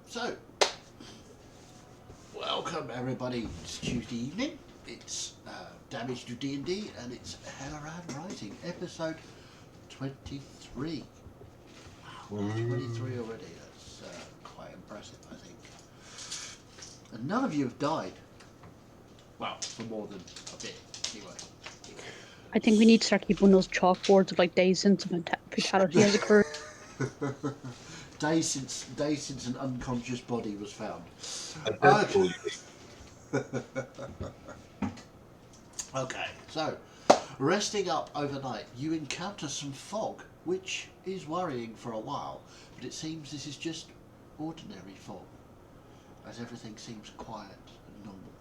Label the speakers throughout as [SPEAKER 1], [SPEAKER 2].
[SPEAKER 1] So, welcome everybody. It's Tuesday evening. It's Damage to D&D and it's Helloran Writing, episode 23. Wow, 23 already. That's quite impressive, I think. And none of you have died. Well, for more than a bit, anyway.
[SPEAKER 2] I think we need to start keeping those chalkboards of like days since a fatality has occurred.
[SPEAKER 1] Days since an unconscious body was found. Okay, so resting up overnight, you encounter some fog, which is worrying for a while, but it seems this is just ordinary fog, as everything seems quiet and normal.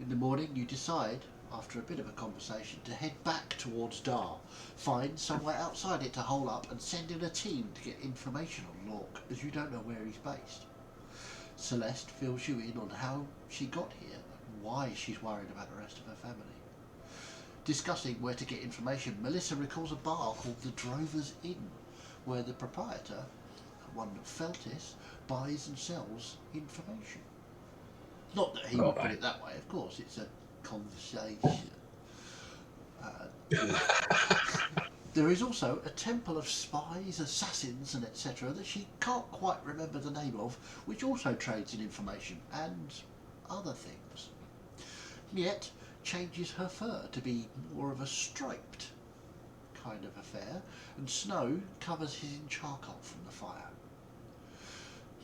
[SPEAKER 1] In the morning, you decide, after a bit of a conversation, to head back towards Dar, find somewhere outside it to hole up and send in a team to get information on Lork, as you don't know where he's based. Celeste fills you in on how she got here and why she's worried about the rest of her family. Discussing where to get information, Melissa recalls a bar called the Drover's Inn, where the proprietor, one Feltis, buys and sells information. Not that he would put it that way, of course, it's a conversation. There is also a temple of spies, assassins, and etc. that she can't quite remember the name of, which also trades in information and other things. Miette changes her fur to be more of a striped kind of affair, and Snow covers his in charcoal from the fire.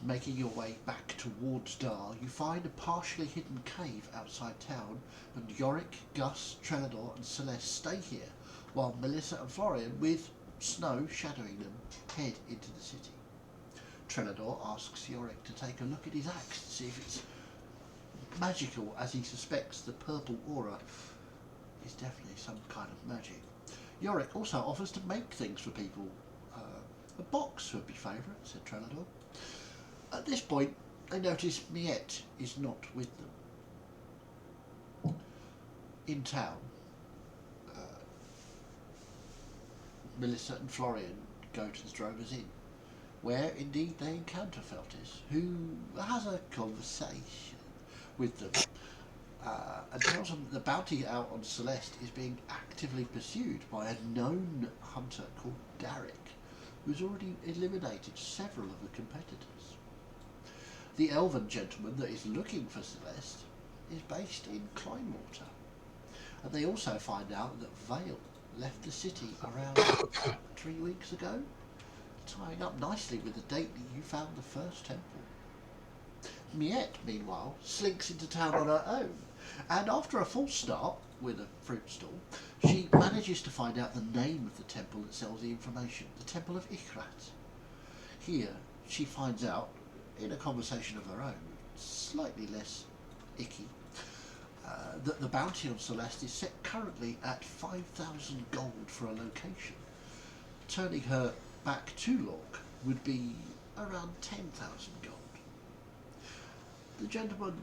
[SPEAKER 1] Making your way back towards Dar, you find a partially hidden cave outside town, and Yorick, Gus, Trelador and Celeste stay here, while Melissa and Florian, with Snow shadowing them, head into the city. Trelador asks Yorick to take a look at his axe to see if it's magical, as he suspects the purple aura is definitely some kind of magic. Yorick also offers to make things for people. A box would be favourite, said Trelador. At this point, they notice Miette is not with them. In town, Melissa and Florian go to the Drover's Inn, where indeed they encounter Feltis, who has a conversation with them and tells them that the bounty out on Celeste is being actively pursued by a known hunter called Darrick, who's already eliminated several of the competitors. The elven gentleman that is looking for Celeste is based in Kleinwater, and they also find out that Vale left the city around 3 weeks ago, tying up nicely with the date that you found the first temple. Miette, meanwhile, slinks into town on her own, and after a false start with a fruit stall, she manages to find out the name of the temple that sells the information, the Temple of Ichrat. Here, she finds out, in a conversation of her own, slightly less icky, that the bounty on Celeste is set currently at 5,000 gold for a location. Turning her back to Lork would be around 10,000 gold. The gentleman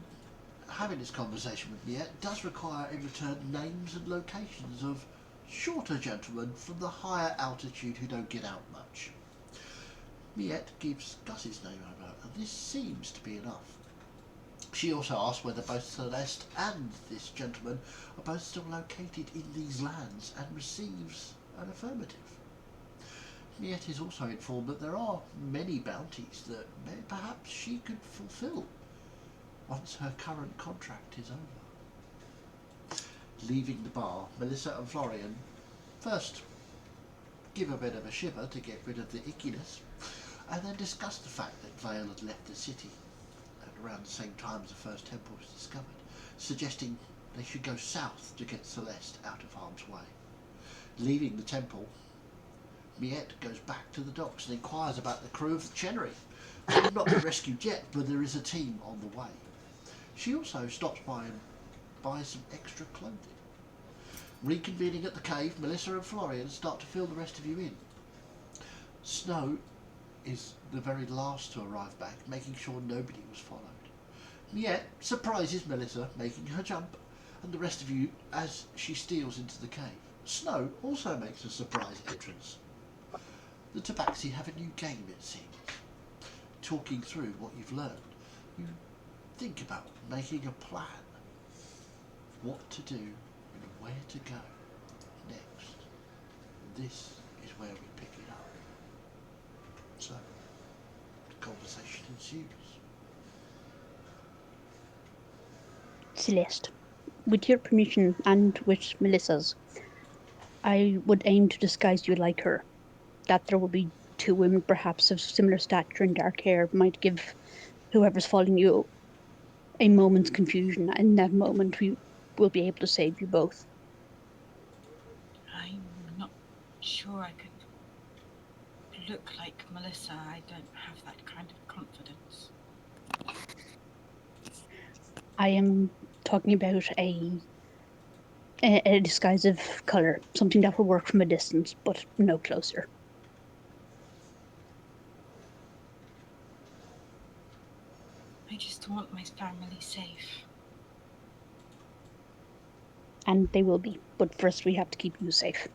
[SPEAKER 1] having this conversation with Miette does require in return names and locations of shorter gentlemen from the higher altitude who don't get out much. Miette gives Gus's name over, and this seems to be enough. She also asks whether both Celeste and this gentleman are both still located in these lands, and receives an affirmative. Miette is also informed that there are many bounties that perhaps she could fulfill once her current contract is over. Leaving the bar, Melissa and Florian first give a bit of a shiver to get rid of the ickiness, and then discuss the fact that Vale had left the city at around the same time as the first temple was discovered, suggesting they should go south to get Celeste out of harm's way. Leaving the temple, Miette goes back to the docks and inquires about the crew of the Chenery. They have not been rescued yet, but there is a team on the way. She also stops by and buys some extra clothing. Reconvening at the cave, Melissa and Florian start to fill the rest of you in. Snow is the very last to arrive back, making sure nobody was followed. Miette surprises Melissa, making her jump, and the rest of you as she steals into the cave. Snow also makes a surprise entrance. The Tabaxi have a new game, it seems. talking through what you've learned, you think about making a plan. What to do and where to go next. This is where we pick it up. So, the conversation ensues.
[SPEAKER 2] Celeste, with your permission and with Melissa's, I would aim to disguise you like her. That there will be two women perhaps of similar stature and dark hair might give whoever's following you a moment's confusion, and in that moment we will be able to save you both.
[SPEAKER 3] I'm not sure I could look like Melissa. I don't have that kind of confidence.
[SPEAKER 2] I am talking about a disguise of colour, something that will work from a distance, but no closer.
[SPEAKER 3] I just want my family safe.
[SPEAKER 2] And they will be, but first we have to keep you safe.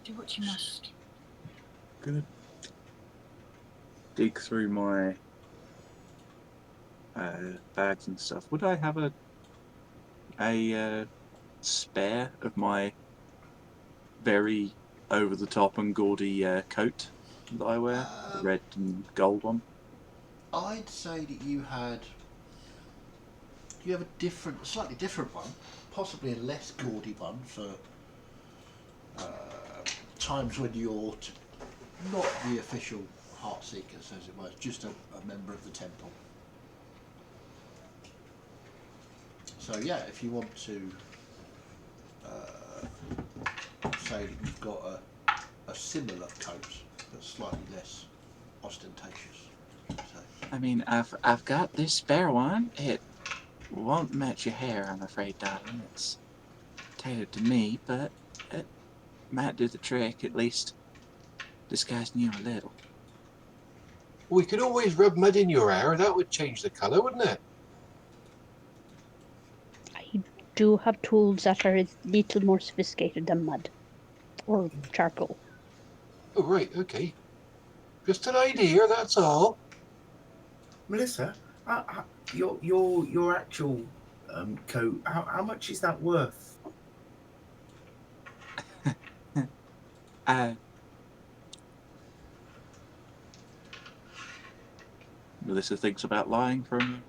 [SPEAKER 3] Do what you must.
[SPEAKER 4] Gonna dig through my bags and stuff. Would I have a spare of my very over the top and gaudy coat that I wear, the red and gold one?
[SPEAKER 1] I'd say that you have a slightly different one, possibly a less gaudy one for times when you're not the official heart seekers, as it were, just a member of the temple. So yeah, if you want to say that you've got a similar coat that's slightly less ostentatious. So.
[SPEAKER 4] I mean, I've got this spare one. It won't match your hair, I'm afraid, darling. It's tailored to me, but it might do the trick, at least disguising you a little.
[SPEAKER 5] We could always rub mud in your hair. That would change the colour, wouldn't it?
[SPEAKER 2] I do have tools that are a little more sophisticated than mud or charcoal.
[SPEAKER 5] Oh, right, okay. Just an idea, that's all.
[SPEAKER 6] Melissa, your actual coat, how much is that worth?
[SPEAKER 4] Melissa thinks about lying for a minute.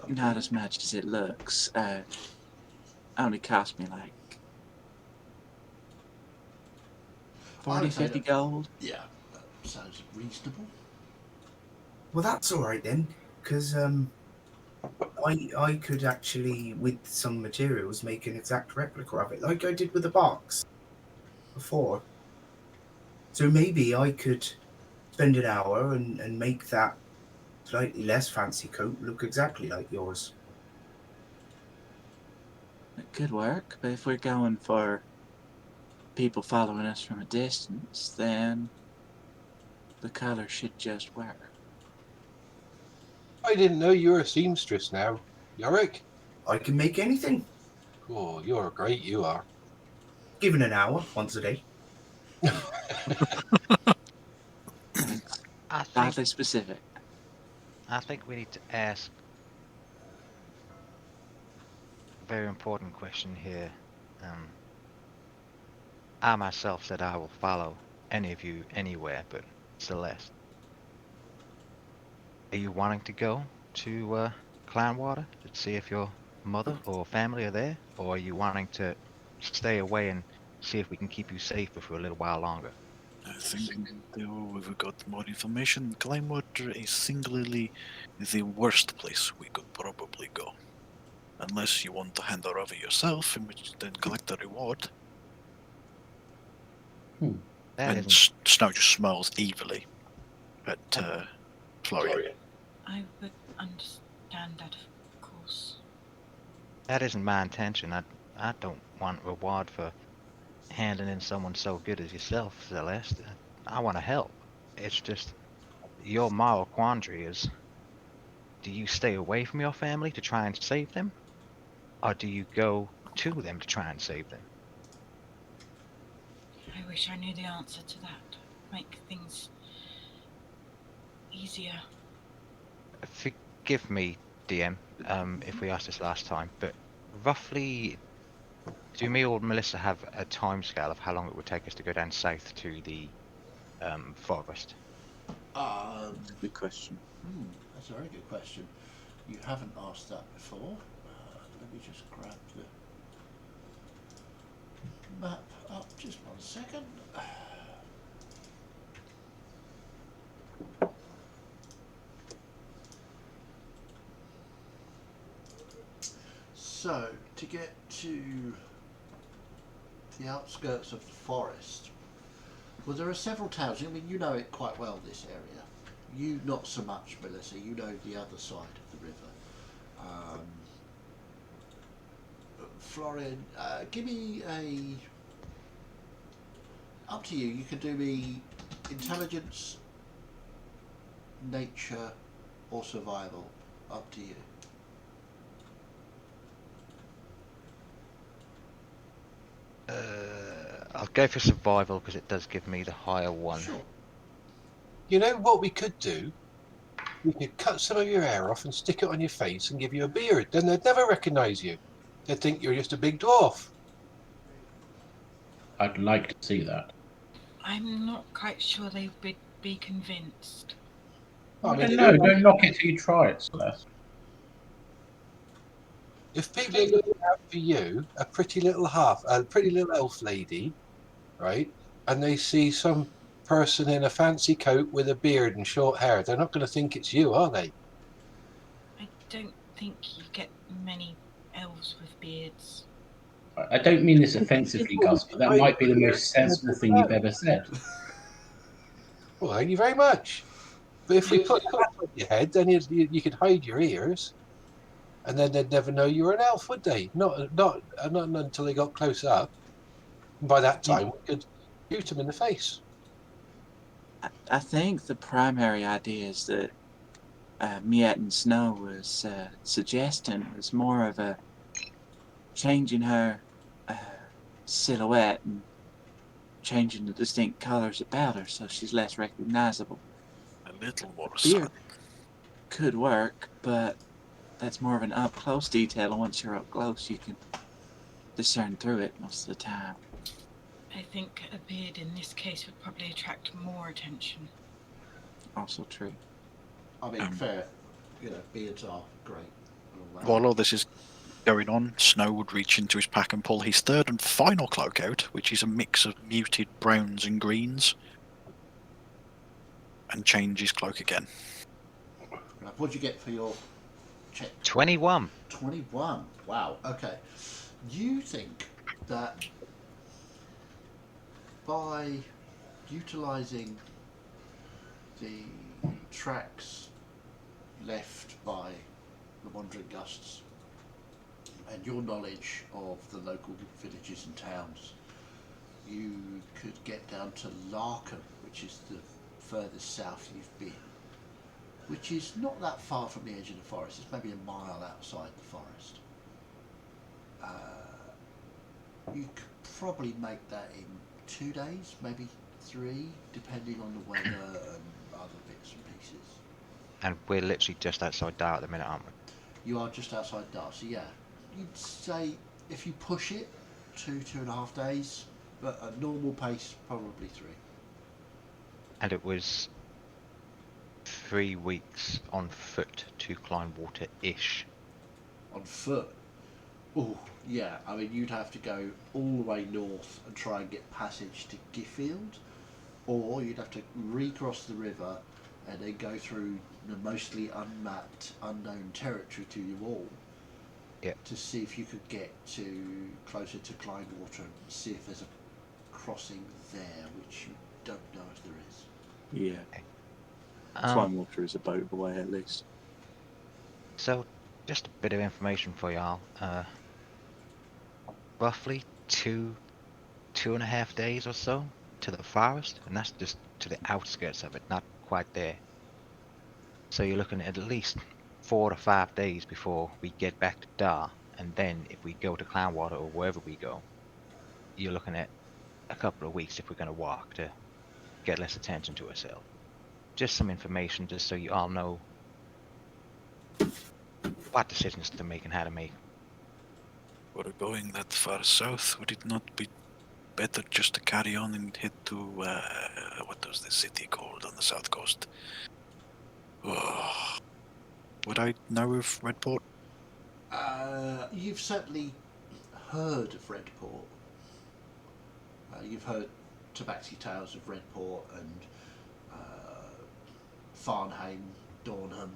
[SPEAKER 4] Not as much as it looks. Only cost me like 40, 50 gold.
[SPEAKER 1] Yeah, that sounds reasonable.
[SPEAKER 6] Well, that's all right then, because I could actually, with some materials, make an exact replica of it, like I did with the box before. So maybe I could spend an hour and make that slightly less fancy coat look exactly like yours.
[SPEAKER 4] It could work, but if we're going for people following us from a distance, then the color should just work.
[SPEAKER 5] I didn't know you were a seamstress now. Yorick?
[SPEAKER 6] I can make anything,
[SPEAKER 5] Oh, you're great, you are.
[SPEAKER 6] given an hour once a day.
[SPEAKER 4] Oddly specific.
[SPEAKER 7] I think we need to ask a very important question here. I myself said I will follow any of you anywhere but Celeste. Are you wanting to go to Clownwater to see if your mother or family are there? Or are you wanting to stay away and see if we can keep you safe for a little while longer?
[SPEAKER 8] I think until we've got more information, Climewater is singularly the worst place we could probably go. Unless you want to hand her over yourself, in which then collect the reward.
[SPEAKER 7] That
[SPEAKER 8] And
[SPEAKER 7] isn't,
[SPEAKER 8] Snow just smiles evilly at Florian.
[SPEAKER 3] I would understand that, of course.
[SPEAKER 7] that isn't my intention. I don't want reward for handing in someone so good as yourself, Celeste. I want to help. It's just your moral quandary is, do you stay away from your family to try and save them? Or do you go to them to try and save them?
[SPEAKER 3] I wish I knew the answer to that. make things easier.
[SPEAKER 7] Forgive me, DM, if we asked this last time, but roughly, do me or Melissa have a timescale of how long it would take us to go down south to the forest?
[SPEAKER 4] Good question.
[SPEAKER 1] That's a very good question. You haven't asked that before. Let me just grab the map up. Just 1 second. So, to get to the outskirts of the forest, well, there are several towns. I mean, you know it quite well, this area. You not so much, Melissa. You know the other side of the river. Florian, give me a... Up to you. You can do me intelligence, nature, or survival. Up to you.
[SPEAKER 7] I'll go for survival because it does give me the higher one.
[SPEAKER 1] Sure.
[SPEAKER 5] You know what we could do? We could cut some of your hair off and stick it on your face and give you a beard. Then they'd never recognise you. They'd think you're just a big dwarf.
[SPEAKER 9] I'd like to see that.
[SPEAKER 3] I'm not quite sure they would be convinced.
[SPEAKER 9] I don't know. Don't knock it till you try it, Celeste.
[SPEAKER 5] If people are looking out for you, a pretty little elf lady, right, and they see some person in a fancy coat with a beard and short hair, they're not going to think it's you, are they?
[SPEAKER 3] I don't think you get many elves with beards.
[SPEAKER 9] I don't mean this offensively, Gus, but that might be the most sensible thing you've ever said.
[SPEAKER 5] Well, thank you very much. But if we put a hat on your head, then you could hide your ears, and then they'd never know you were an elf, would they? Not until they got close up. And by that time, we could shoot them in the face.
[SPEAKER 4] I think the primary ideas that Miette and Snow was suggesting was more of a changing her silhouette and changing the distinct colours about her so she's less recognizable.
[SPEAKER 8] A little more
[SPEAKER 4] Beard
[SPEAKER 8] sun.
[SPEAKER 4] could work, but that's more of an up close detail, and once you're up close you can discern through it most of the time.
[SPEAKER 3] I think a beard in this case would probably attract more attention.
[SPEAKER 4] Also true.
[SPEAKER 1] I mean, fair. You know, beards are great. And all that.
[SPEAKER 8] While all this is going on, Snow would reach into his pack and pull his third and final cloak out, which is a mix of muted browns and greens, and change his cloak again.
[SPEAKER 1] What'd you get for your check?
[SPEAKER 7] 21.
[SPEAKER 1] 21. Wow. Okay. You think that by utilising the tracks left by the Wandering Gusts and your knowledge of the local villages and towns, you could get down to Larkham, which is the furthest south you've been, which is not that far from the edge of the forest. It's maybe a mile outside the forest. You could probably make that in 2 days, maybe 3, depending on the weather and other bits and pieces.
[SPEAKER 7] And we're literally just outside Dar at the minute, aren't we?
[SPEAKER 1] You are just outside Darcy, yeah. You'd say if you push it, 2.5 days, but at normal pace, probably 3.
[SPEAKER 7] And it was 3 weeks on foot to climb water-ish.
[SPEAKER 1] On foot? Oh, yeah. I mean, you'd have to go all the way north and try and get passage to Giffield, or you'd have to recross the river and then go through the mostly unmapped, unknown territory to your wall.
[SPEAKER 7] Yep.
[SPEAKER 1] To see if you could get to closer to Kleinwater and see if there's a crossing there, which you don't know if there is.
[SPEAKER 4] Yeah. Kleinwater is a boat away at least.
[SPEAKER 7] So, just a bit of information for y'all. Roughly 2.5 days or so to the forest, and that's just to the outskirts of it, not quite there. So you're looking at least 4 to 5 days before we get back to Dar, and then if we go to Clownwater or wherever we go, you're looking at a couple of weeks if we're going to walk to get less attention to herself. Just some information, just so you all know what decisions to make and how to make.
[SPEAKER 8] We're going that far south. Would it not be better just to carry on and head to what was the city called on the south coast? Oh, would I know of Redport?
[SPEAKER 1] You've certainly heard of Redport. You've heard tabaxi tales of Redport and Farnham, Dornham,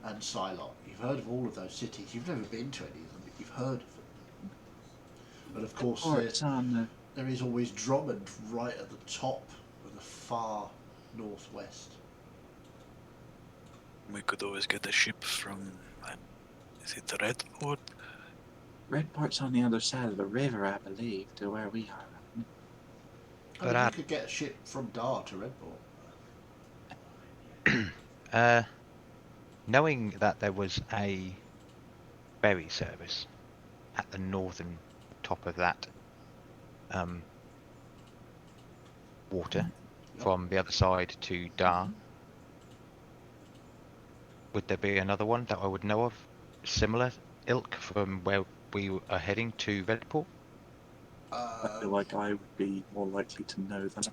[SPEAKER 1] and Silot. You've heard of all of those cities. You've never been to any of them, but you've heard of them. And of course, there is always Drummond right at the top of the far northwest.
[SPEAKER 8] We could always get a ship from. Is it Redport?
[SPEAKER 4] Redport's on the other side of the river, I believe, to where we are.
[SPEAKER 7] But
[SPEAKER 1] you could get a ship from Dar to Redport.
[SPEAKER 7] Knowing that there was a ferry service at the northern top of that water from the other side to Dar, would there be another one that I would know of, similar ilk from where we are heading to Redport?
[SPEAKER 4] I feel like I would be more likely to know that.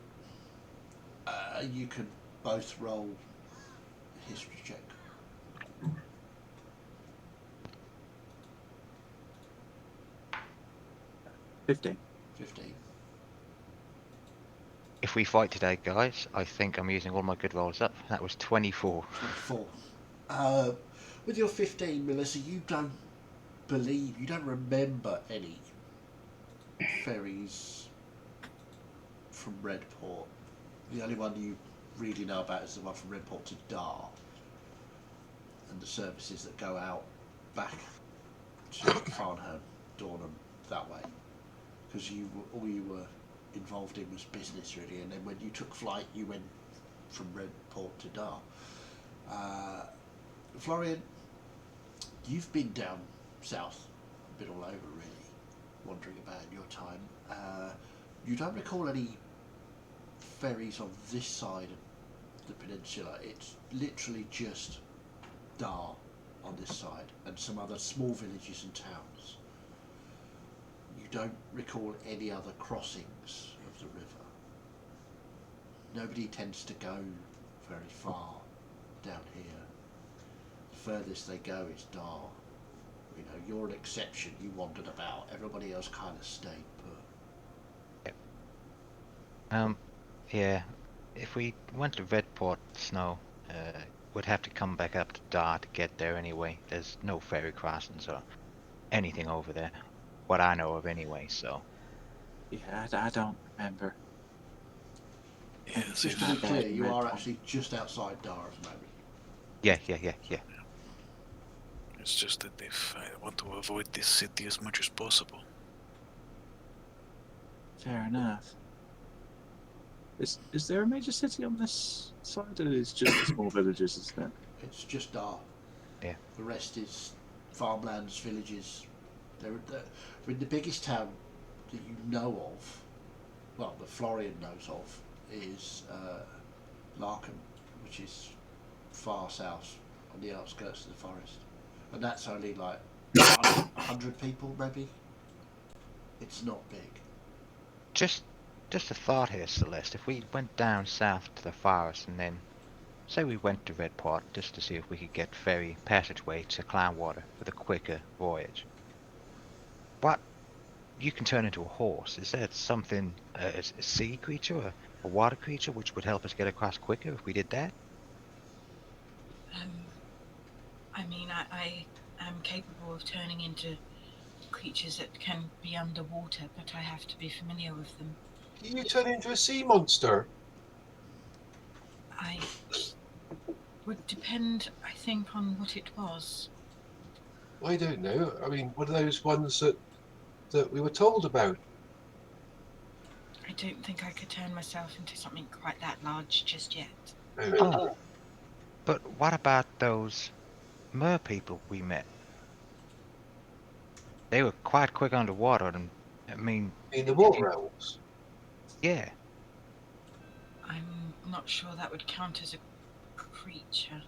[SPEAKER 1] You can both roll a history check.
[SPEAKER 4] 15.
[SPEAKER 7] If we fight today, guys, I think I'm using all my good rolls up. That was 24.
[SPEAKER 1] 24. With your 15, Melissa, you don't remember any ferries from Redport. The only one you really know about is the one from Redport to Dar, and the services that go out back to Farnham, Dornham, that way. Because all you were involved in was business, really, and then when you took flight, you went from Redport to Dar. Florian, you've been down south, a bit all over, really, wandering about in your time. You don't recall any ferries on this side of the peninsula. It's literally just Dar on this side and some other small villages and towns. You don't recall any other crossings of the river. Nobody tends to go very far down here. The furthest they go is Dar. You know, you're an exception. You wandered about. Everybody else kind of stayed put.
[SPEAKER 7] Yeah. If we went to Redport, Snow, we'd have to come back up to Dar to get there anyway. There's no ferry crossings or anything over there. What I know of anyway, so.
[SPEAKER 4] Yeah, I don't remember.
[SPEAKER 8] Yes,
[SPEAKER 1] Just to be clear, you are actually just outside Dar at the moment.
[SPEAKER 7] Yeah.
[SPEAKER 8] It's just that if I want to avoid this city as much as possible.
[SPEAKER 4] Fair enough. Is there a major city on this side, or is it just the small villages, isn't it?
[SPEAKER 1] It's just Dar.
[SPEAKER 7] Yeah.
[SPEAKER 1] The rest is farmlands, villages. They're in the biggest town that you know of, well, that Florian knows of, is Larkham, which is far south on the outskirts of the forest. And that's only like 100 people, maybe. It's not big.
[SPEAKER 7] Just a thought here, Celeste. If we went down south to the forest and then, say we went to Redport just to see if we could get ferry passageway to Cloudwater with a quicker voyage. What? You can turn into a horse. Is that something, a sea creature or a water creature which would help us get across quicker if we did that?
[SPEAKER 3] I mean, I am capable of turning into creatures that can be underwater, but I have to be familiar with them.
[SPEAKER 5] You turn into a sea monster.
[SPEAKER 3] I would depend, I think, on what it was.
[SPEAKER 5] I don't know. I mean, what are those ones that we were told about?
[SPEAKER 3] I don't think I could turn myself into something quite that large just yet.
[SPEAKER 7] Oh. But what about those mer people we met? They were quite quick underwater, and I mean...
[SPEAKER 5] In the water elves?
[SPEAKER 7] Yeah.
[SPEAKER 3] I'm not sure that would count as a creature.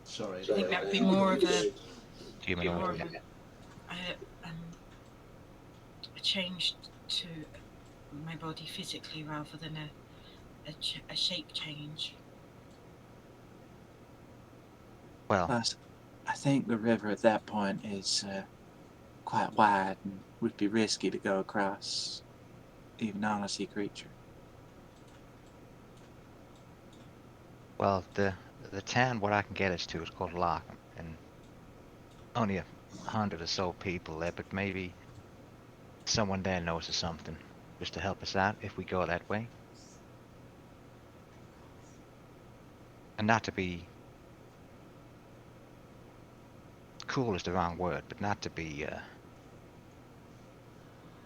[SPEAKER 1] Sorry.
[SPEAKER 3] I think that would be more of a
[SPEAKER 7] Humanoid.
[SPEAKER 3] a change to my body physically rather than a shape change.
[SPEAKER 7] Well,
[SPEAKER 4] Plus, I think the river at that point is quite wide and would be risky to go across, even on a sea creature.
[SPEAKER 7] well, the town where I can get us to is called Lockham, and only 100 or so people there, but maybe someone there knows of something just to help us out if we go that way. And not to be cool is the wrong word, but not to be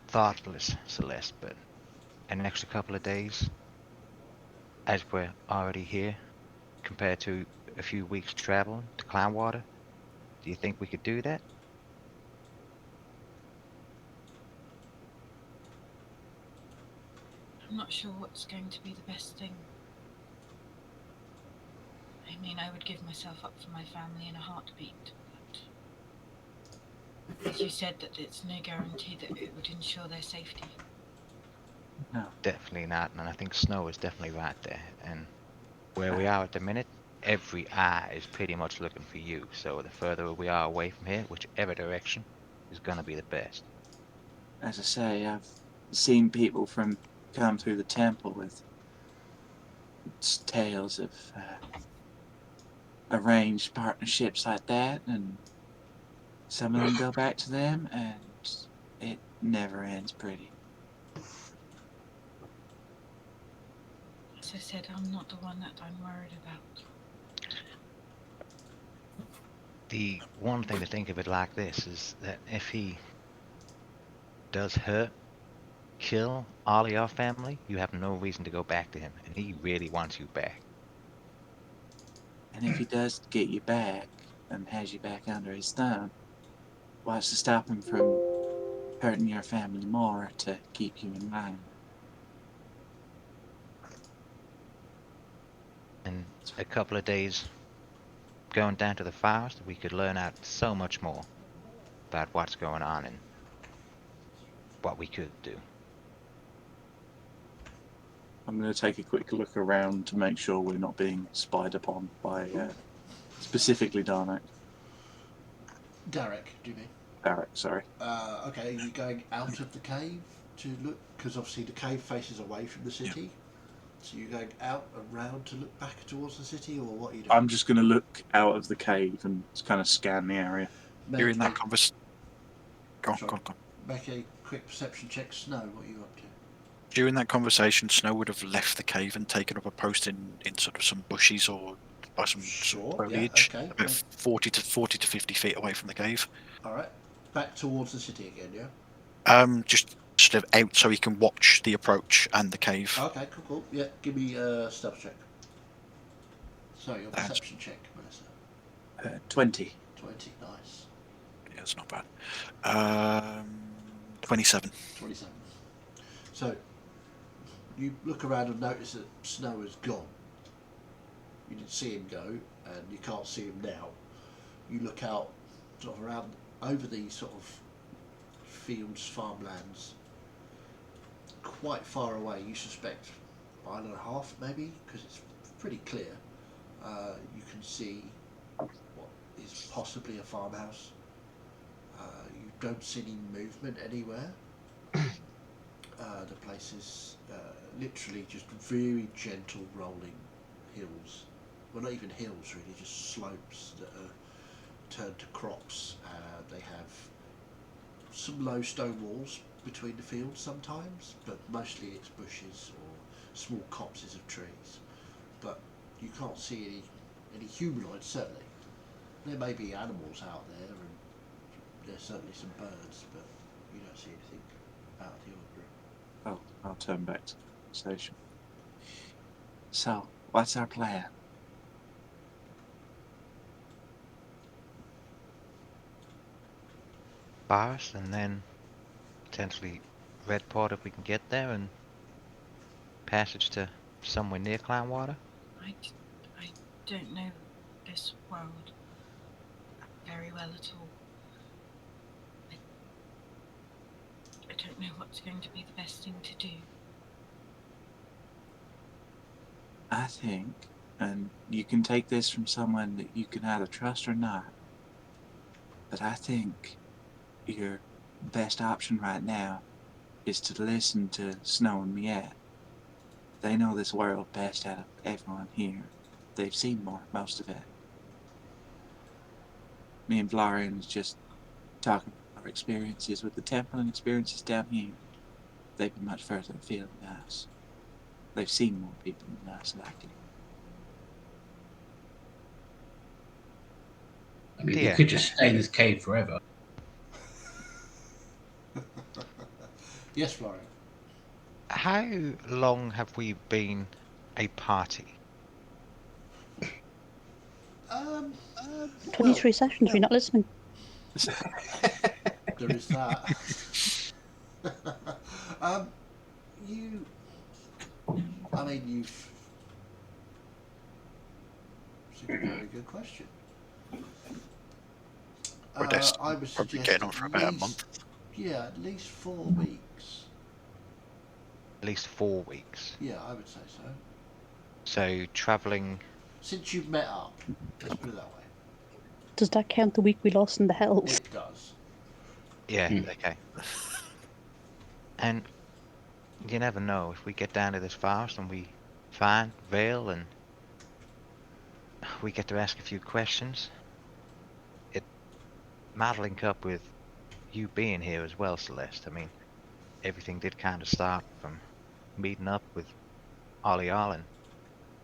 [SPEAKER 7] thoughtless, Celeste, but an extra couple of days as we're already here compared to a few weeks traveling to Cloudwater. Do you think we could do that?
[SPEAKER 3] I'm not sure what's going to be the best thing. I mean, I would give myself up for my family in a heartbeat, but as you said, that it's no guarantee that it would ensure their safety.
[SPEAKER 4] No.
[SPEAKER 7] Definitely not, and I think Snow is definitely right there. And where we are at the minute, every eye is pretty much looking for you. So the further we are away from here, whichever direction, is gonna be the best.
[SPEAKER 4] As I say, I've seen people from come through the temple with tales of arranged partnerships like that, and some of them go back to them, and it never ends pretty.
[SPEAKER 3] As I said, I'm not the one that I'm worried about.
[SPEAKER 7] The one thing to think of it like this is that if he does hurt, kill all of your family, you have no reason to go back to him, and he really wants you back.
[SPEAKER 4] And if he does get you back and has you back under his thumb, what's to stop him from hurting your family more to keep you in line?
[SPEAKER 7] In a couple of days, going down to the forest, we could learn out so much more about what's going on and what we could do.
[SPEAKER 10] I'm going to take a quick look around to make sure we're not being spied upon by specifically Darnak.
[SPEAKER 1] Derek, do you mean?
[SPEAKER 10] Barrack, sorry.
[SPEAKER 1] Okay, are you going out of the cave to look? Because obviously the cave faces away from the city. So you're going out around to look back towards the city, or what are you doing?
[SPEAKER 10] I'm just going to look out of the cave and kind of scan the area.
[SPEAKER 8] During that conversation. Go on.
[SPEAKER 1] Make a quick perception check. Snow, what are you up to?
[SPEAKER 8] During that conversation, Snow would have left the cave and taken up a post in sort of some bushes or by some foliage,
[SPEAKER 1] okay.
[SPEAKER 8] about 40 to 50 feet away from the cave.
[SPEAKER 1] All right, back towards the city again, yeah.
[SPEAKER 8] Just sort of out so he can watch the approach and the cave.
[SPEAKER 1] Okay, cool. Yeah, give me a stealth check. Sorry, your perception check, Melissa.
[SPEAKER 10] 20.
[SPEAKER 1] 20, nice.
[SPEAKER 8] Yeah, it's not bad. 27.
[SPEAKER 1] 27. So, you look around and notice that Snow has gone. You didn't see him go, and you can't see him now. You look out sort of around over these sort of fields, farmlands, quite far away. You suspect a mile and a half, maybe, because it's pretty clear. You can see what is possibly a farmhouse. You don't see any movement anywhere. The place is literally just very gentle rolling hills. Well, not even hills really, just slopes that are turned to crops. They have some low stone walls between the fields sometimes, but mostly it's bushes or small copses of trees. But you can't see any humanoids, certainly. There may be animals out there, and there's certainly some birds, but you don't see anything out of the ordinary.
[SPEAKER 10] Oh, I'll turn back to the conversation.
[SPEAKER 4] So, what's our plan?
[SPEAKER 7] Forest, and then potentially Redport if we can get there, and passage to somewhere near Clownwater?
[SPEAKER 3] I don't know this world very well at all. I don't know what's going to be the best thing to do.
[SPEAKER 4] I think, and you can take this from someone that you can either trust or not, but I think your best option right now is to listen to Snow and Miette. They know this world best out of everyone here. They've seen most of it. Me and Florian is just talking about our experiences with the temple and experiences down here. They've been much further afield than us. They've seen more people than us, likely.
[SPEAKER 9] I mean, we
[SPEAKER 7] Yeah.
[SPEAKER 9] could just stay in this cave forever.
[SPEAKER 1] Yes, Florian.
[SPEAKER 7] How long have we been a party?
[SPEAKER 2] 23 sessions, you're not listening.
[SPEAKER 1] There is that. You. I mean, you've. It's a very good question.
[SPEAKER 8] We're just
[SPEAKER 1] I would
[SPEAKER 8] probably
[SPEAKER 1] suggest
[SPEAKER 8] getting on for
[SPEAKER 1] at
[SPEAKER 8] about a
[SPEAKER 1] least,
[SPEAKER 8] month.
[SPEAKER 1] yeah, at least 4 weeks.
[SPEAKER 7] At least 4 weeks.
[SPEAKER 1] Yeah, I would say so.
[SPEAKER 7] So travelling.
[SPEAKER 1] Since you've met up, let's put it that way.
[SPEAKER 2] Does that count the week we lost in the hells?
[SPEAKER 1] It does.
[SPEAKER 7] Yeah, okay. And you never know, if we get down to this forest and we find Vale and we get to ask a few questions, it might link up with you being here as well, Celeste. I mean, everything did kind of start from meeting up with Ollie and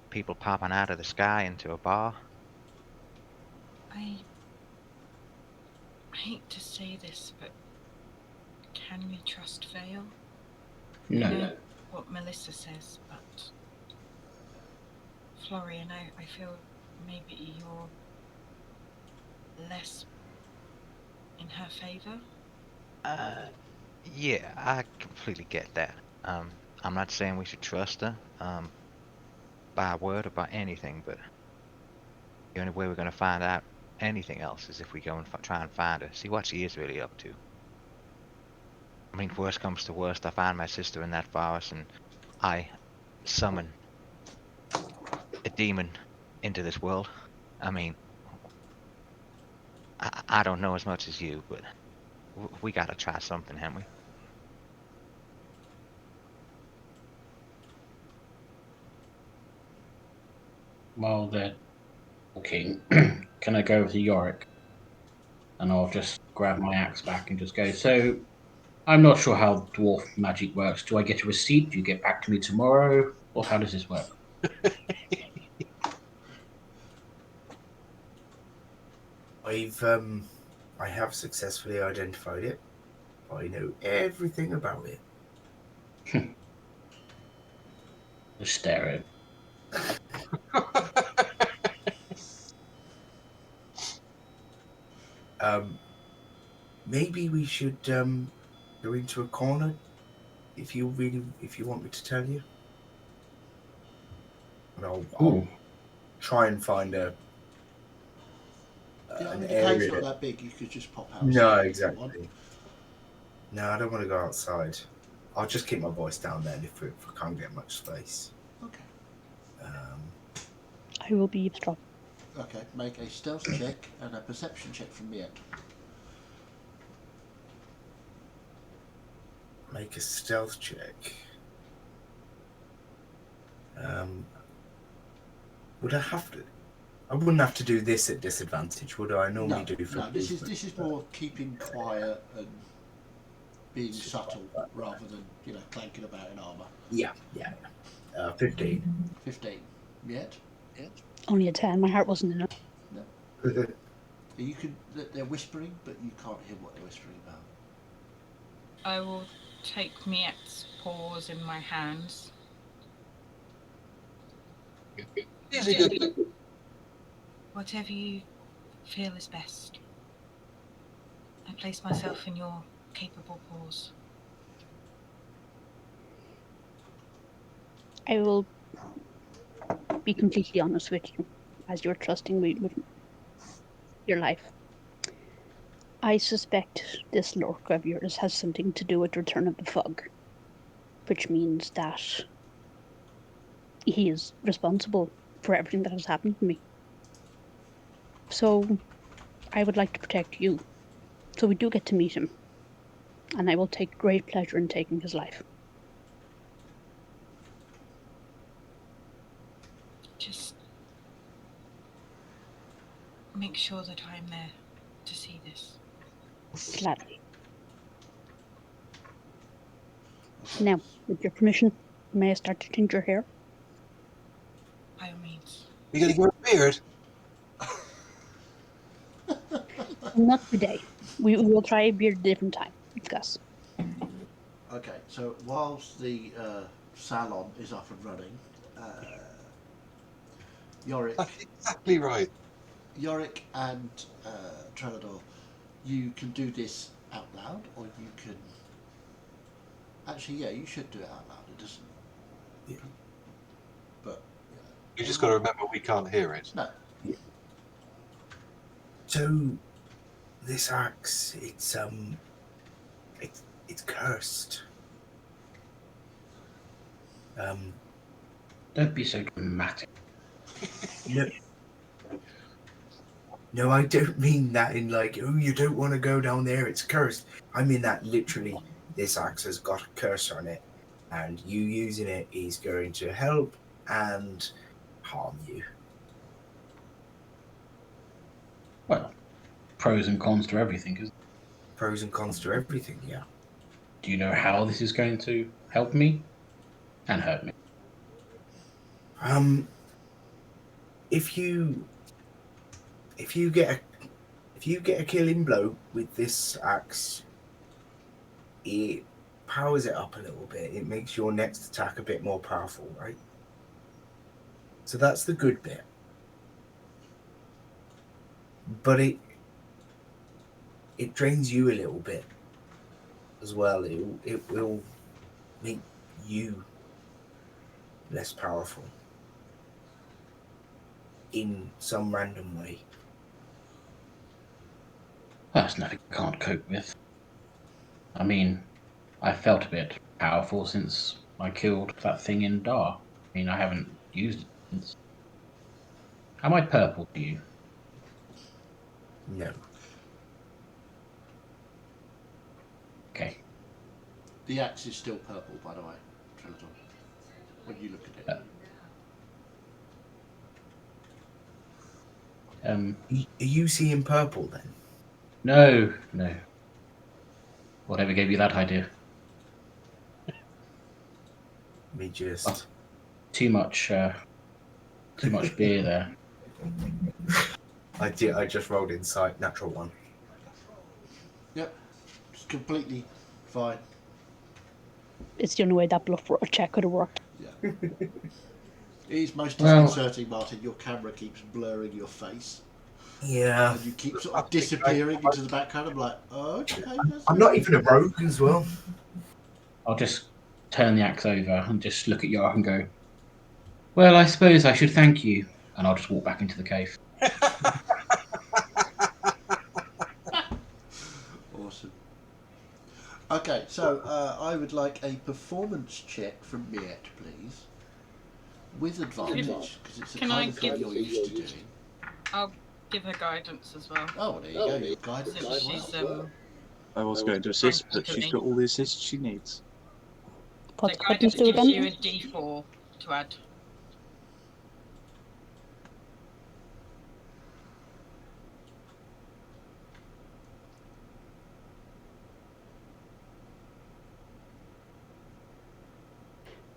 [SPEAKER 7] people popping out of the sky into a bar.
[SPEAKER 3] I hate to say this, but can we trust Vale? I
[SPEAKER 9] No.
[SPEAKER 3] know what Melissa says, but Florian, I feel maybe you're less in her favour.
[SPEAKER 7] Yeah, I completely get that. I'm not saying we should trust her, by word or by anything, but the only way we're going to find out anything else is if we go and try and find her, see what she is really up to. I mean, if worst comes to worst, I find my sister in that forest and I summon a demon into this world. I mean, I don't know as much as you, but we gotta try something, haven't we?
[SPEAKER 9] While they're talking, can I go over to Yorick? And I'll just grab my axe back and just go. So, I'm not sure how dwarf magic works. Do I get a receipt? Do you get back to me tomorrow? Or how does this work?
[SPEAKER 6] I have successfully identified it. I know everything about it.
[SPEAKER 9] Just stare at it.
[SPEAKER 6] Maybe we should go into a corner if you want me to tell you. And I'll try and find
[SPEAKER 1] Yeah, I
[SPEAKER 6] an
[SPEAKER 1] mean, the cave's
[SPEAKER 6] area.
[SPEAKER 1] not that big. You could just pop outside.
[SPEAKER 6] No,
[SPEAKER 1] if you want.
[SPEAKER 6] exactly. No, I don't want to go outside. I'll just keep my voice down then if we can't get much space.
[SPEAKER 1] Okay.
[SPEAKER 2] I will be eavesdropping.
[SPEAKER 1] Okay, make a stealth check and a perception check from Miette.
[SPEAKER 6] Make a stealth check. Would I have to? I wouldn't have to do this at disadvantage, would I? Normally do for
[SPEAKER 1] this is more keeping quiet and being subtle rather than clanking about in armour.
[SPEAKER 6] Yeah. 15.
[SPEAKER 1] 15. Miette?
[SPEAKER 2] Only a 10. My heart wasn't enough.
[SPEAKER 1] No. They're whispering, but you can't hear what they're whispering about.
[SPEAKER 3] I will take Miette's paws in my hands. Whatever you feel is best. I place myself in your capable paws.
[SPEAKER 2] I will be completely honest with you, as you're trusting me with your life. I suspect this lurk of yours has something to do with Return of the Fog, which means that he is responsible for everything that has happened to me. So I would like to protect you, so we do get to meet him, and I will take great pleasure in taking his life.
[SPEAKER 3] Just make sure that I'm there to see this.
[SPEAKER 2] Gladly. Now, with your permission, may I start to tinge your hair?
[SPEAKER 3] By all means.
[SPEAKER 5] You gonna give her a beard?
[SPEAKER 2] Not today. We will try a beard a different time, Gus.
[SPEAKER 1] Okay, so whilst the salon is up and running, Yorick,
[SPEAKER 5] That's exactly right.
[SPEAKER 1] Yorick and Trellador, you can do this out loud, or you can. Actually, yeah, you should do it out loud. It doesn't.
[SPEAKER 6] Yeah.
[SPEAKER 1] But
[SPEAKER 5] You just got to remember we can't hear it.
[SPEAKER 1] no.
[SPEAKER 6] So, this axe, it's cursed.
[SPEAKER 9] Don't be so dramatic.
[SPEAKER 6] No, no, I don't mean that in like, oh, you don't want to go down there, it's cursed. I mean that literally, this axe has got a curse on it, and you using it is going to help and harm you.
[SPEAKER 9] Well, pros and cons to everything.
[SPEAKER 6] Pros and cons to everything, yeah.
[SPEAKER 9] Do you know how this is going to help me and hurt me?
[SPEAKER 6] If you get a killing blow with this axe, it powers it up a little bit. It makes your next attack a bit more powerful, right? So that's the good bit. But it drains you a little bit as well. It will make you less powerful in some random way.
[SPEAKER 9] That's nothing I can't cope with. I mean, I felt a bit powerful since I killed that thing in Dar. I mean, I haven't used it since. Am I purple to you?
[SPEAKER 6] No.
[SPEAKER 9] Okay.
[SPEAKER 1] The axe is still purple, by the way, Trellador, when you look at it.
[SPEAKER 6] Are you seeing purple then?
[SPEAKER 9] No. Whatever gave you that idea?
[SPEAKER 6] Me just.
[SPEAKER 9] Too much beer there.
[SPEAKER 6] I just rolled insight, natural one.
[SPEAKER 1] Yep, it's completely fine.
[SPEAKER 2] It's the only way that bluff check could have worked.
[SPEAKER 1] Yeah. It is most disconcerting, Martin. Your camera keeps blurring your face.
[SPEAKER 6] Yeah.
[SPEAKER 1] And you keep sort of disappearing into the background. I'm like, oh, okay.
[SPEAKER 6] I'm not even a rogue as well.
[SPEAKER 9] I'll just turn the axe over and just look at Yar and go, well, I suppose I should thank you. And I'll just walk back into the cave.
[SPEAKER 1] Awesome. Okay, so I would like a performance check from Miette, please. With advantage, because it's the kind of thing you're used to doing.
[SPEAKER 3] I'll give her guidance as well.
[SPEAKER 1] Oh, there you go. Your guidance
[SPEAKER 3] So
[SPEAKER 1] as
[SPEAKER 3] she's
[SPEAKER 1] well.
[SPEAKER 10] I was going to assist, but she's got all the assist she needs.
[SPEAKER 2] What
[SPEAKER 3] the
[SPEAKER 2] happens
[SPEAKER 3] guidance
[SPEAKER 2] to
[SPEAKER 3] gives
[SPEAKER 2] again?
[SPEAKER 3] you a D4 to add.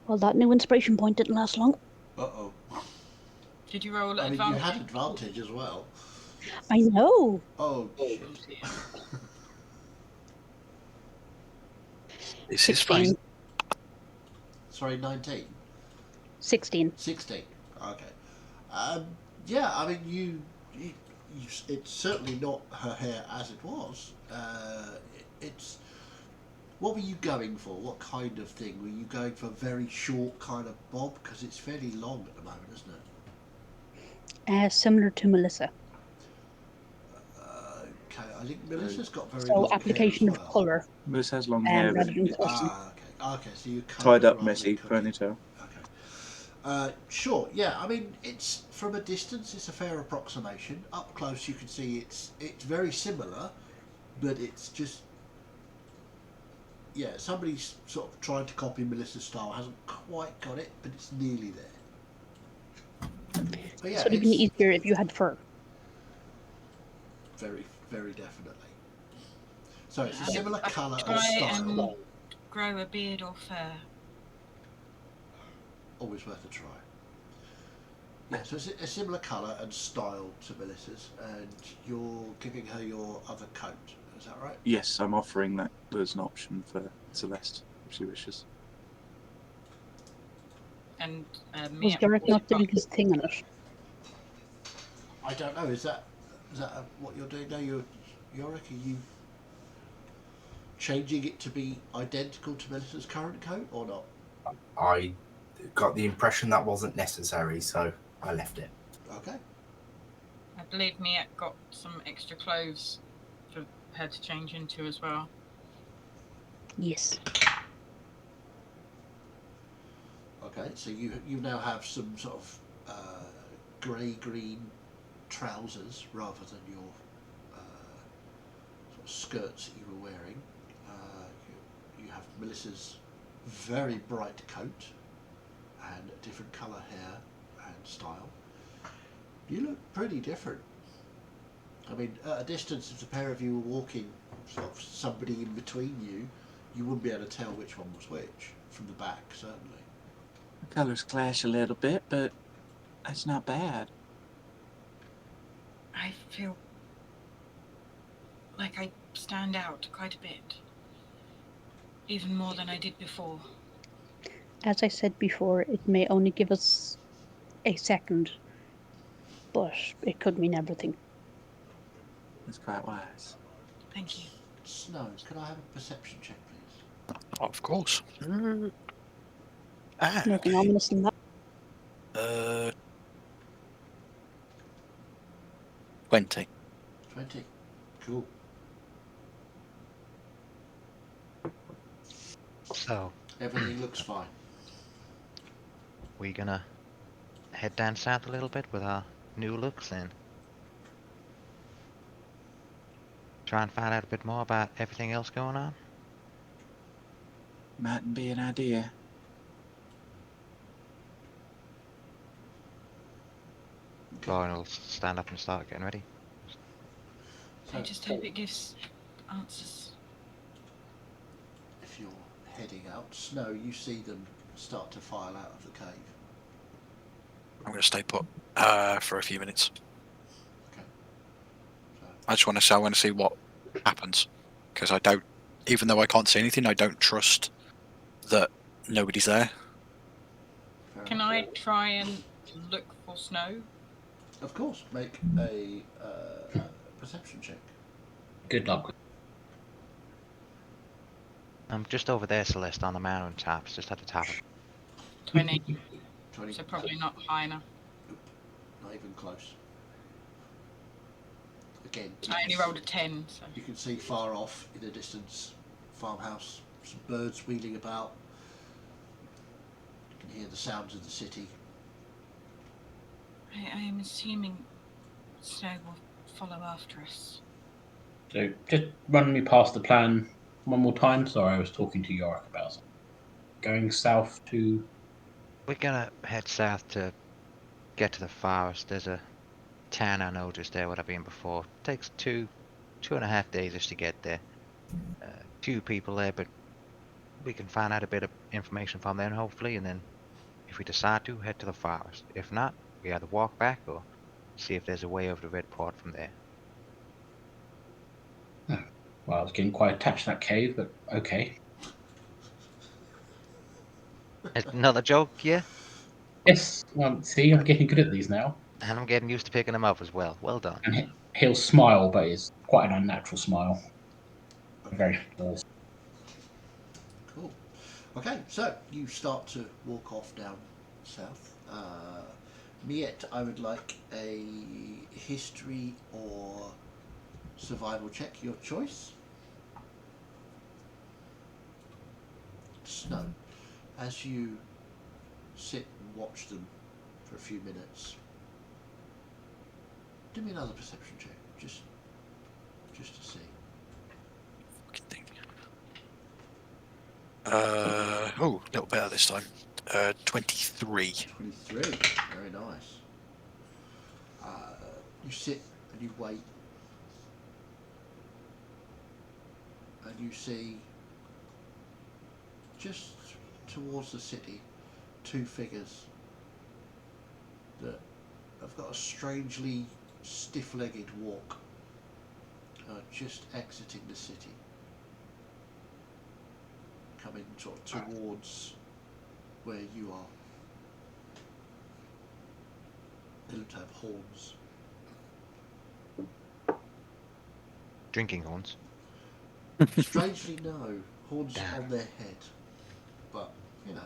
[SPEAKER 2] Well, that new inspiration point didn't last long.
[SPEAKER 1] Uh-oh.
[SPEAKER 3] Did you roll
[SPEAKER 1] I mean,
[SPEAKER 3] advantage?
[SPEAKER 1] you had advantage as well.
[SPEAKER 2] I know.
[SPEAKER 1] Oh, shit.
[SPEAKER 8] This is fine.
[SPEAKER 1] Sorry, 19?
[SPEAKER 2] 16.
[SPEAKER 1] 16. Okay. Yeah, I mean, you it's certainly not her hair as it was. It's What were you going for? What kind of thing? Were you going for a very short kind of bob? Because it's fairly long at the moment, isn't it?
[SPEAKER 2] Similar to Melissa.
[SPEAKER 1] Okay, I think Melissa's got very
[SPEAKER 2] So
[SPEAKER 1] long hair as
[SPEAKER 2] application of
[SPEAKER 1] well.
[SPEAKER 2] colour
[SPEAKER 10] Melissa has long hair, but
[SPEAKER 2] rather than
[SPEAKER 10] it's
[SPEAKER 2] custom.
[SPEAKER 1] Okay, so you cut
[SPEAKER 10] tied
[SPEAKER 1] it
[SPEAKER 10] up,
[SPEAKER 1] rather
[SPEAKER 10] messy
[SPEAKER 1] than cook it.
[SPEAKER 10] ponytail.
[SPEAKER 1] Okay. Sure, yeah, I mean, it's from a distance, it's a fair approximation. Up close, you can see it's very similar, but it's just, yeah, somebody's sort of trying to copy Melissa's style, hasn't quite got it, but it's nearly there. But yeah,
[SPEAKER 2] So it'd been easier if you had fur.
[SPEAKER 1] very, very definitely. So it's a
[SPEAKER 3] I-
[SPEAKER 1] similar
[SPEAKER 3] I
[SPEAKER 1] colour and
[SPEAKER 3] try
[SPEAKER 1] style.
[SPEAKER 3] and grow a beard or fur.
[SPEAKER 1] Always worth a try. Yeah, so it's a similar colour and style to Melissa's, and you're giving her your other coat. Is that right?
[SPEAKER 10] Yes, I'm offering that as an option for Celeste if she wishes.
[SPEAKER 3] And
[SPEAKER 2] Was Derek not doing his thing on it?
[SPEAKER 1] I don't know. Is that what you're doing now? Yorick, are you changing it to be identical to Melissa's current coat or not?
[SPEAKER 6] I got the impression that wasn't necessary, so I left it.
[SPEAKER 1] Okay.
[SPEAKER 3] I believe Miette got some extra clothes for her to change into as well.
[SPEAKER 2] Yes.
[SPEAKER 1] Okay, so you now have some sort of grey-green trousers rather than your sort of skirts that you were wearing. You have Melissa's very bright coat and a different colour hair and style. You look pretty different. I mean, at a distance, if the pair of you were walking, sort of somebody in between you, you wouldn't be able to tell which one was which from the back, certainly.
[SPEAKER 4] The colours clash a little bit, but that's not bad.
[SPEAKER 3] I feel like I stand out quite a bit. Even more than I did before.
[SPEAKER 2] As I said before, it may only give us a second, but it could mean everything.
[SPEAKER 4] That's quite wise.
[SPEAKER 3] Thank you.
[SPEAKER 1] Snow, could I have a perception check, please?
[SPEAKER 8] Of course.
[SPEAKER 2] Nothing
[SPEAKER 8] Okay.
[SPEAKER 2] ominous in that.
[SPEAKER 8] 20.
[SPEAKER 1] 20. Cool.
[SPEAKER 7] So,
[SPEAKER 1] Everything looks fine.
[SPEAKER 7] we gonna head down south a little bit with our new looks and try and find out a bit more about everything else going on?
[SPEAKER 4] Mightn't be an idea.
[SPEAKER 7] Lauren will stand up and start getting ready.
[SPEAKER 3] I just hope it gives answers.
[SPEAKER 1] If you're heading out, Snow, you see them start to file out of the cave.
[SPEAKER 8] I'm going to stay put for a few minutes.
[SPEAKER 1] Okay. So,
[SPEAKER 8] I want to see what happens. Because I don't, even though I can't see anything, I don't trust that nobody's there.
[SPEAKER 1] fair
[SPEAKER 3] Can
[SPEAKER 1] enough.
[SPEAKER 3] I try and look for Snow?
[SPEAKER 1] Of course, make a perception check.
[SPEAKER 9] Good luck.
[SPEAKER 7] I'm just over there, Celeste, on the mountain tops, just at the top of it.
[SPEAKER 3] 20.
[SPEAKER 1] 20.
[SPEAKER 3] So probably not high enough.
[SPEAKER 1] Not even close. Again,
[SPEAKER 3] I only rolled a 10, so.
[SPEAKER 1] you can see far off in the distance, farmhouse, some birds wheeling about. You can hear the sounds of the city.
[SPEAKER 3] I am assuming Snow will follow after us.
[SPEAKER 9] So just run me past the plan one more time. Sorry, I was talking to Yorick about something. Going south to...
[SPEAKER 7] We're gonna head south to get to the forest. There's a town I know just there where I've been before. Takes 2.5 days just to get there. Few people there, but we can find out a bit of information from them hopefully, and then if we decide to, head to the forest. If not, we either walk back or see if there's a way over to Red Port from there.
[SPEAKER 9] Well, I was getting quite attached to that cave, but okay.
[SPEAKER 7] Another joke, yeah?
[SPEAKER 9] Yes, see, I'm getting good at these now.
[SPEAKER 7] And I'm getting used to picking them up as well. Well done.
[SPEAKER 9] And he'll smile, but it's quite an unnatural smile.
[SPEAKER 1] Okay.
[SPEAKER 9] Very forced.
[SPEAKER 1] Okay, so you start to walk off down south. Miette, I would like a history or survival check, your choice. Snow, as you sit and watch them for a few minutes, do me another perception check, just to see.
[SPEAKER 8] Fucking thing. A little better this time. 23.
[SPEAKER 1] 23, very nice. You sit and you wait, and you see just towards the city two figures that have got a strangely stiff-legged walk, just exiting the city, coming sort of towards where you are. They look to have horns.
[SPEAKER 7] Drinking horns.
[SPEAKER 1] Strangely, no. Horns
[SPEAKER 7] Damn.
[SPEAKER 1] on their head. But, you know,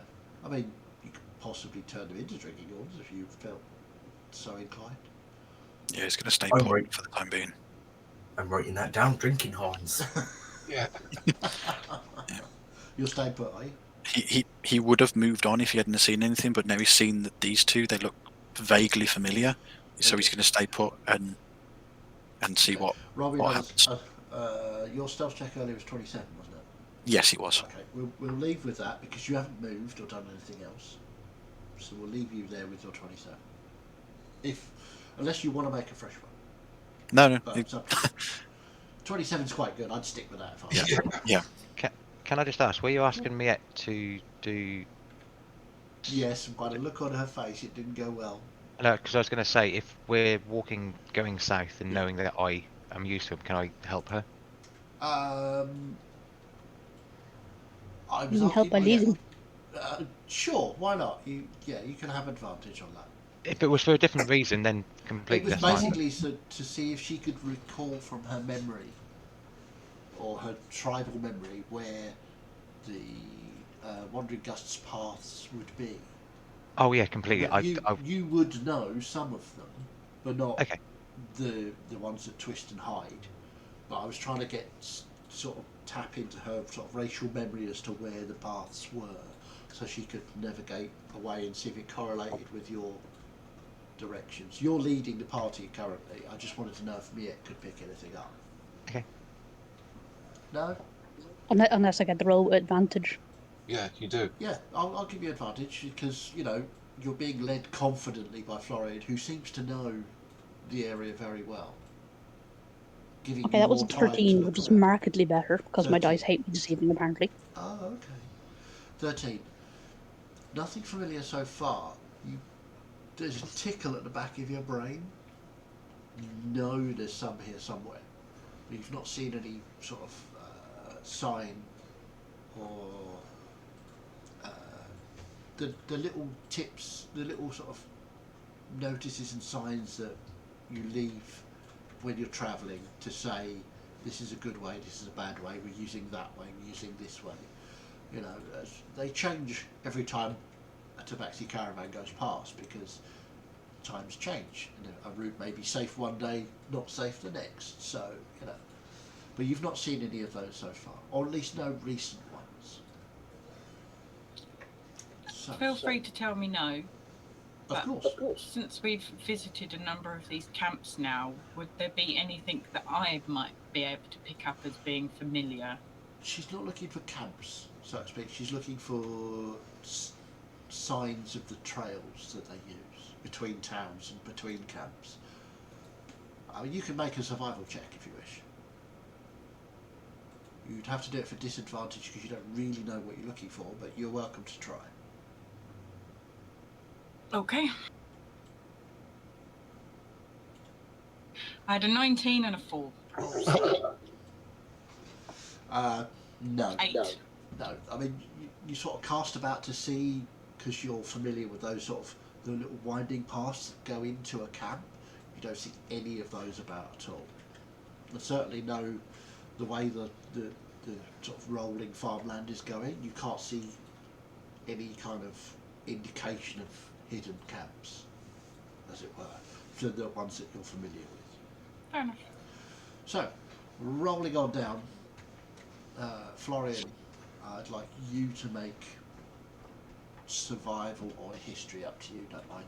[SPEAKER 1] I mean, you could possibly turn them into drinking horns if you felt so inclined.
[SPEAKER 8] Yeah, he's going to stay
[SPEAKER 6] Oh,
[SPEAKER 8] put
[SPEAKER 6] right.
[SPEAKER 8] for the time being.
[SPEAKER 6] I'm writing that down. Drinking horns.
[SPEAKER 5] Yeah.
[SPEAKER 1] You'll stay put, are you?
[SPEAKER 8] He would have moved on if he hadn't seen anything, but now he's seen that these two, they look vaguely familiar. So he's going to stay put and see
[SPEAKER 1] Okay.
[SPEAKER 8] what
[SPEAKER 1] Robbie
[SPEAKER 8] happens.
[SPEAKER 1] your stealth check earlier was 27, wasn't it?
[SPEAKER 8] Yes, he was.
[SPEAKER 1] Okay, we'll leave with that because you haven't moved or done anything else. So we'll leave you there with your 27. Unless you want to make a fresh one.
[SPEAKER 8] No.
[SPEAKER 1] But it's up to you. 27's quite good. I'd stick with that if I was you.
[SPEAKER 8] Yeah.
[SPEAKER 7] Can I just ask, were you asking me to do...
[SPEAKER 1] Yes, and by the look on her face, it didn't go well.
[SPEAKER 7] No, because I was going to say, if we're going south and
[SPEAKER 1] Yeah.
[SPEAKER 7] knowing that I am used to him, can I help her?
[SPEAKER 1] I
[SPEAKER 2] You
[SPEAKER 1] was
[SPEAKER 2] can help by leading.
[SPEAKER 1] Sure, why not? You can have advantage on that.
[SPEAKER 7] If it was for a different reason, then
[SPEAKER 1] It
[SPEAKER 7] completely
[SPEAKER 1] was
[SPEAKER 7] that's fine.
[SPEAKER 1] basically to see if she could recall from her memory, or her tribal memory, where the Wandering Gust's paths would be.
[SPEAKER 7] Oh yeah, completely.
[SPEAKER 1] But you would know some of them, but not
[SPEAKER 7] Okay.
[SPEAKER 1] the ones that twist and hide. But I was trying to get sort of tap into her sort of racial memory as to where the paths were, so she could navigate away and see if it correlated with your directions. You're leading the party currently. I just wanted to know if Miette could pick anything up.
[SPEAKER 7] Okay.
[SPEAKER 1] No?
[SPEAKER 2] Unless I get the roll with advantage.
[SPEAKER 5] Yeah, you do.
[SPEAKER 1] Yeah, I'll give you advantage because, you're being led confidently by Florian, who seems to know the area very well. Giving
[SPEAKER 2] Okay,
[SPEAKER 1] you
[SPEAKER 2] that was
[SPEAKER 1] more
[SPEAKER 2] a
[SPEAKER 1] time to
[SPEAKER 2] 13,
[SPEAKER 1] look
[SPEAKER 2] which is
[SPEAKER 1] around.
[SPEAKER 2] markedly better, because my
[SPEAKER 1] 13.
[SPEAKER 2] dice hate me this evening, apparently.
[SPEAKER 1] Oh, okay. 13. Nothing familiar so far. There's a tickle at the back of your brain. You know there's some here somewhere. But you've not seen any sort of sign or the little tips, the little sort of notices and signs that you leave when you're travelling to say this is a good way, this is a bad way, we're using that way, we're using this way. They change every time a tabaxi caravan goes past because times change. A route may be safe one day, not safe the next. So, but you've not seen any of those so far, or at least no recent ones. So,
[SPEAKER 3] Feel free to tell me no.
[SPEAKER 1] Of course.
[SPEAKER 3] Since we've visited a number of these camps now, would there be anything that I might be able to pick up as being familiar?
[SPEAKER 1] She's not looking for camps, so to speak. She's looking for signs of the trails that they use between towns and between camps. I mean, you can make a survival check if you wish. You'd have to do it for disadvantage because you don't really know what you're looking for, but you're welcome to try.
[SPEAKER 3] Okay. I had a 19 and a 4.
[SPEAKER 1] No.
[SPEAKER 3] 8.
[SPEAKER 1] No. I mean, you sort of cast about to see, because you're familiar with those sort of the little winding paths that go into a camp. You don't see any of those about at all. And certainly know the way the sort of rolling farmland is going. You can't see any kind of indication of hidden camps, as it were, for the ones that you're familiar with.
[SPEAKER 3] Fair enough.
[SPEAKER 1] So, rolling on down, Florian, I'd like you to make survival or history, up to you, don't mind.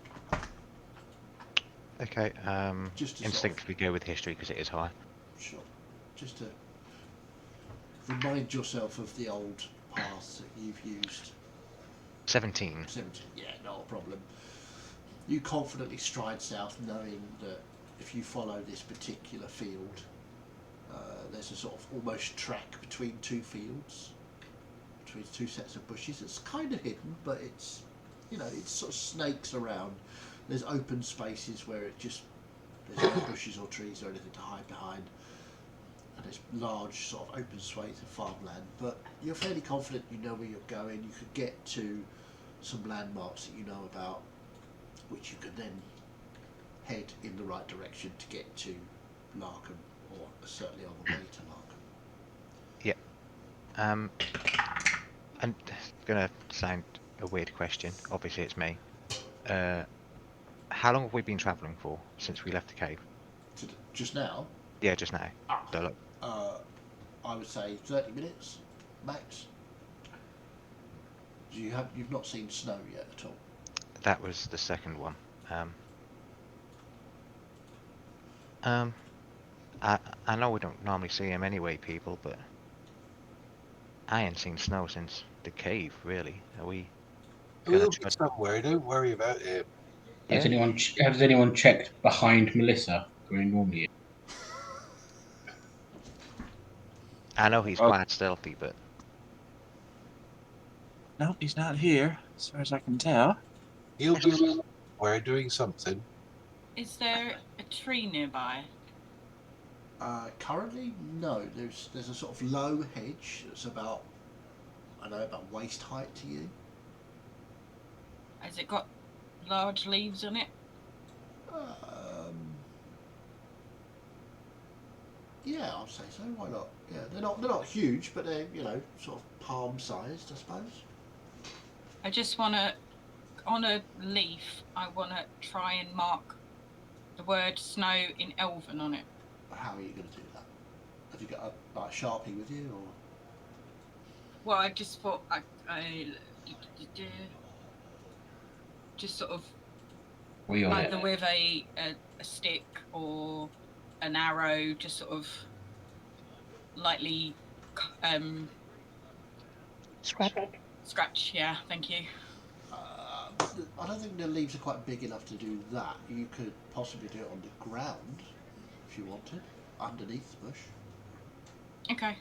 [SPEAKER 7] Okay,
[SPEAKER 1] Just to
[SPEAKER 7] instinctively go with history because it is high.
[SPEAKER 1] Sure. Just to remind yourself of the old paths that you've used.
[SPEAKER 7] 17.
[SPEAKER 1] 17, yeah, not a problem. You confidently stride south, knowing that if you follow this particular field, there's a sort of almost track between two fields, between two sets of bushes. It's kind of hidden, but it's, you know, it sort of snakes around. There's open spaces where there's no bushes or trees or anything to hide behind, and there's large sort of open swathes of farmland. But you're fairly confident you know where you're going. You could get to some landmarks that you know about, which you could then head in the right direction to get to Larkham, or certainly on the way to Larkham.
[SPEAKER 7] I'm gonna sound a weird question. Obviously, it's me. How long have we been travelling for since we left the cave?
[SPEAKER 1] Just now?
[SPEAKER 7] Yeah, just now. So, look,
[SPEAKER 1] I would say 30 minutes, max. You've not seen snow yet at all?
[SPEAKER 7] that was the second one. I know we don't normally see him anyway, people, but I ain't seen snow since the cave, really. Are we
[SPEAKER 5] We'll
[SPEAKER 7] gonna
[SPEAKER 5] be somewhere. Don't worry about it.
[SPEAKER 9] Has
[SPEAKER 7] Yeah.
[SPEAKER 9] anyone checked behind Melissa where he normally is?
[SPEAKER 7] I know he's quite stealthy, but
[SPEAKER 10] No, he's not here, as far as I can tell.
[SPEAKER 5] He'll be somewhere doing something.
[SPEAKER 3] Is there a tree nearby?
[SPEAKER 1] Currently, no. There's a sort of low hedge that's about waist height to you.
[SPEAKER 3] Has it got large leaves on it?
[SPEAKER 1] Yeah, I'd say so. Why not? Yeah, they're not huge, but they're sort of palm sized, I suppose.
[SPEAKER 3] I just want to, on a leaf, I want to try and mark the word snow in Elven on it.
[SPEAKER 1] How are you going to do that? Have you got a Sharpie with you, or?
[SPEAKER 3] Well, I just thought I just sort of either with a stick or an arrow, just sort of lightly scratch. Yeah, thank you.
[SPEAKER 1] I don't think the leaves are quite big enough to do that. You could possibly do it on the ground if you wanted, underneath the bush.
[SPEAKER 3] Okay,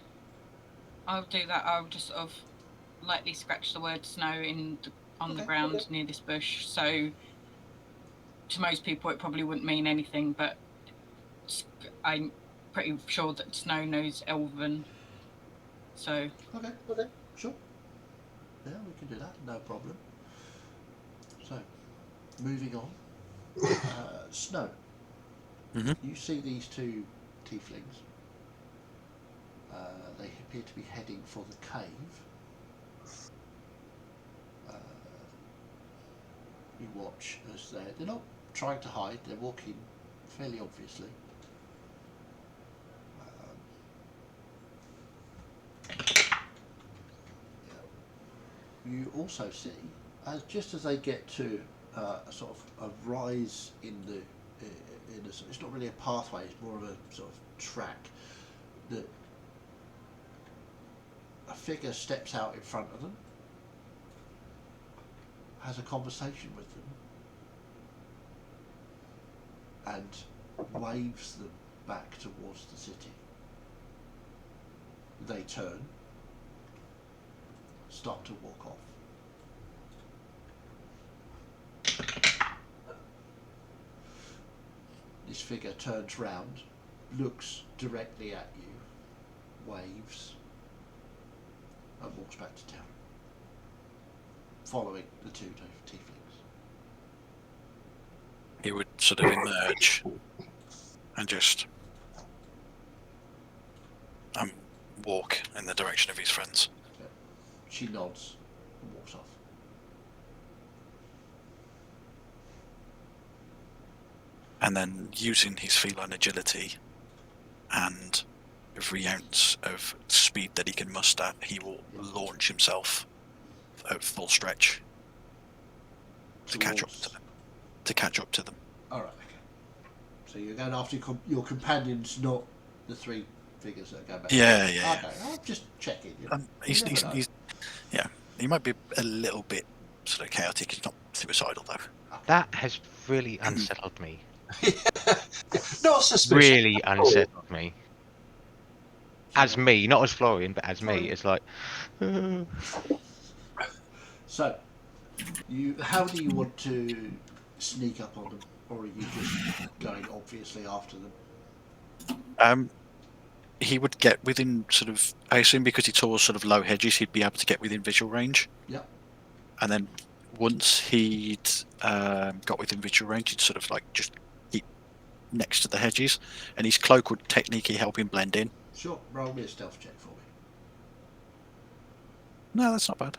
[SPEAKER 3] I'll do that. I'll just sort of lightly scratch the word snow on the ground near this bush. So to most people it probably wouldn't mean anything, but I'm pretty sure that snow knows Elven. So
[SPEAKER 1] Okay, sure. Yeah, we can do that, no problem. So, moving on. Snow.
[SPEAKER 8] Mm-hmm.
[SPEAKER 1] You see these two tieflings. They appear to be heading for the cave. You watch as they're not trying to hide, they're walking fairly obviously. You also see, just as they get to a sort of a rise in it's not really a pathway, it's more of a sort of track, that a figure steps out in front of them, has a conversation with them, and waves them back towards the city. They turn, start to walk off. This figure turns round, looks directly at you, waves, and walks back to town, following the two tieflings.
[SPEAKER 8] He would sort of emerge and just walk in the direction of his friends.
[SPEAKER 1] She nods and walks off.
[SPEAKER 8] and then using his feline agility and every ounce of speed that he can muster, he will launch himself at full stretch to catch up to them.
[SPEAKER 1] All right. Okay. So you're going after your companions, not the three figures that go back.
[SPEAKER 8] Yeah.
[SPEAKER 1] Okay. I'm just checking. You know.
[SPEAKER 8] He's he might be a little bit sort of chaotic. He's not suicidal though.
[SPEAKER 7] That has really unsettled me.
[SPEAKER 5] Not suspicious.
[SPEAKER 7] Really unsettled me. As me, not as Florian, but as me. It's like.
[SPEAKER 1] So, how do you want to sneak up on them, or are you just going obviously after them?
[SPEAKER 8] He would get within sort of, I assume because he tore sort of low hedges, he'd be able to get within visual range.
[SPEAKER 1] Yep.
[SPEAKER 8] And then once he'd got within visual range, he'd sort of like just keep next to the hedges, and his cloak would technically help him blend in.
[SPEAKER 1] Sure. Roll me a stealth check for me.
[SPEAKER 8] No, that's not bad.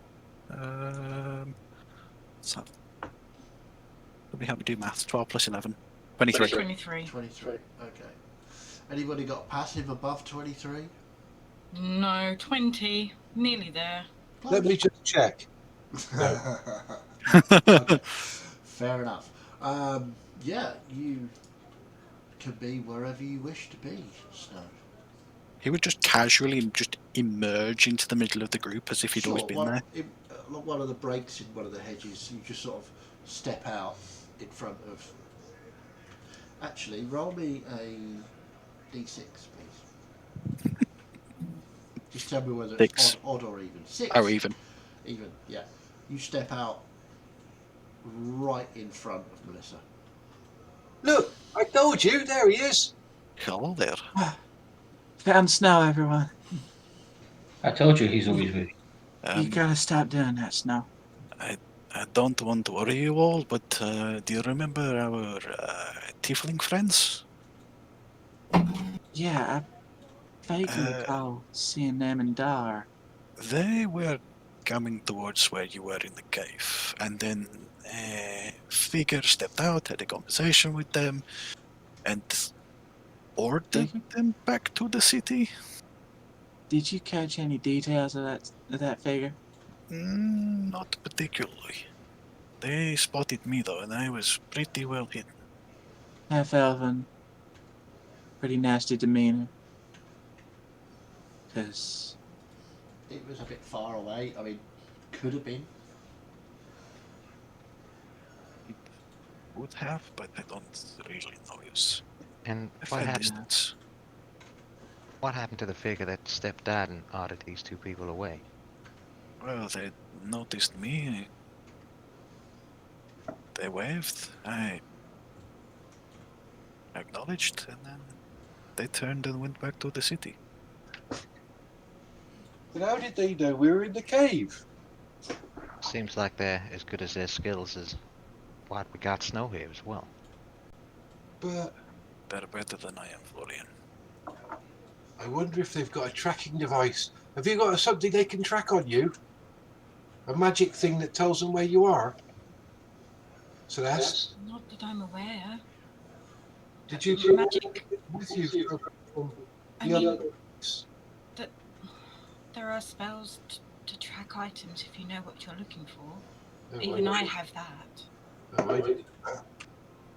[SPEAKER 8] So let me help me do maths. 12 plus 11. 23.
[SPEAKER 3] 23.
[SPEAKER 1] 23. Okay. Anybody got a passive above 23?
[SPEAKER 3] No, 20. Nearly there.
[SPEAKER 5] Let me just check.
[SPEAKER 1] Okay. Fair enough. Yeah, you can be wherever you wish to be, Snow.
[SPEAKER 8] He would just casually just emerge into the middle of the group as if he'd always been there.
[SPEAKER 1] One of the breaks in one of the hedges, you just sort of step out in front of. Actually, roll me a d6, please. Just tell me whether it's odd or even. 6.
[SPEAKER 8] Oh, even.
[SPEAKER 1] Even, yeah. You step out right in front of Melissa.
[SPEAKER 5] Look, I told you, there he is.
[SPEAKER 8] Hello there.
[SPEAKER 4] Found Snow, everyone.
[SPEAKER 9] I told you he's always with you.
[SPEAKER 4] You gotta stop doing that, Snow.
[SPEAKER 8] I don't want to worry you all, but do you remember our tiefling friends?
[SPEAKER 4] Yeah, I vaguely recall seeing them in Dar.
[SPEAKER 8] They were coming towards where you were in the cave, and then a figure stepped out, had a conversation with them, and ordered them back to the city.
[SPEAKER 4] Did you catch any details of that figure?
[SPEAKER 8] Not particularly. They spotted me though, and I was pretty well hidden.
[SPEAKER 4] Half-elven. Pretty nasty demeanor. 'Cause
[SPEAKER 1] it was a bit far away. I mean, could have been.
[SPEAKER 8] It would have, but I don't really notice.
[SPEAKER 7] And what happened to the figure that stepped out and ordered these two people away?
[SPEAKER 8] Well, they noticed me. They waved. I acknowledged, and then they turned and went back to the city.
[SPEAKER 5] But how did they know we were in the cave?
[SPEAKER 7] Seems like they're as good as their skills as what we got Snow here as well.
[SPEAKER 5] But
[SPEAKER 8] they're better than I am, Florian.
[SPEAKER 5] I wonder if they've got a tracking device. Have you got something they can track on you? A magic thing that tells them where you are? Celeste?
[SPEAKER 3] Not that I'm aware.
[SPEAKER 5] Did you
[SPEAKER 3] magic
[SPEAKER 5] with you from
[SPEAKER 3] I
[SPEAKER 5] the
[SPEAKER 3] mean,
[SPEAKER 5] other?
[SPEAKER 3] there are spells to track items if you know what you're looking for.
[SPEAKER 5] Oh,
[SPEAKER 3] Even I have that.
[SPEAKER 5] Oh, I didn't.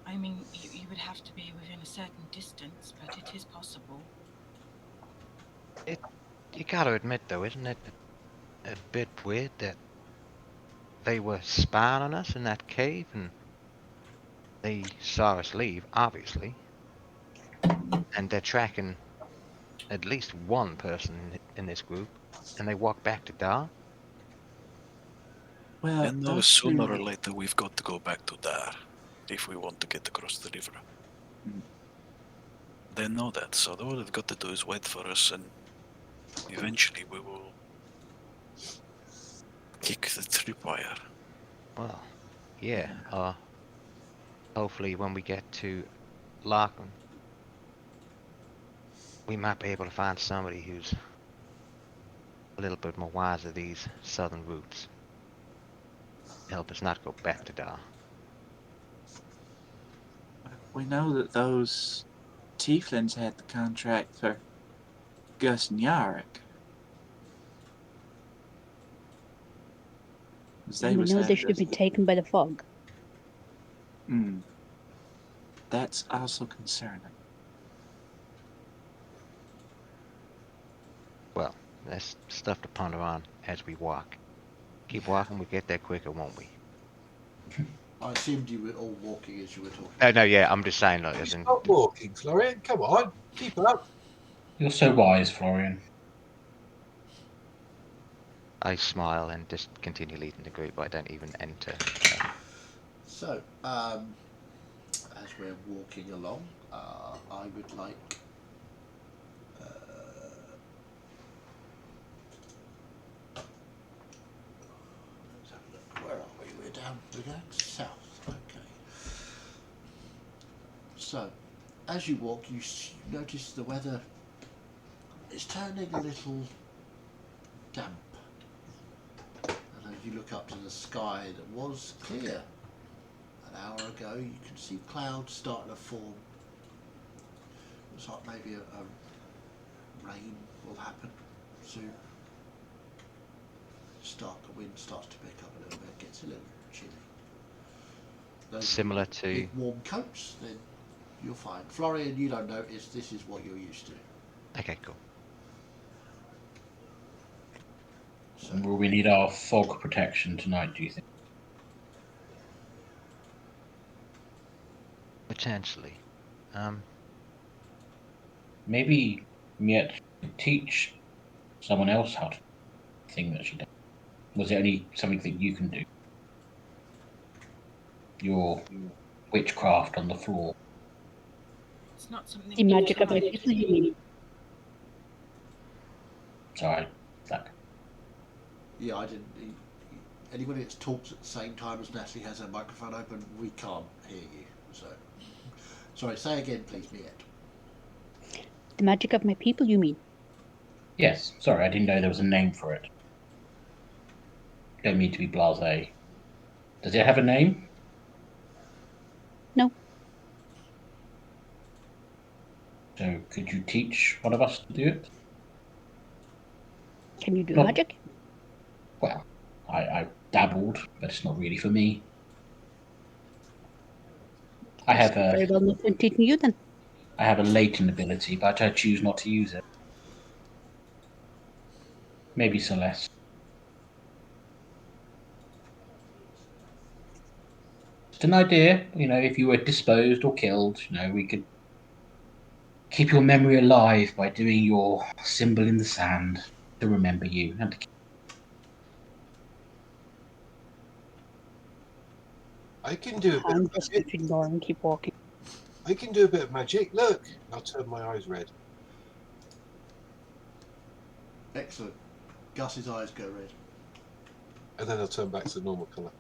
[SPEAKER 3] I mean, you would have to be within a certain distance, but it is possible.
[SPEAKER 7] You gotta admit, though, isn't it a bit weird that they were spying on us in that cave and they saw us leave, obviously, and they're tracking at least one person in this group, and they walk back to Dar?
[SPEAKER 4] Well,
[SPEAKER 8] and no, sooner or later we've got to go back to Dar if we want to get across the river. They know that, so all they've got to do is wait for us, and eventually we will kick the tripwire.
[SPEAKER 7] Well, yeah. Hopefully when we get to Lachlan, we might be able to find somebody who's a little bit more wise of these southern routes. Help us not go back to Dar.
[SPEAKER 4] we know that those tieflings had the contract for Gus and Yarick. They
[SPEAKER 2] And we
[SPEAKER 4] was
[SPEAKER 2] know they
[SPEAKER 4] having.
[SPEAKER 2] should be taken by the fog.
[SPEAKER 4] That's also concerning.
[SPEAKER 7] Well, that's stuff to ponder on as we walk. Keep walking, we get there quicker, won't we?
[SPEAKER 1] I assumed you were all walking as you were talking.
[SPEAKER 7] Oh no, yeah, I'm just saying, like,
[SPEAKER 5] You
[SPEAKER 7] as in,
[SPEAKER 5] stop walking, Florian. Come on, keep up.
[SPEAKER 9] You're so wise, Florian.
[SPEAKER 7] I smile and just continue leading the group. I don't even enter.
[SPEAKER 1] So, as we're walking along, I would like let's have a look. Where are we? We're going south. Okay. So, as you walk, you notice the weather is turning a little damp. And as you look up to the sky that was clear an hour ago, you can see clouds starting to form. Looks like maybe a rain will happen soon. The wind starts to pick up a little bit, gets a little chilly. Those
[SPEAKER 7] Similar
[SPEAKER 1] with
[SPEAKER 7] to.
[SPEAKER 1] warm coats, then you're fine. Florian, you don't notice. This is what you're used to.
[SPEAKER 7] Okay, cool.
[SPEAKER 1] So,
[SPEAKER 9] Will we need our fog protection tonight, do you think?
[SPEAKER 7] Potentially.
[SPEAKER 9] Maybe Miet teach someone else how to do the thing that she does. Was it only something that you can do? Your witchcraft on the floor.
[SPEAKER 3] It's not something
[SPEAKER 2] The magic of my people, you mean?
[SPEAKER 9] Sorry, that.
[SPEAKER 1] yeah, I didn't. Anybody that talks at the same time as Natalie has her microphone open, we can't hear you. So, sorry. Say again, please, Miette.
[SPEAKER 2] The magic of my people, you mean?
[SPEAKER 9] Yes, sorry, I didn't know there was a name for it. Don't mean to be blasé. Does it have a name?
[SPEAKER 2] No.
[SPEAKER 9] So could you teach one of us to do it?
[SPEAKER 2] Can you do
[SPEAKER 9] No.
[SPEAKER 2] magic?
[SPEAKER 9] Well, I dabbled, but it's not really for me. I have
[SPEAKER 2] Very
[SPEAKER 9] a
[SPEAKER 2] well, no point teaching you then.
[SPEAKER 9] I have a latent ability, but I choose not to use it. Maybe Celeste. Just an idea, if you were disposed or killed, we could keep your memory alive by doing your symbol in the sand to remember you and to keep.
[SPEAKER 5] I can do a bit
[SPEAKER 2] I'm
[SPEAKER 5] of
[SPEAKER 2] just going
[SPEAKER 5] magic.
[SPEAKER 2] to ignore and keep walking.
[SPEAKER 5] I can do a bit of magic. Look, I'll turn my eyes red.
[SPEAKER 1] Excellent. Gus's eyes go red.
[SPEAKER 5] And then I'll turn back to the normal colour.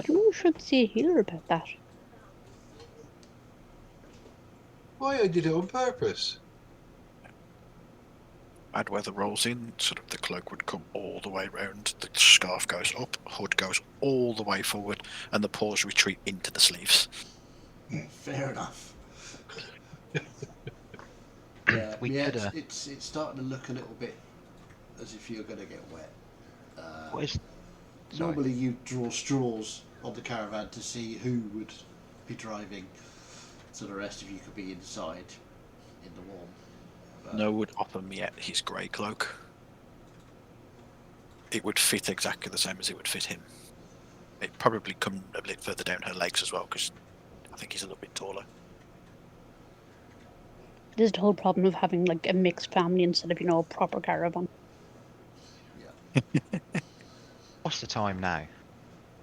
[SPEAKER 2] You should see a healer about that.
[SPEAKER 5] Why, I did it on purpose.
[SPEAKER 8] Bad weather rolls in, sort of the cloak would come all the way round, the scarf goes up, hood goes all the way forward, and the paws retreat into the sleeves.
[SPEAKER 1] Fair enough. Yeah,
[SPEAKER 7] We
[SPEAKER 1] yeah.
[SPEAKER 7] could,
[SPEAKER 1] It's starting to look a little bit as if you're going to get wet.
[SPEAKER 7] what is? Sorry.
[SPEAKER 1] Normally, you draw straws on the caravan to see who would be driving, so the rest of you could be inside in the warm. But
[SPEAKER 8] No would offer me yet his grey cloak. It would fit exactly the same as it would fit him. It'd probably come a bit further down her legs as well, because I think he's a little bit taller.
[SPEAKER 2] This is the whole problem of having like a mixed family instead of, a proper caravan.
[SPEAKER 7] What's the time now?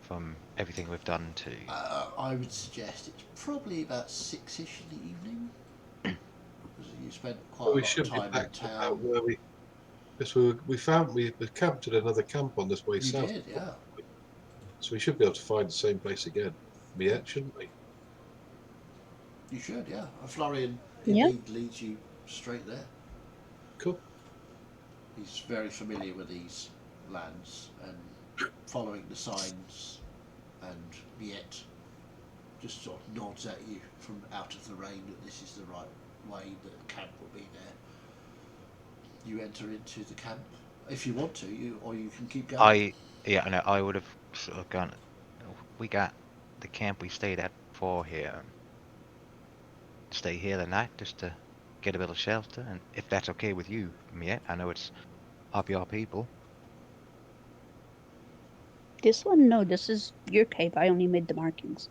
[SPEAKER 7] From everything we've done to.
[SPEAKER 1] I would suggest it's probably about 6ish in the evening. Because you spent quite a
[SPEAKER 5] We
[SPEAKER 1] lot
[SPEAKER 5] should
[SPEAKER 1] of
[SPEAKER 5] be
[SPEAKER 1] time in
[SPEAKER 5] back to about
[SPEAKER 1] town.
[SPEAKER 5] where we. Because we camped at another camp on this way
[SPEAKER 1] You
[SPEAKER 5] south.
[SPEAKER 1] did, yeah.
[SPEAKER 5] So we should be able to find the same place again. Miette, shouldn't we?
[SPEAKER 1] You should, yeah. Florian
[SPEAKER 2] Yeah.
[SPEAKER 1] indeed leads you straight there.
[SPEAKER 5] Cool.
[SPEAKER 1] He's very familiar with these lands and following the signs and Miette just sort of nods at you from out of the rain that this is the right way, that the camp will be there. You enter into the camp if you want to, or you can keep going.
[SPEAKER 7] I would have sort of gone. We got the camp we stayed at for here. Stay here the night just to get a bit of shelter, and if that's okay with you, Miet, I know it's up your people.
[SPEAKER 2] This one, no, this is your cave. I only made the markings.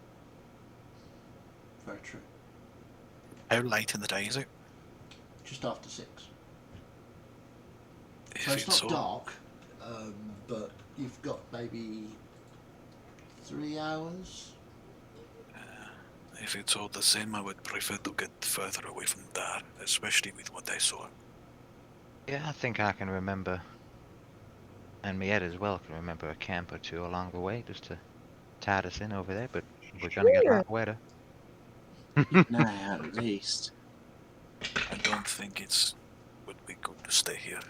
[SPEAKER 1] Very true.
[SPEAKER 8] How late in the day is it?
[SPEAKER 1] Just after 6.
[SPEAKER 8] If
[SPEAKER 1] So it's not
[SPEAKER 8] all-
[SPEAKER 1] dark, but you've got maybe 3 hours.
[SPEAKER 8] If it's all the same, I would prefer to get further away from there, especially with what I saw.
[SPEAKER 7] Yeah, I think I can remember, and Miet as well can remember a camp or two along the way just to tide us in over there, but we're gonna get a lot wetter.
[SPEAKER 10] Nah, at least.
[SPEAKER 8] I don't think it would be good to stay here.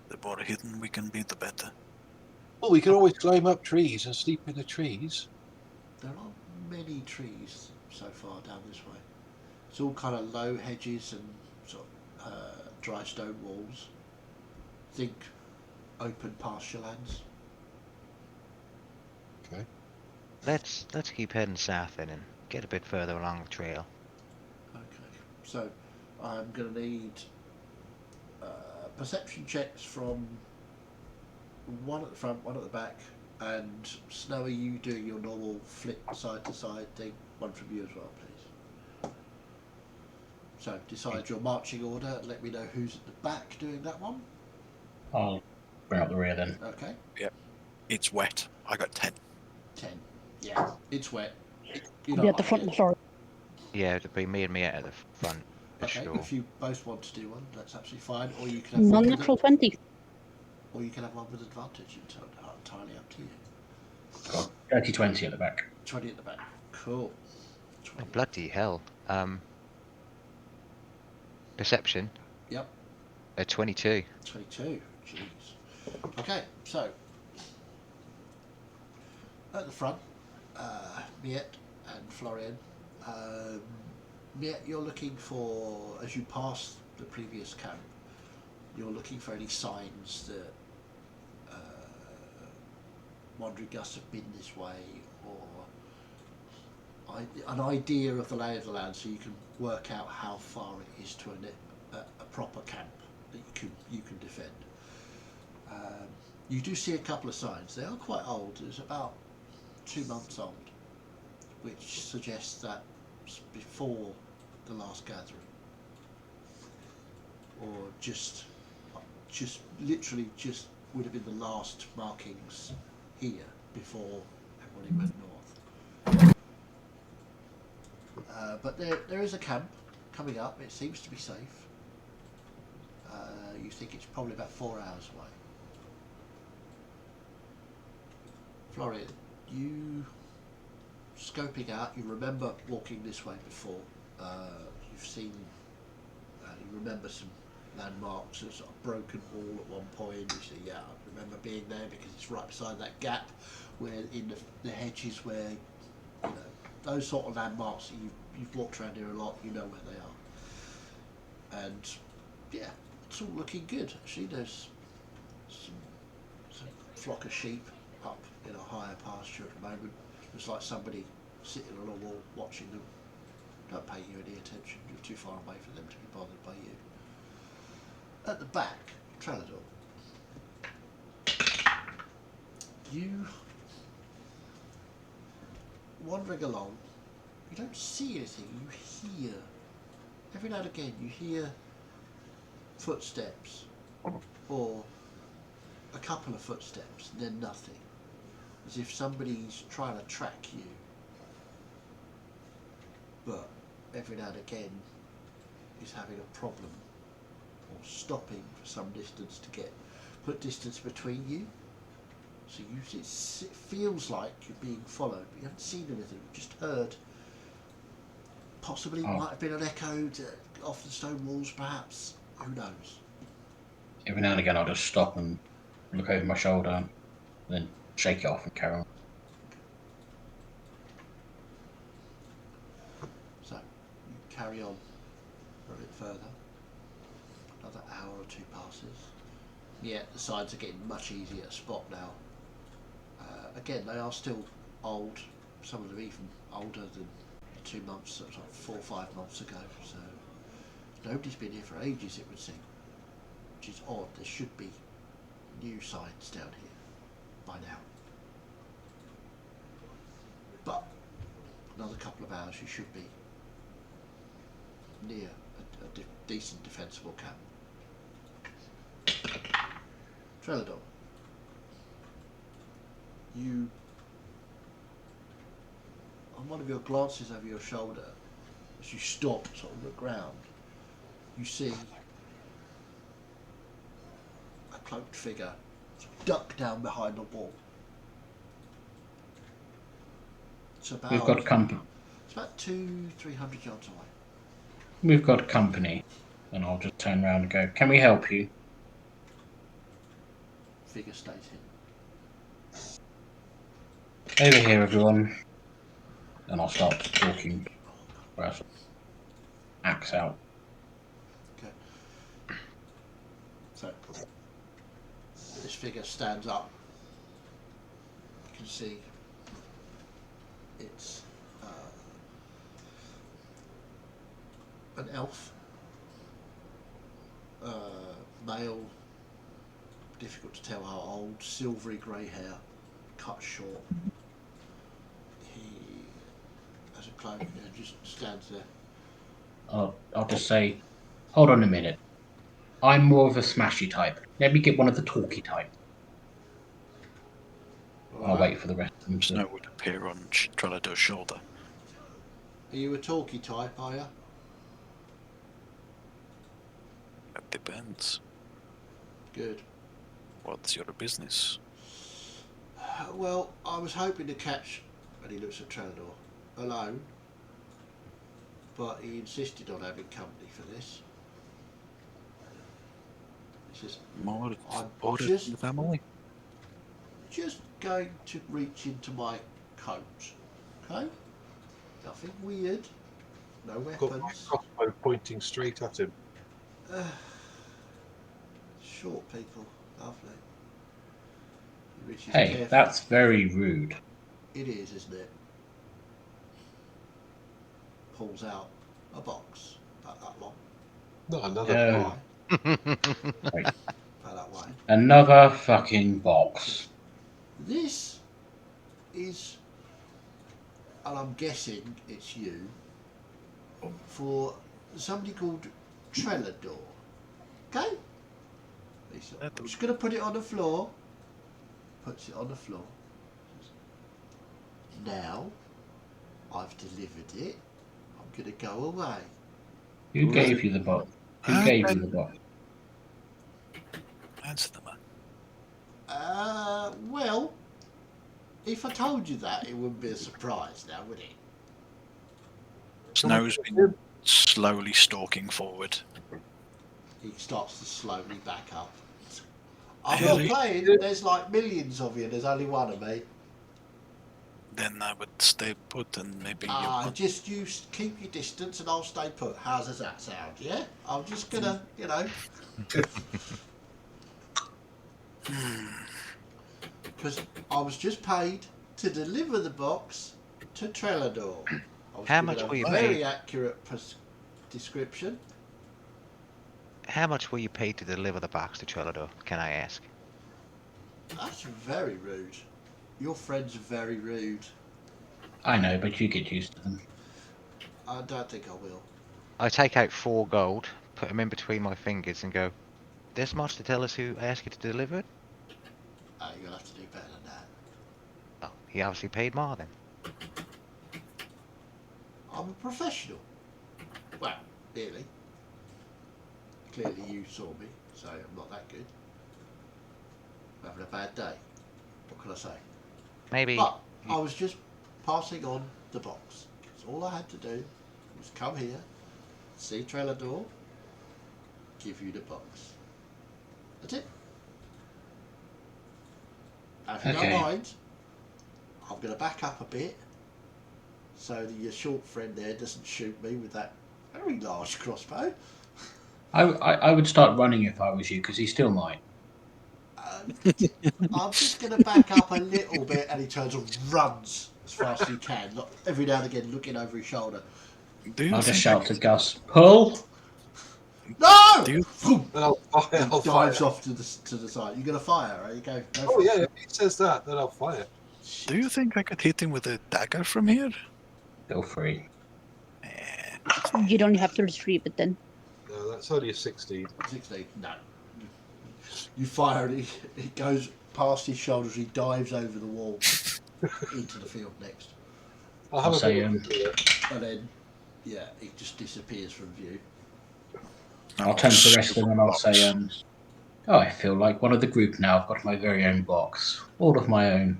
[SPEAKER 8] The more hidden we can be, the better.
[SPEAKER 5] Well, we could always climb up trees and sleep in the trees.
[SPEAKER 1] There aren't many trees so far down this way. It's all kind of low hedges and sort of dry stone walls. Think open pasture lands.
[SPEAKER 5] Okay.
[SPEAKER 7] Let's keep heading south then and get a bit further along the trail.
[SPEAKER 1] Okay, so I'm going to need perception checks from one at the front, one at the back, and Snowy, you doing your normal flip side to side thing. One from you as well, please. So decide your marching order and let me know who's at the back doing that one.
[SPEAKER 9] I'll bring up the rear then.
[SPEAKER 1] Okay.
[SPEAKER 8] Yep. It's wet. I got 10.
[SPEAKER 1] 10. Yeah, it's wet. You
[SPEAKER 2] I'll
[SPEAKER 1] don't
[SPEAKER 2] be at the
[SPEAKER 1] like
[SPEAKER 2] front
[SPEAKER 1] it.
[SPEAKER 2] of the floor.
[SPEAKER 7] Yeah, it'd be me and Miet at the front for
[SPEAKER 1] Okay,
[SPEAKER 7] sure.
[SPEAKER 1] if you both want to do one, that's absolutely fine. Or you can have one with
[SPEAKER 2] Non-natural 20.
[SPEAKER 1] or you can have one with advantage. Entirely up to you.
[SPEAKER 9] Got dirty 20 at the back.
[SPEAKER 1] 20 at the back. Cool.
[SPEAKER 7] Oh,
[SPEAKER 1] 20.
[SPEAKER 7] bloody hell. Perception.
[SPEAKER 1] Yep.
[SPEAKER 7] 22.
[SPEAKER 1] 22. Jeez. Okay, so at the front, Miet and Florian. Miet, you're looking for, as you pass the previous camp, you're looking for any signs that Wandering Gusts have been this way, or an idea of the lay of the land, so you can work out how far it is to a proper camp that you can defend. You do see a couple of signs. They are quite old. It's about 2 months old, which suggests that it's before the last gathering, or just literally just would have been the last markings here before everybody went north. But there is a camp coming up. It seems to be safe. You think it's probably about 4 hours away. Florian, you scoping out, you remember walking this way before. You've seen, you remember some landmarks, a sort of broken wall at one point. You say, yeah, I remember being there because it's right beside that gap where in the hedges where, you know, those sort of landmarks, you've walked around here a lot, you know where they are. And yeah, it's all looking good. Actually, there's some flock of sheep up in a higher pasture at the moment. It's like somebody sitting on a wall watching them. Don't pay you any attention. You're too far away for them to be bothered by you. At the back, Trellador, you wandering along. You don't see anything. You hear every now and again. You hear footsteps, or a couple of footsteps, and then nothing. As if somebody's trying to track you. But every now and again is having a problem, or stopping for some distance to put distance between you. So it feels like you're being followed, but you haven't seen anything. You've just heard. Possibly might have been an echo off the stone walls, perhaps. Who knows?
[SPEAKER 9] Every now and again, I'll just stop and look over my shoulder, and then shake it off and carry on.
[SPEAKER 1] carry on for a bit further. Another hour or two passes. Yeah, the signs are getting much easier to spot now. Again, they are still old. Some of them even older than 2 months, sort of 4 or 5 months ago. So nobody's been here for ages, it would seem. Which is odd. There should be new signs down here by now. But another couple of hours, you should be near a decent defensible camp. Trelador, you, on one of your glances over your shoulder, as you stop sort of the ground, you see a cloaked figure sort of duck down behind a wall. It's about,
[SPEAKER 9] We've got company.
[SPEAKER 1] It's about 200-300 yards away.
[SPEAKER 9] We've got company. And I'll just turn around and go, can we help you?
[SPEAKER 1] Figure stays in.
[SPEAKER 9] Over here, everyone. And I'll start talking. Axe out.
[SPEAKER 1] Okay. So, this figure stands up. You can see it's an elf. Male, difficult to tell how old, silvery grey hair, cut short. He has a cloak and just stands there.
[SPEAKER 9] I'll just say, hold on a minute. I'm more of a smashy type. Let me get one of the talky type. I'll wait for the rest of them to...
[SPEAKER 8] Snow would appear on Trelador's shoulder.
[SPEAKER 1] Are you a talky type, are you?
[SPEAKER 8] That depends.
[SPEAKER 1] Good.
[SPEAKER 8] What's your business?
[SPEAKER 1] Well, I was hoping to catch, and he looks at Trelador, alone, but he insisted on having company for this. He says,
[SPEAKER 8] More
[SPEAKER 1] I'm
[SPEAKER 8] orders in the family?
[SPEAKER 1] just going to reach into my coat, okay? Nothing weird, no
[SPEAKER 5] Got my
[SPEAKER 1] weapons.
[SPEAKER 5] crossbow pointing straight at him.
[SPEAKER 1] Short people, lovely. He reaches
[SPEAKER 9] Hey,
[SPEAKER 1] carefully.
[SPEAKER 9] that's very rude.
[SPEAKER 1] It is, isn't it? Pulls out a box about that long.
[SPEAKER 5] Not another.
[SPEAKER 9] Oh.
[SPEAKER 1] Wide,
[SPEAKER 9] Wait.
[SPEAKER 1] about that wide.
[SPEAKER 9] Another fucking box.
[SPEAKER 1] This is, and I'm guessing it's you, for somebody called Trelador. Okay? I'm just going to put it on the floor. Puts it on the floor. Now, I've delivered it. I'm going to go away.
[SPEAKER 9] Who gave you the box? Who gave you the box?
[SPEAKER 8] Answer the man.
[SPEAKER 1] Well, if I told you that, it wouldn't be a surprise now, would it?
[SPEAKER 8] Snow's been slowly stalking forward.
[SPEAKER 1] He starts to slowly back up. I'm
[SPEAKER 8] Really?
[SPEAKER 1] not playing. There's like millions of you. There's only one of me.
[SPEAKER 8] Then I would stay put and maybe you
[SPEAKER 1] Just you keep your distance and I'll stay put. How does that sound? Yeah? I'm just gonna, you know. Because I was just paid to deliver the box to Trelador. I was
[SPEAKER 7] How
[SPEAKER 1] given
[SPEAKER 7] much were you
[SPEAKER 1] a very
[SPEAKER 7] paid?
[SPEAKER 1] accurate description.
[SPEAKER 7] How much were you paid to deliver the box to Trelador, can I ask?
[SPEAKER 1] That's very rude. Your friends are very rude.
[SPEAKER 9] I know, but you get used to them.
[SPEAKER 1] I don't think I will.
[SPEAKER 7] I take out 4 gold, put them in between my fingers and go, this much to tell us who asked you to deliver it?
[SPEAKER 1] You'll have to do better than that.
[SPEAKER 7] Oh, he obviously paid more then.
[SPEAKER 1] I'm a professional. Well, nearly. Clearly you saw me, so I'm not that good. I'm having a bad day. What can I say?
[SPEAKER 7] Maybe.
[SPEAKER 1] But I was just passing on the box. That's all I had to do was come here, see Trelador, give you the box. That's it. Now, if you
[SPEAKER 9] Okay.
[SPEAKER 1] don't mind, I'm going to back up a bit so that your short friend there doesn't shoot me with that very large crossbow.
[SPEAKER 9] I would start running if I was you, because he's still mine.
[SPEAKER 1] I'm just going to back up a little bit, and he turns and runs as fast as he can, every now and again looking over his shoulder.
[SPEAKER 8] Do you
[SPEAKER 9] I'll just
[SPEAKER 8] think
[SPEAKER 9] shout to Gus, pull!
[SPEAKER 1] No!
[SPEAKER 8] Do you-
[SPEAKER 1] Boom!
[SPEAKER 5] Then I'll
[SPEAKER 1] He
[SPEAKER 5] fire.
[SPEAKER 1] dives off to the side. You're going to fire, right? You go
[SPEAKER 5] Oh
[SPEAKER 1] for
[SPEAKER 5] yeah,
[SPEAKER 1] it.
[SPEAKER 5] if he says that, then I'll fire.
[SPEAKER 8] Do you think I could hit him with a dagger from here?
[SPEAKER 9] Feel free.
[SPEAKER 8] Eh,
[SPEAKER 2] You'd only have to retrieve it then.
[SPEAKER 5] No, that's only a 16.
[SPEAKER 1] 16. No. You fire and it goes past his shoulders. He dives over the wall into the field next.
[SPEAKER 5] I'll have
[SPEAKER 9] I'll
[SPEAKER 5] a
[SPEAKER 9] say,
[SPEAKER 5] bit of
[SPEAKER 1] And then, yeah, he just disappears from view.
[SPEAKER 9] I'll turn to the rest of them and I'll say, oh, I feel like one of the group now. I've got my very own box. All of my own.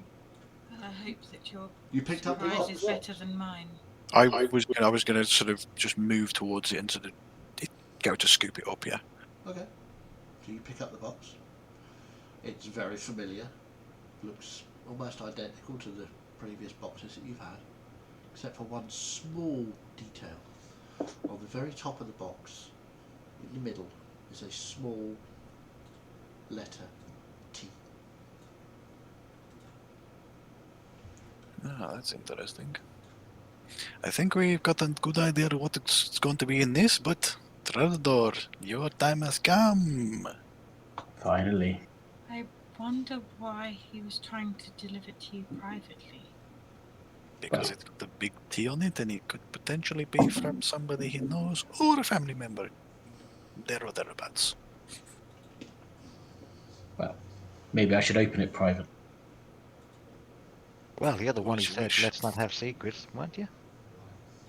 [SPEAKER 3] I hope that your
[SPEAKER 1] You picked up the
[SPEAKER 3] surprise
[SPEAKER 1] box?
[SPEAKER 3] is better than mine.
[SPEAKER 8] I was gonna sort of just move towards it and sort of go to scoop it up. Yeah.
[SPEAKER 1] Okay. So you pick up the box. It's very familiar. Looks almost identical to the previous boxes that you've had, except for one small detail. On the very top of the box, in the middle, is a small letter T.
[SPEAKER 8] Ah, that's interesting. I think we've got a good idea of what it's going to be in this, but Trevor, your time has come.
[SPEAKER 9] Finally.
[SPEAKER 3] I wonder why he was trying to deliver to you privately.
[SPEAKER 8] Because it's got a big T on it, and it could potentially be from somebody he knows or a family member. There or thereabouts.
[SPEAKER 9] Well, maybe I should open it private.
[SPEAKER 7] Well, you're the one who
[SPEAKER 8] What you
[SPEAKER 7] said
[SPEAKER 8] wish.
[SPEAKER 7] let's not have secrets, weren't you?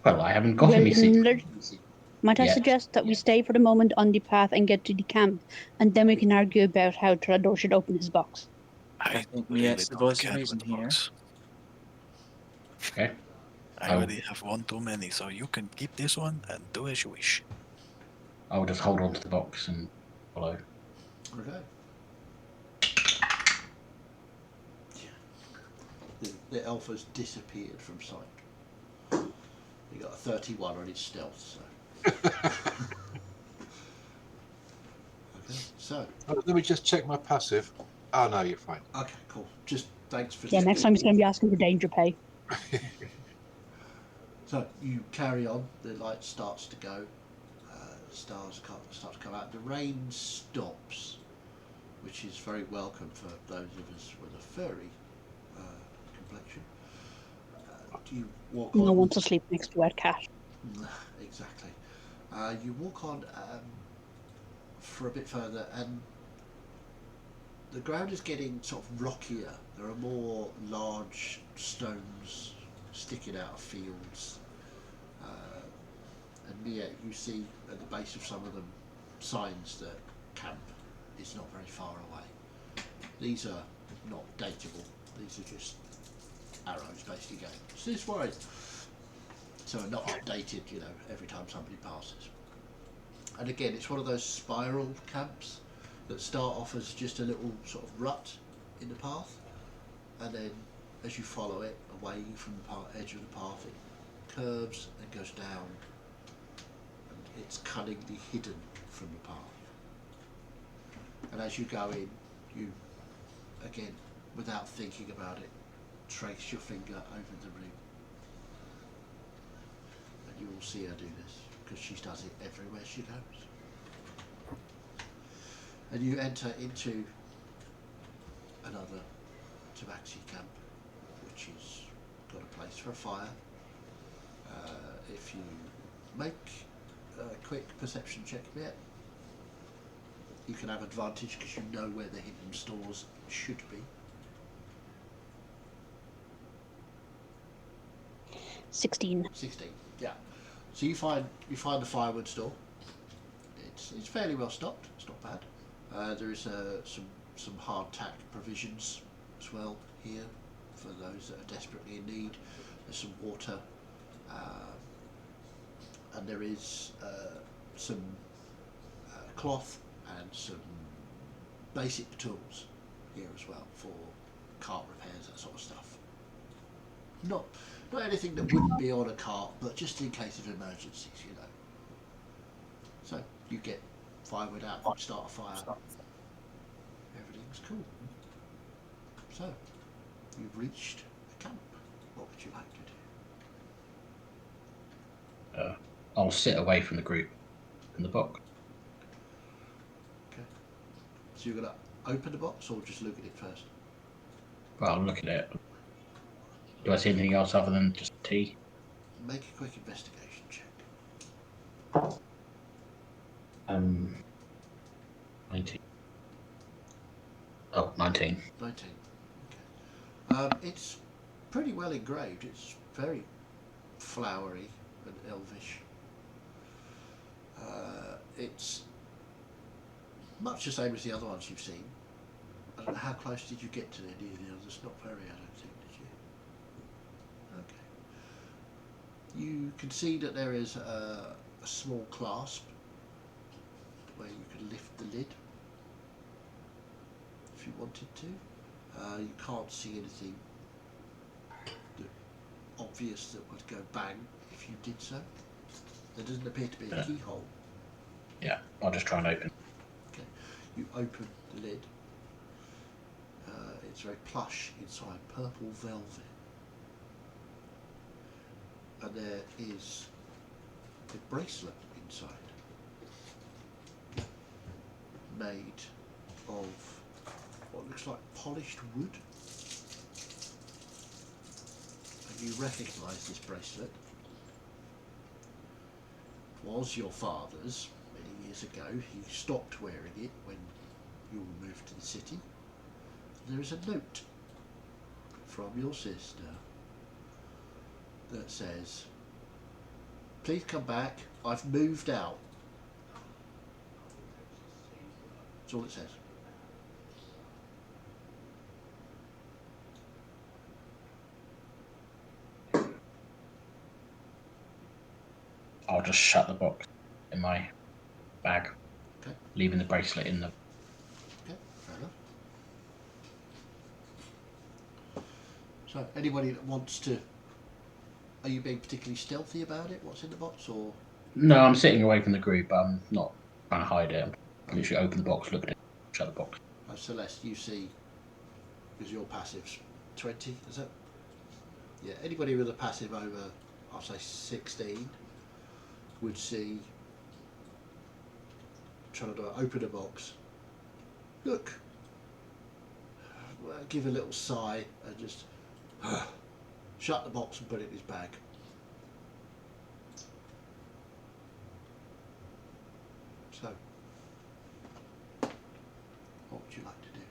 [SPEAKER 9] Well, I haven't got
[SPEAKER 2] Well,
[SPEAKER 9] any secrets.
[SPEAKER 2] Might I
[SPEAKER 9] Yeah.
[SPEAKER 2] suggest that we stay for the moment on the path and get to the camp, and then we can argue about how Trado should open his box.
[SPEAKER 8] I
[SPEAKER 10] think
[SPEAKER 8] really
[SPEAKER 10] it's the
[SPEAKER 8] don't
[SPEAKER 10] voice of
[SPEAKER 8] care
[SPEAKER 10] reason
[SPEAKER 8] about the
[SPEAKER 10] here.
[SPEAKER 8] box.
[SPEAKER 9] Okay.
[SPEAKER 8] I already have one too many, so you can keep this one and do as you wish.
[SPEAKER 9] I'll just hold on to the box and follow.
[SPEAKER 1] Okay. The elf has disappeared from sight. He got a 31 on his stealth, so. Okay, so.
[SPEAKER 5] Let me just check my passive. Oh no, you're fine.
[SPEAKER 1] Okay, cool. Just thanks for.
[SPEAKER 2] Yeah, next time he's going to be asking for danger pay.
[SPEAKER 1] So you carry on. The light starts to go. Stars start to come out. The rain stops, which is very welcome for those of us with a furry complexion. You walk on.
[SPEAKER 2] No one to sleep next to our cat.
[SPEAKER 1] Exactly. You walk on for a bit further, and the ground is getting sort of rockier. There are more large stones sticking out of fields. And near you see at the base of some of them signs that camp is not very far away. These are not dateable. These are just arrows basically going, so this way. So not updated, every time somebody passes. And again, it's one of those spiral camps that start off as just a little sort of rut in the path, and then as you follow it away from the edge of the path, it curves and goes down, and it's cunningly hidden from the path. And as you go in, you, again, without thinking about it, trace your finger over the ring. And you will see her do this, because she does it everywhere she goes. And you enter into another tabaxi camp, which has got a place for a fire. If you make a quick perception check there, you can have advantage because you know where the hidden stores should be.
[SPEAKER 2] 16.
[SPEAKER 1] 16, yeah. So you find the firewood store. It's fairly well stocked. It's not bad. There is some hardtack provisions as well here for those that are desperately in need. There's some water, and there is some cloth and some basic tools here as well for cart repairs, that sort of stuff. Not anything that wouldn't be on a cart, but just in case of emergencies, So you get firewood out, you start a fire. Everything's cool. So you've reached a camp. What would you like to do?
[SPEAKER 9] I'll sit away from the group in the box.
[SPEAKER 1] Okay. So you're gonna open the box or just look at it first?
[SPEAKER 9] Well, I'll look at it. Do I see anything else other than just tea?
[SPEAKER 1] Make a quick investigation check.
[SPEAKER 9] 19. Oh, 19.
[SPEAKER 1] 19. Okay. It's pretty well engraved. It's very flowery and elvish. It's much the same as the other ones you've seen. I don't know, how close did you get to any of the others? Not very, I don't think, did you? Okay. You can see that there is a small clasp where you could lift the lid if you wanted to. You can't see anything obvious that would go bang if you did so. There doesn't appear to be a keyhole.
[SPEAKER 9] Yeah, I'll just try and open.
[SPEAKER 1] Okay, you open the lid. It's very plush inside, purple velvet. And there is a bracelet inside, made of what looks like polished wood. And you recognise this bracelet. It was your father's many years ago. He stopped wearing it when you all moved to the city. There is a note from your sister that says, "Please come back, I've moved out." That's all it says.
[SPEAKER 9] I'll just shut the box in my bag,
[SPEAKER 1] Okay.
[SPEAKER 9] leaving the bracelet in the...
[SPEAKER 1] Okay, fair enough. So, anybody that wants to... Are you being particularly stealthy about it? What's in the box, or...?
[SPEAKER 9] No, I'm sitting away from the group. I'm not trying to hide it. I'm literally open the box, look at it, shut the box.
[SPEAKER 1] Celeste, you see, because your passive's 20, is it? Yeah, anybody with a passive over, I'll say 16, would see, trying to open a box, look, give a little sigh and just shut the box and put it in his bag. So, what would you like to do?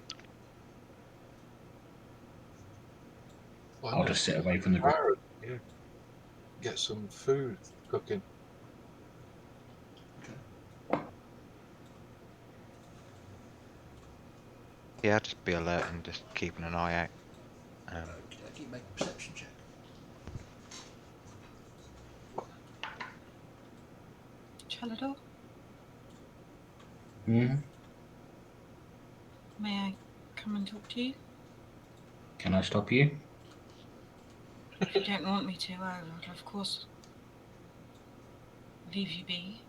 [SPEAKER 5] Well,
[SPEAKER 9] I'll just sit away from the group.
[SPEAKER 5] Yeah. Get some food cooking.
[SPEAKER 1] Okay.
[SPEAKER 7] Yeah, I'll just be alert and just keeping an eye out.
[SPEAKER 1] Okay, make a perception check.
[SPEAKER 3] Chalador,
[SPEAKER 9] Hmm?
[SPEAKER 3] may I come and talk to you?
[SPEAKER 9] Can I stop you?
[SPEAKER 3] If you don't want me to, I would, of course, leave you be.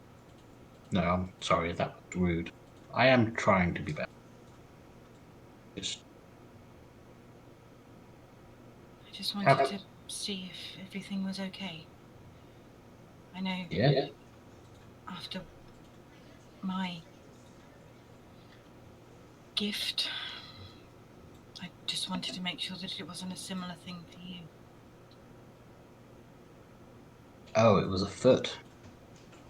[SPEAKER 9] No, I'm sorry, that was rude. I am trying to be better. Just...
[SPEAKER 3] I just wanted to see if everything was okay. I know
[SPEAKER 9] Yeah?
[SPEAKER 3] after my gift, I just wanted to make sure that it wasn't a similar thing for you.
[SPEAKER 9] Oh, it was a foot.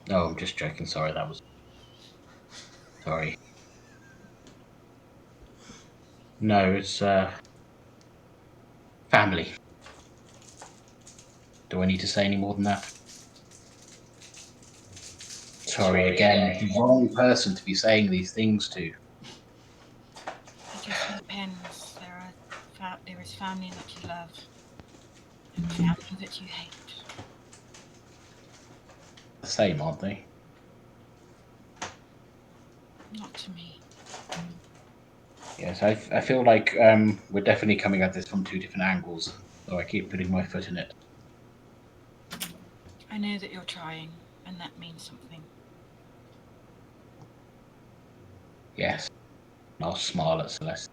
[SPEAKER 9] No, I'm just joking. Sorry, that was... Sorry. No, it's, family. Do I need to say any more than that? Sorry again, the wrong person to be saying these things to.
[SPEAKER 3] It just depends. There is family that you love and family that you hate.
[SPEAKER 9] The same, aren't they?
[SPEAKER 3] Not to me.
[SPEAKER 9] Yes, I feel like we're definitely coming at this from two different angles, so I keep putting my foot in it.
[SPEAKER 3] I know that you're trying, and that means something.
[SPEAKER 9] Yes. I'll smile at Celeste.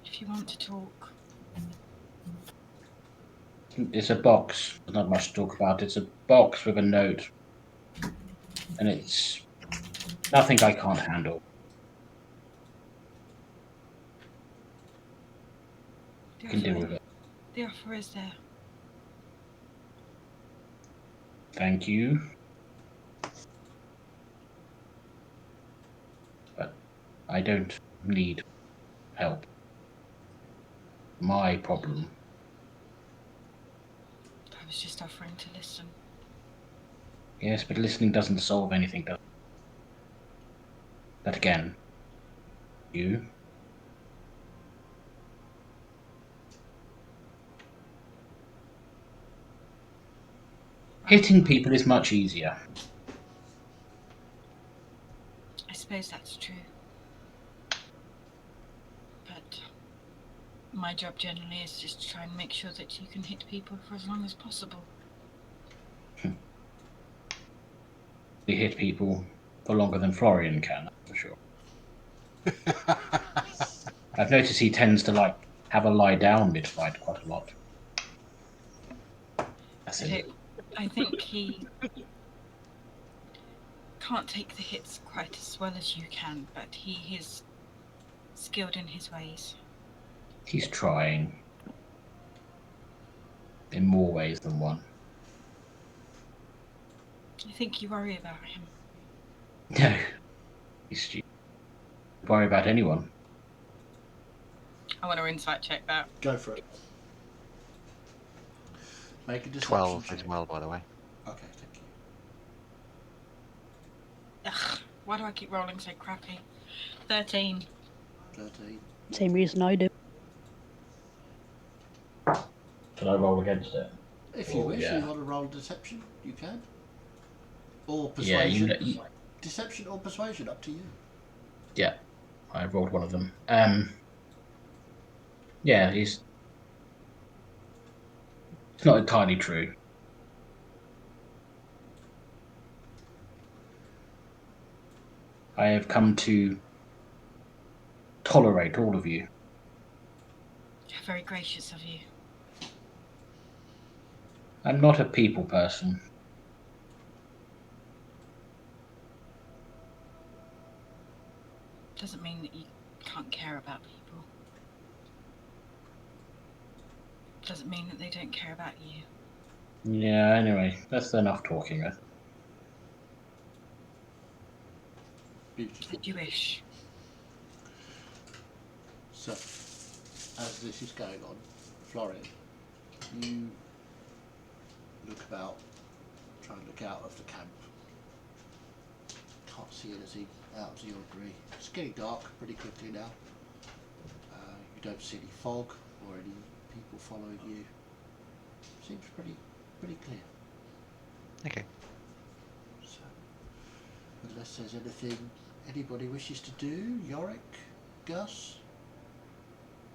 [SPEAKER 3] If you want to talk.
[SPEAKER 9] It's a box. There's not much to talk about. It's a box with a note. And it's nothing I can't handle. I can deal with it.
[SPEAKER 3] The offer is there.
[SPEAKER 9] Thank you. But I don't need help. My problem.
[SPEAKER 3] I was just offering to listen.
[SPEAKER 9] Yes, but listening doesn't solve anything, does it? But again, you. Hitting people is much easier.
[SPEAKER 3] I suppose that's true. But my job generally is just to try and make sure that you can hit people for as long as possible.
[SPEAKER 9] We hit people for longer than Florian can, for sure. I've noticed he tends to have a lie down mid-fight quite a lot. That's it.
[SPEAKER 3] I think he can't take the hits quite as well as you can, but he is skilled in his ways.
[SPEAKER 9] He's trying. In more ways than one.
[SPEAKER 3] I think you worry about him.
[SPEAKER 9] No. He's stupid. Worry about anyone.
[SPEAKER 3] I want to insight check that.
[SPEAKER 1] Go for it. Make a deception
[SPEAKER 7] 12
[SPEAKER 1] check.
[SPEAKER 7] as well, by the way.
[SPEAKER 1] Okay, thank you.
[SPEAKER 3] Ugh, why do I keep rolling so crappy? 13.
[SPEAKER 1] 13.
[SPEAKER 2] Same reason I do.
[SPEAKER 9] Should I roll against it?
[SPEAKER 1] If you wish,
[SPEAKER 9] yeah.
[SPEAKER 1] you want to roll deception, you can. Or persuasion.
[SPEAKER 9] Yeah,
[SPEAKER 1] Deception or persuasion, up to you.
[SPEAKER 9] Yeah, I rolled one of them. Yeah, it's not entirely true. I have come to tolerate all of you.
[SPEAKER 3] Very gracious of you.
[SPEAKER 9] I'm not a people person.
[SPEAKER 3] Doesn't mean that you can't care about people. Doesn't mean that they don't care about you.
[SPEAKER 9] Yeah, anyway, that's enough talking then.
[SPEAKER 1] Beautiful.
[SPEAKER 3] As you wish.
[SPEAKER 1] So, as this is going on, Florian, you look about, try and look out of the camp. Can't see anything out to your degree. It's getting dark pretty quickly now. You don't see any fog or any people following you. Seems pretty clear.
[SPEAKER 7] Okay.
[SPEAKER 1] So, unless there's anything anybody wishes to do, Yorick, Gus?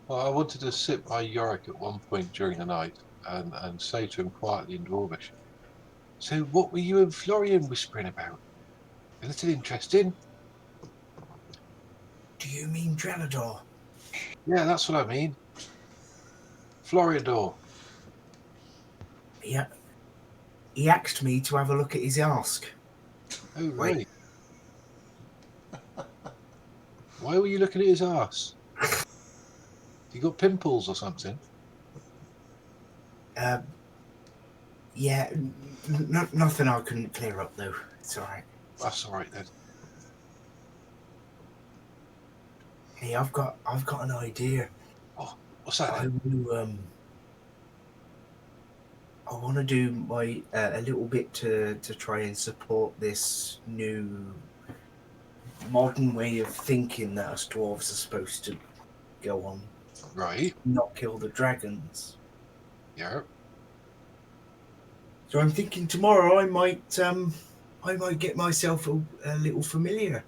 [SPEAKER 5] Well, I wanted to sit by Yorick at one point during the night and say to him quietly in Dwarvish, "So what were you and Florian whispering about? Anything interesting?"
[SPEAKER 6] Do you mean Drenador?
[SPEAKER 5] Yeah, that's what I mean. Floridor.
[SPEAKER 6] Yeah. He asked me to have a look at his ask.
[SPEAKER 5] Oh, right. Why were you looking at his arse? You got pimples or something?
[SPEAKER 6] Yeah, nothing I couldn't clear up though. It's alright.
[SPEAKER 5] That's all right then.
[SPEAKER 6] Hey, I've got an idea.
[SPEAKER 5] Oh, what's that then?
[SPEAKER 6] I want to do my a little bit to try and support this new modern way of thinking that us dwarves are supposed to go on.
[SPEAKER 5] Right.
[SPEAKER 6] Not kill the dragons.
[SPEAKER 5] Yeah.
[SPEAKER 6] So I'm thinking tomorrow I might get myself a little familiar.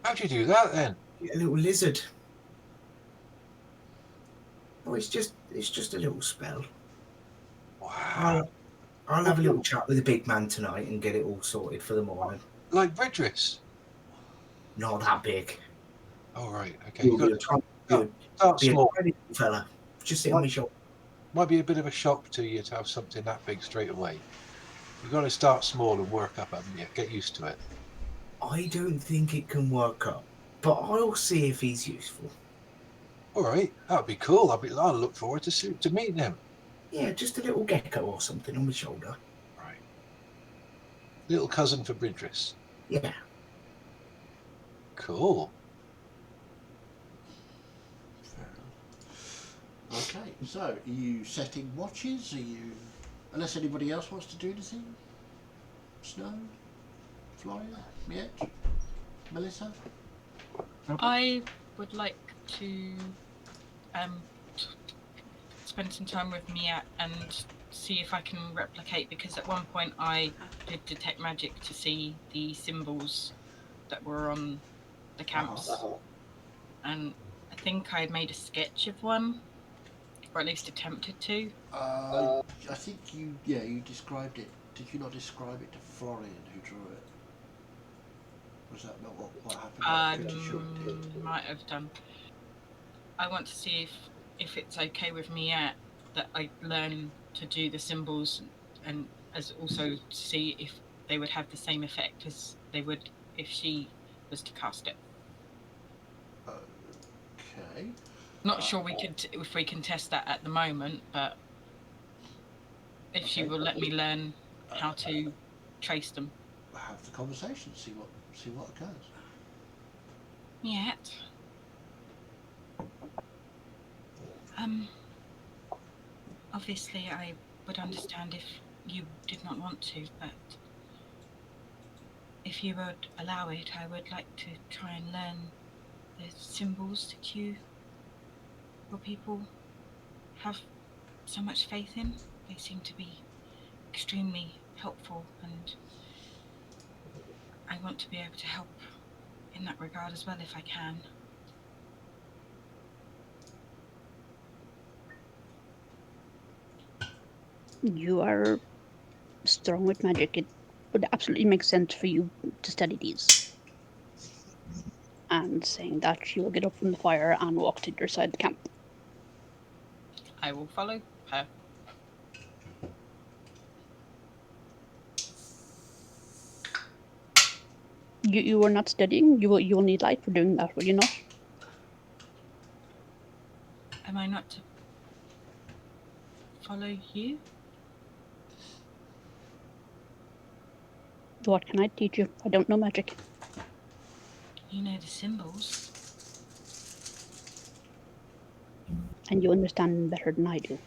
[SPEAKER 5] How'd you do that then?
[SPEAKER 6] Get a little lizard. Oh, it's just a little spell.
[SPEAKER 5] Wow.
[SPEAKER 6] I'll have a little chat with the big man tonight and get it all sorted for the morning.
[SPEAKER 5] Like Bridris?
[SPEAKER 6] Not that big.
[SPEAKER 5] All right, okay.
[SPEAKER 6] You'll
[SPEAKER 5] You
[SPEAKER 6] be
[SPEAKER 5] got
[SPEAKER 6] a
[SPEAKER 5] to
[SPEAKER 6] tiny,
[SPEAKER 5] start
[SPEAKER 6] be a
[SPEAKER 5] small.
[SPEAKER 6] tiny little fella. Just sit on my shoulder.
[SPEAKER 5] Might be a bit of a shock to you to have something that big straight away. You've got to start small and work up, haven't you? Get used to it.
[SPEAKER 6] I don't think it can work up, but I'll see if he's useful.
[SPEAKER 5] All right, that'd be cool. I'll look forward to meeting him.
[SPEAKER 6] Yeah, just a little gecko or something on my shoulder.
[SPEAKER 5] Right. Little cousin for Bridris.
[SPEAKER 6] Yeah.
[SPEAKER 5] Cool.
[SPEAKER 1] Okay, so are you setting watches? Are you, unless anybody else wants to do anything? Snow, Florian, Miet, Melissa.
[SPEAKER 3] I would like to spend some time with Mia and see if I can replicate, because at one point I did detect magic to see the symbols that were on the camps, and I think I made a sketch of one, or at least attempted to.
[SPEAKER 1] I think you described it. Did you not describe it to Florian, who drew it? Was that not what happened? I'm pretty sure it did.
[SPEAKER 3] Might have done. I want to see if it's okay with me that I learn to do the symbols, and as also to see if they would have the same effect as they would if she was to cast it.
[SPEAKER 1] Okay.
[SPEAKER 3] Not sure if we can test that at the moment, but if she will let me learn how to trace them.
[SPEAKER 1] Have the conversation. See what occurs.
[SPEAKER 3] Yet. Obviously I would understand if you did not want to, but if you would allow it, I would like to try and learn the symbols that your people have so much faith in. They seem to be extremely helpful, and I want to be able to help in that regard as well if I can.
[SPEAKER 2] You are strong with magic. It would absolutely make sense for you to study these. And saying that, you will get up from the fire and walk to your side of the camp.
[SPEAKER 3] I will follow her.
[SPEAKER 2] You were not studying. You will need light for doing that, will you not?
[SPEAKER 3] Am I not to follow you?
[SPEAKER 2] What can I teach you? I don't know magic.
[SPEAKER 3] You know the symbols.
[SPEAKER 2] And you understand better than I do.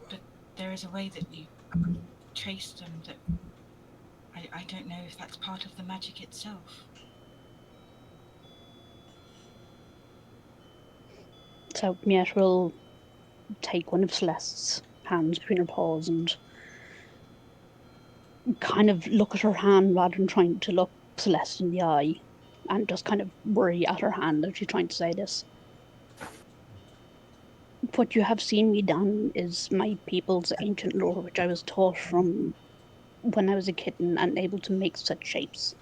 [SPEAKER 3] But there is a way that you trace them that I don't know if that's part of the magic itself.
[SPEAKER 2] So Miet will take one of Celeste's hands between her paws and kind of look at her hand rather than trying to look Celeste in the eye, and just kind of worry at her hand as she's trying to say this. What you have seen me done is my people's ancient lore, which I was taught from when I was a kitten and able to make such shapes.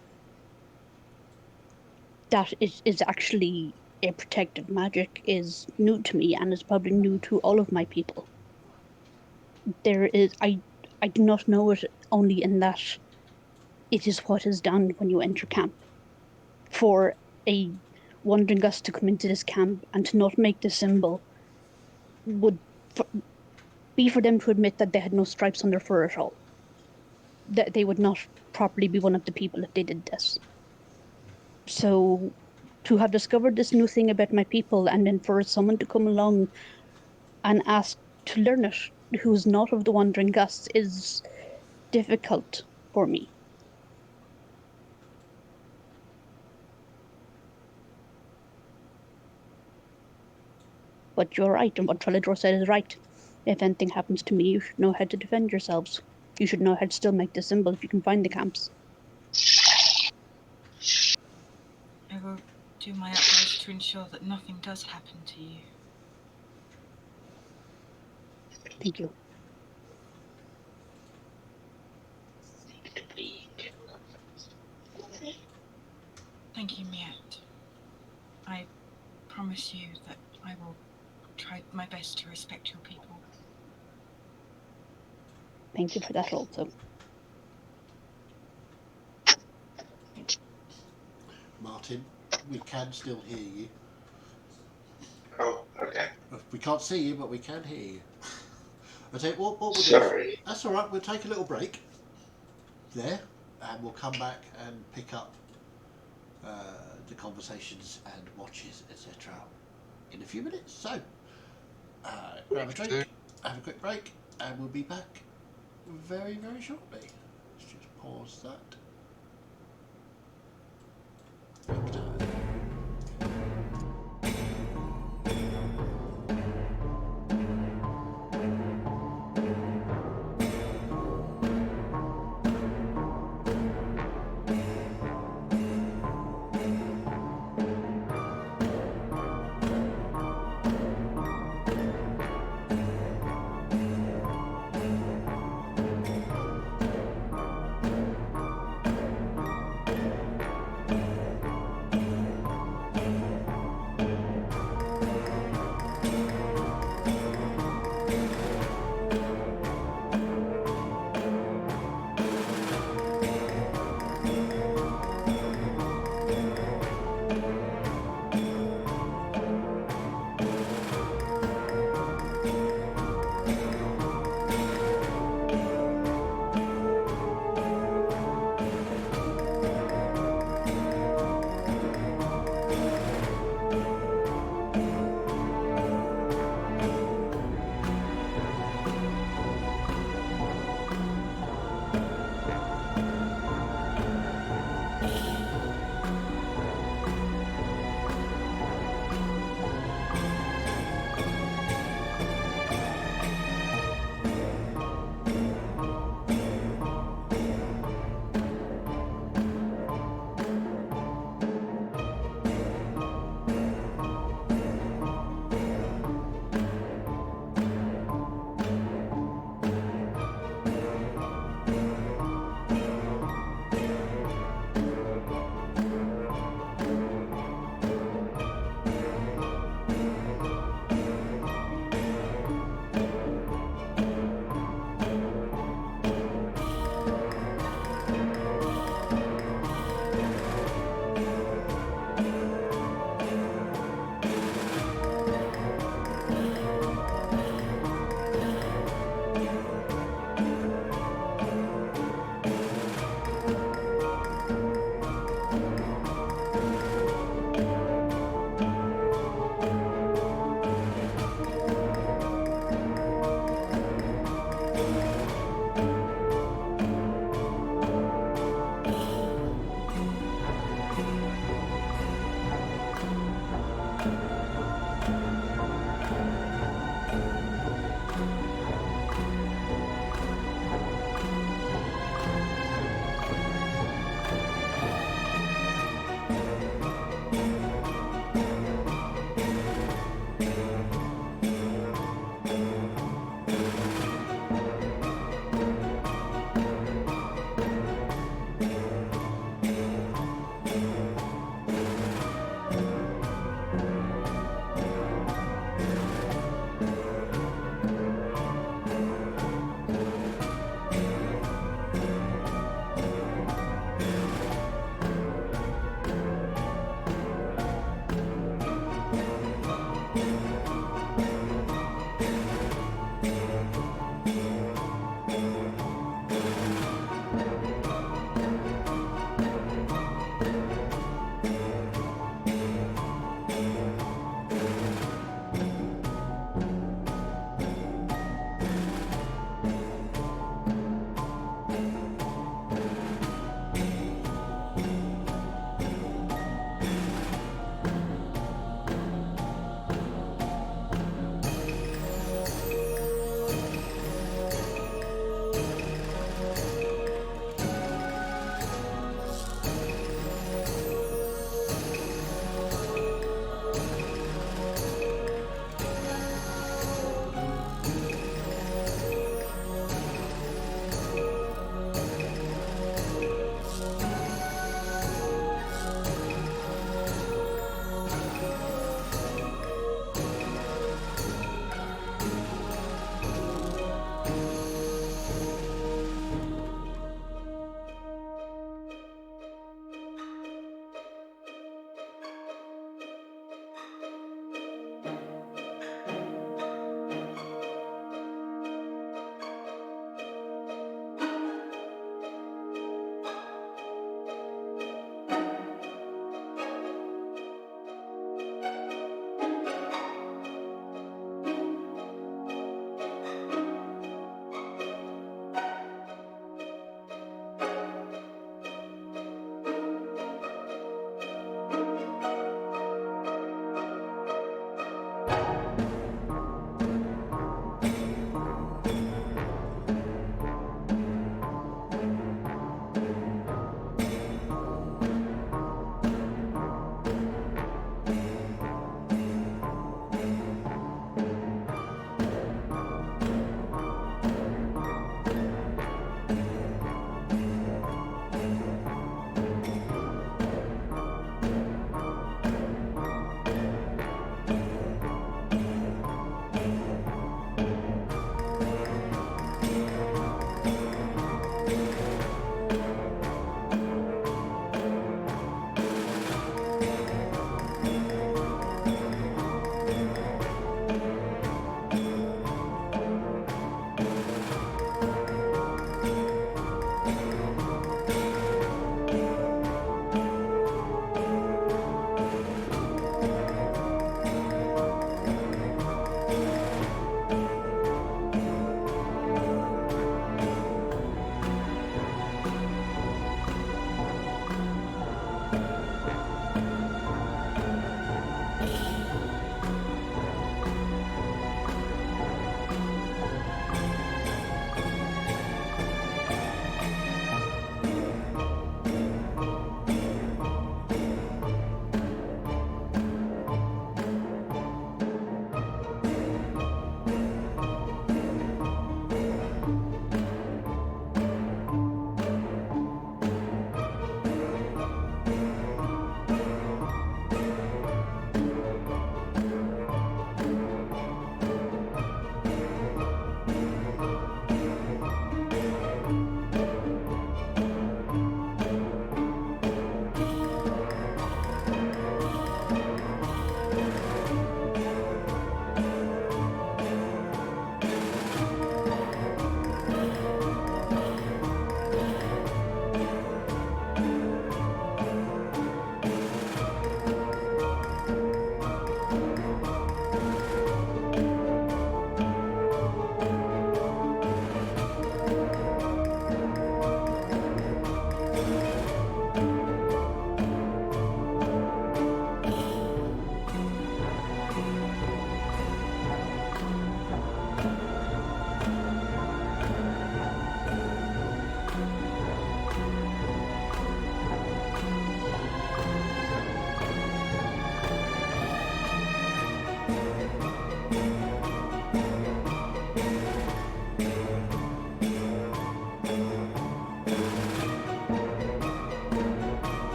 [SPEAKER 2] That is actually a protective magic is new to me, and is probably new to all of my people. I do not know it only in that it is what is done when you enter camp. For a wandering gust to come into this camp and to not make the symbol would be for them to admit that they had no stripes on their fur at all. That they would not properly be one of the people if they did this. So to have discovered this new thing about my people, and then for someone to come along and ask to learn it, who's not of the wandering gusts, is difficult for me. But you're right, and what Trellador said is right. If anything happens to me, you should know how to defend yourselves. You should know how to still make the symbol if you can find the camps.
[SPEAKER 3] I will do my utmost to ensure that nothing does happen to you.
[SPEAKER 2] Thank you.
[SPEAKER 3] Thank you, Miette. I promise you that I will try my best to respect your people.
[SPEAKER 2] Thank you for that also.
[SPEAKER 1] Martin, we can still hear you.
[SPEAKER 11] Oh, okay.
[SPEAKER 1] We can't see you, but we can hear you. I tell you what we'll do.
[SPEAKER 11] Sorry.
[SPEAKER 1] That's all right. We'll take a little break there, and we'll come back and pick up the conversations and watches, etc. in a few minutes. So, grab a drink, have a quick break, and we'll be back very, very shortly. Let's just pause that. Break time.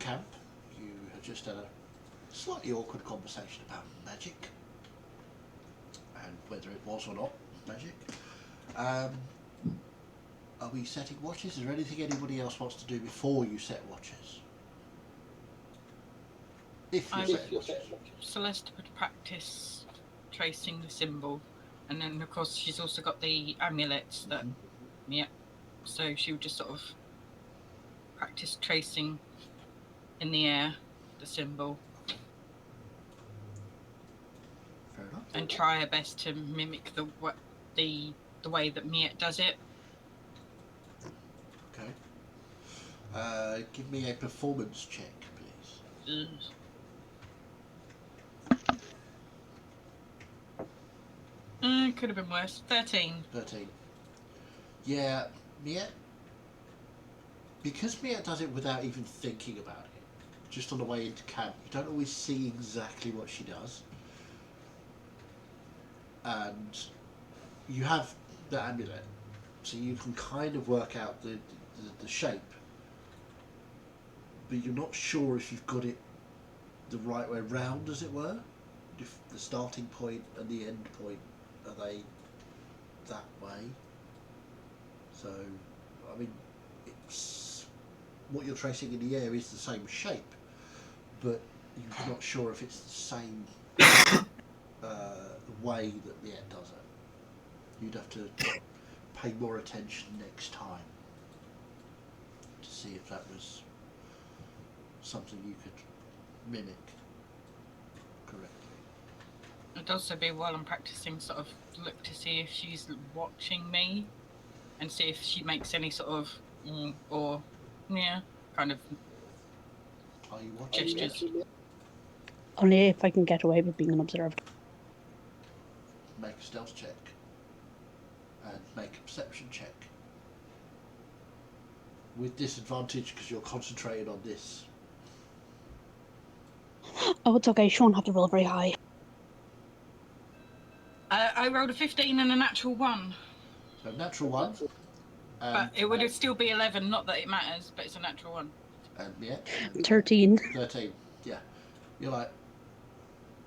[SPEAKER 1] camp. You had just had a slightly awkward conversation about magic and whether it was or not magic. Are we setting watches? Is there anything anybody else wants to do before you set watches? If you're setting watches.
[SPEAKER 3] Celeste would practice tracing the symbol, and then of course she's also got the amulets that, yeah. So she would just sort of practice tracing in the air the symbol.
[SPEAKER 1] Fair enough.
[SPEAKER 3] And try her best to mimic the way that Miette does it.
[SPEAKER 1] Okay. Give me a performance check, please.
[SPEAKER 3] Could have been worse. 13.
[SPEAKER 1] 13. Yeah, Miette. Because Miette does it without even thinking about it, just on the way into camp, you don't always see exactly what she does. And you have the amulet, so you can kind of work out the shape, but you're not sure if you've got it the right way round, as it were. If the starting point and the end point, are they that way? So, I mean, it's what you're tracing in the air is the same shape, but you're not sure if it's the same way that Miette does it. You'd have to pay more attention next time to see if that was something you could mimic correctly.
[SPEAKER 3] It'd also be while I'm practicing, sort of look to see if she's watching me and see if she makes any sort of or kind of
[SPEAKER 1] Are you watching
[SPEAKER 3] gestures.
[SPEAKER 2] Only if I can get away with being unobserved.
[SPEAKER 1] Make a stealth check and make a perception check with disadvantage because you're concentrated on this.
[SPEAKER 2] Oh, it's okay. She won't have to roll very high.
[SPEAKER 3] I rolled a 15 and a natural 1.
[SPEAKER 1] So natural 1.
[SPEAKER 3] But it would still be 11, not that it matters, but it's a natural 1.
[SPEAKER 1] And yeah.
[SPEAKER 2] 13.
[SPEAKER 1] 13, yeah. You're like,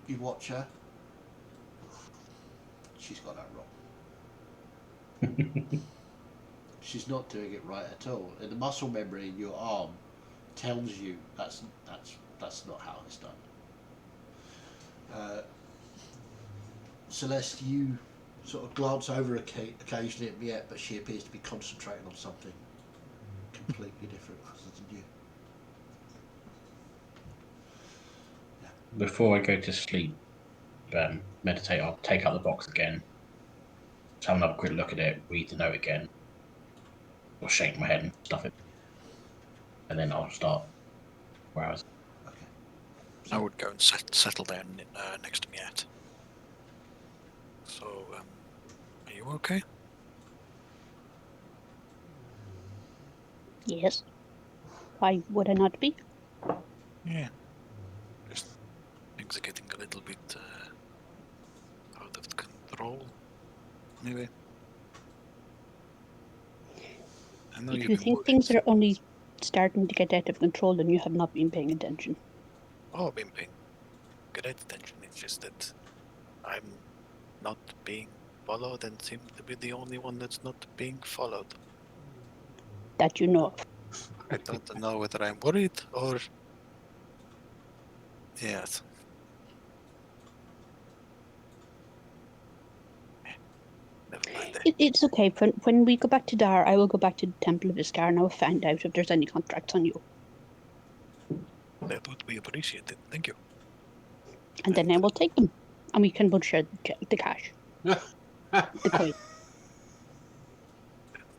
[SPEAKER 1] you watch her. She's got that wrong. She's not doing it right at all. And the muscle memory in your arm tells you that's not how it's done. Celeste, you sort of glance over occasionally at Miette, but she appears to be concentrating on something completely different other than you. Yeah.
[SPEAKER 9] Before I go to sleep, meditate, I'll take out the box again, have another quick look at it, read the note again, or shake my head and stuff it, and then I'll start where I was.
[SPEAKER 1] Okay.
[SPEAKER 8] I would go and settle down next to Miette. So, are you okay?
[SPEAKER 2] Yes. Why would I not be?
[SPEAKER 8] Yeah. Just things are getting a little bit out of control. Maybe. I know
[SPEAKER 2] If you think things are only starting to get out of control, then you have not been paying attention.
[SPEAKER 8] Oh, I've been paying great attention. It's just that I'm not being followed and seem to be the only one that's not being followed.
[SPEAKER 2] That you know of.
[SPEAKER 8] I don't know whether I'm worried or... Yes. Never mind that.
[SPEAKER 2] It's okay. When we go back to Dar, I will go back to the Temple of Iskar and I will find out if there's any contracts on you.
[SPEAKER 8] That would be appreciated. Thank you.
[SPEAKER 2] And then I will take them. And we can both share the cash. The coin.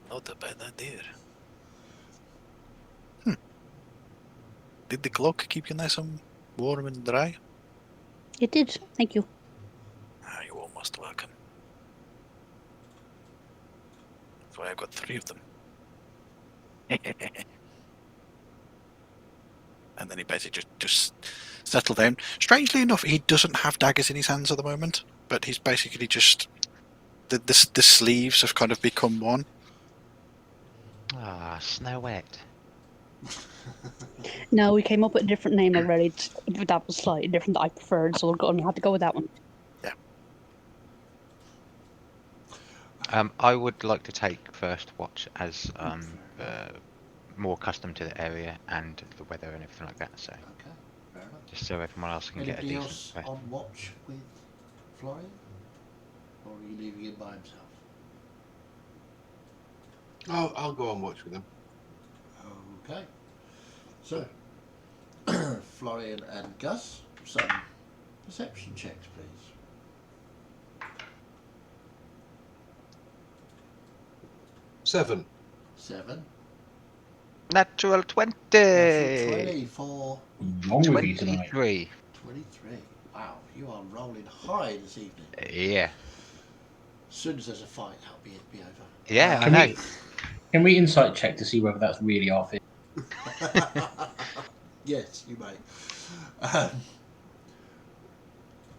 [SPEAKER 8] Not a bad idea. Did the cloak keep you nice and warm and dry?
[SPEAKER 2] It did. Thank you.
[SPEAKER 8] You're almost welcome. That's why I got 3 of them. And then he basically just settled down. Strangely enough, he doesn't have daggers in his hands at the moment, but he's basically just... The sleeves have kind of become one.
[SPEAKER 7] Ah, Snow White.
[SPEAKER 2] No, we came up with a different name already. That was slightly different that I preferred, so we're going to have to go with that one.
[SPEAKER 7] I would like to take first watch as more accustomed to the area and the weather and everything like that. So
[SPEAKER 1] Okay, fair enough.
[SPEAKER 7] just so everyone else can get a
[SPEAKER 1] Anybody
[SPEAKER 7] decent
[SPEAKER 1] else
[SPEAKER 7] rest.
[SPEAKER 1] on watch with Florian? Or are you leaving him by himself?
[SPEAKER 5] I'll go on watch with him.
[SPEAKER 1] Okay. So, Florian and Gus, some perception checks, please.
[SPEAKER 5] 7.
[SPEAKER 1] 7.
[SPEAKER 7] Natural 20!
[SPEAKER 1] Natural 20 for
[SPEAKER 9] Wrong with you tonight?
[SPEAKER 7] 23.
[SPEAKER 1] 23. Wow, you are rolling high this evening.
[SPEAKER 7] Yeah.
[SPEAKER 1] As soon as there's a fight, that'll be over.
[SPEAKER 7] Yeah, I know.
[SPEAKER 9] Can we insight check to see whether that's really our thing?
[SPEAKER 1] Yes, you may.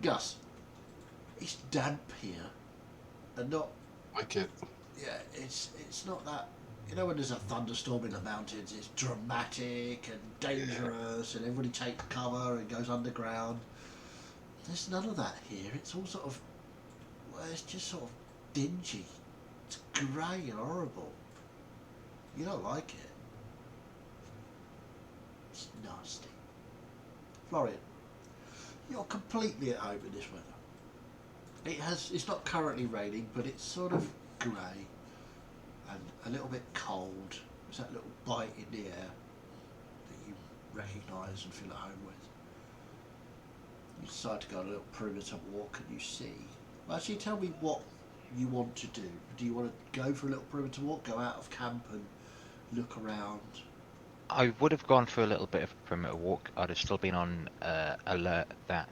[SPEAKER 1] Gus, it's damp here, and not.
[SPEAKER 5] Like it.
[SPEAKER 1] Yeah, it's not that. You know when there's a thunderstorm in the mountains, it's dramatic and dangerous, and everybody takes cover and goes underground. There's none of that here. It's all sort of. Well, it's just sort of dingy. It's grey and horrible. You don't like it. It's nasty. Florian, you're completely at home in this weather. It's not currently raining, but it's sort of grey and a little bit cold. There's that little bite in the air that you recognise and feel at home with. You decide to go on a little perimeter walk and you see. Well, actually, tell me what you want to do. Do you want to go for a little perimeter walk, go out of camp and look around?
[SPEAKER 7] I would have gone for a little bit of a perimeter walk. I'd have still been on alert that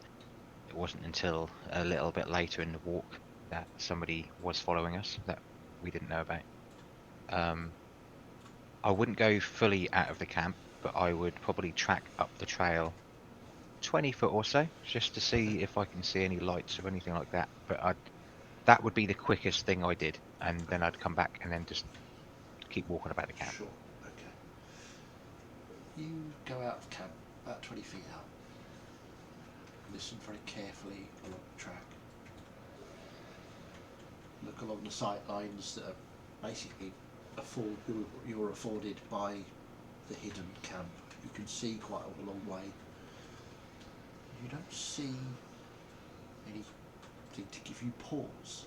[SPEAKER 7] it wasn't until a little bit later in the walk that somebody was following us that we didn't know about. I wouldn't go fully out of the camp, but I would probably track up the trail 20 foot or so, just to see if I can see any lights or anything like that. But that would be the quickest thing I did, and then I'd come back and then just keep walking about the camp.
[SPEAKER 1] Sure, okay. You go out of camp about 20 feet out. Listen very carefully along the track. Look along the sight lines that are basically you're afforded by the hidden camp. You can see quite a long way. You don't see anything to give you pause,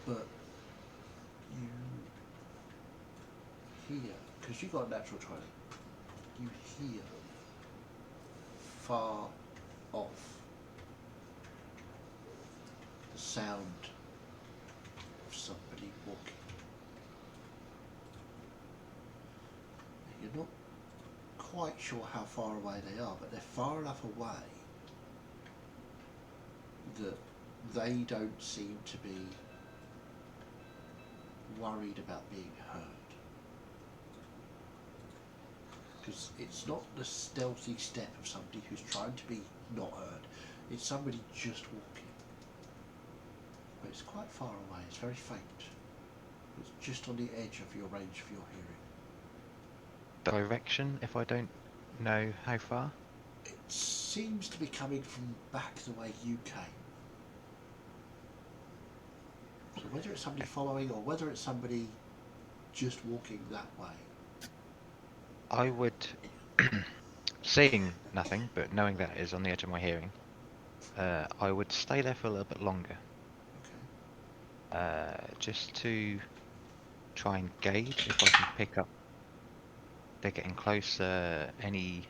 [SPEAKER 1] but you hear, because you've got natural training, you hear far off the sound of somebody walking. You're not quite sure how far away they are, but they're far enough away that they don't seem to be worried about being heard. Because it's not the stealthy step of somebody who's trying to be not heard. It's somebody just walking. But it's quite far away. It's very faint. It's just on the edge of your range of your hearing.
[SPEAKER 7] Direction, if I don't know how far?
[SPEAKER 1] It seems to be coming from back the way you came. So whether it's somebody following or whether it's somebody just walking that way.
[SPEAKER 7] I would, seeing nothing, but knowing that is on the edge of my hearing, I would stay there for a little bit longer.
[SPEAKER 1] Okay.
[SPEAKER 7] Just to try and gauge if I can pick up, they're getting closer, any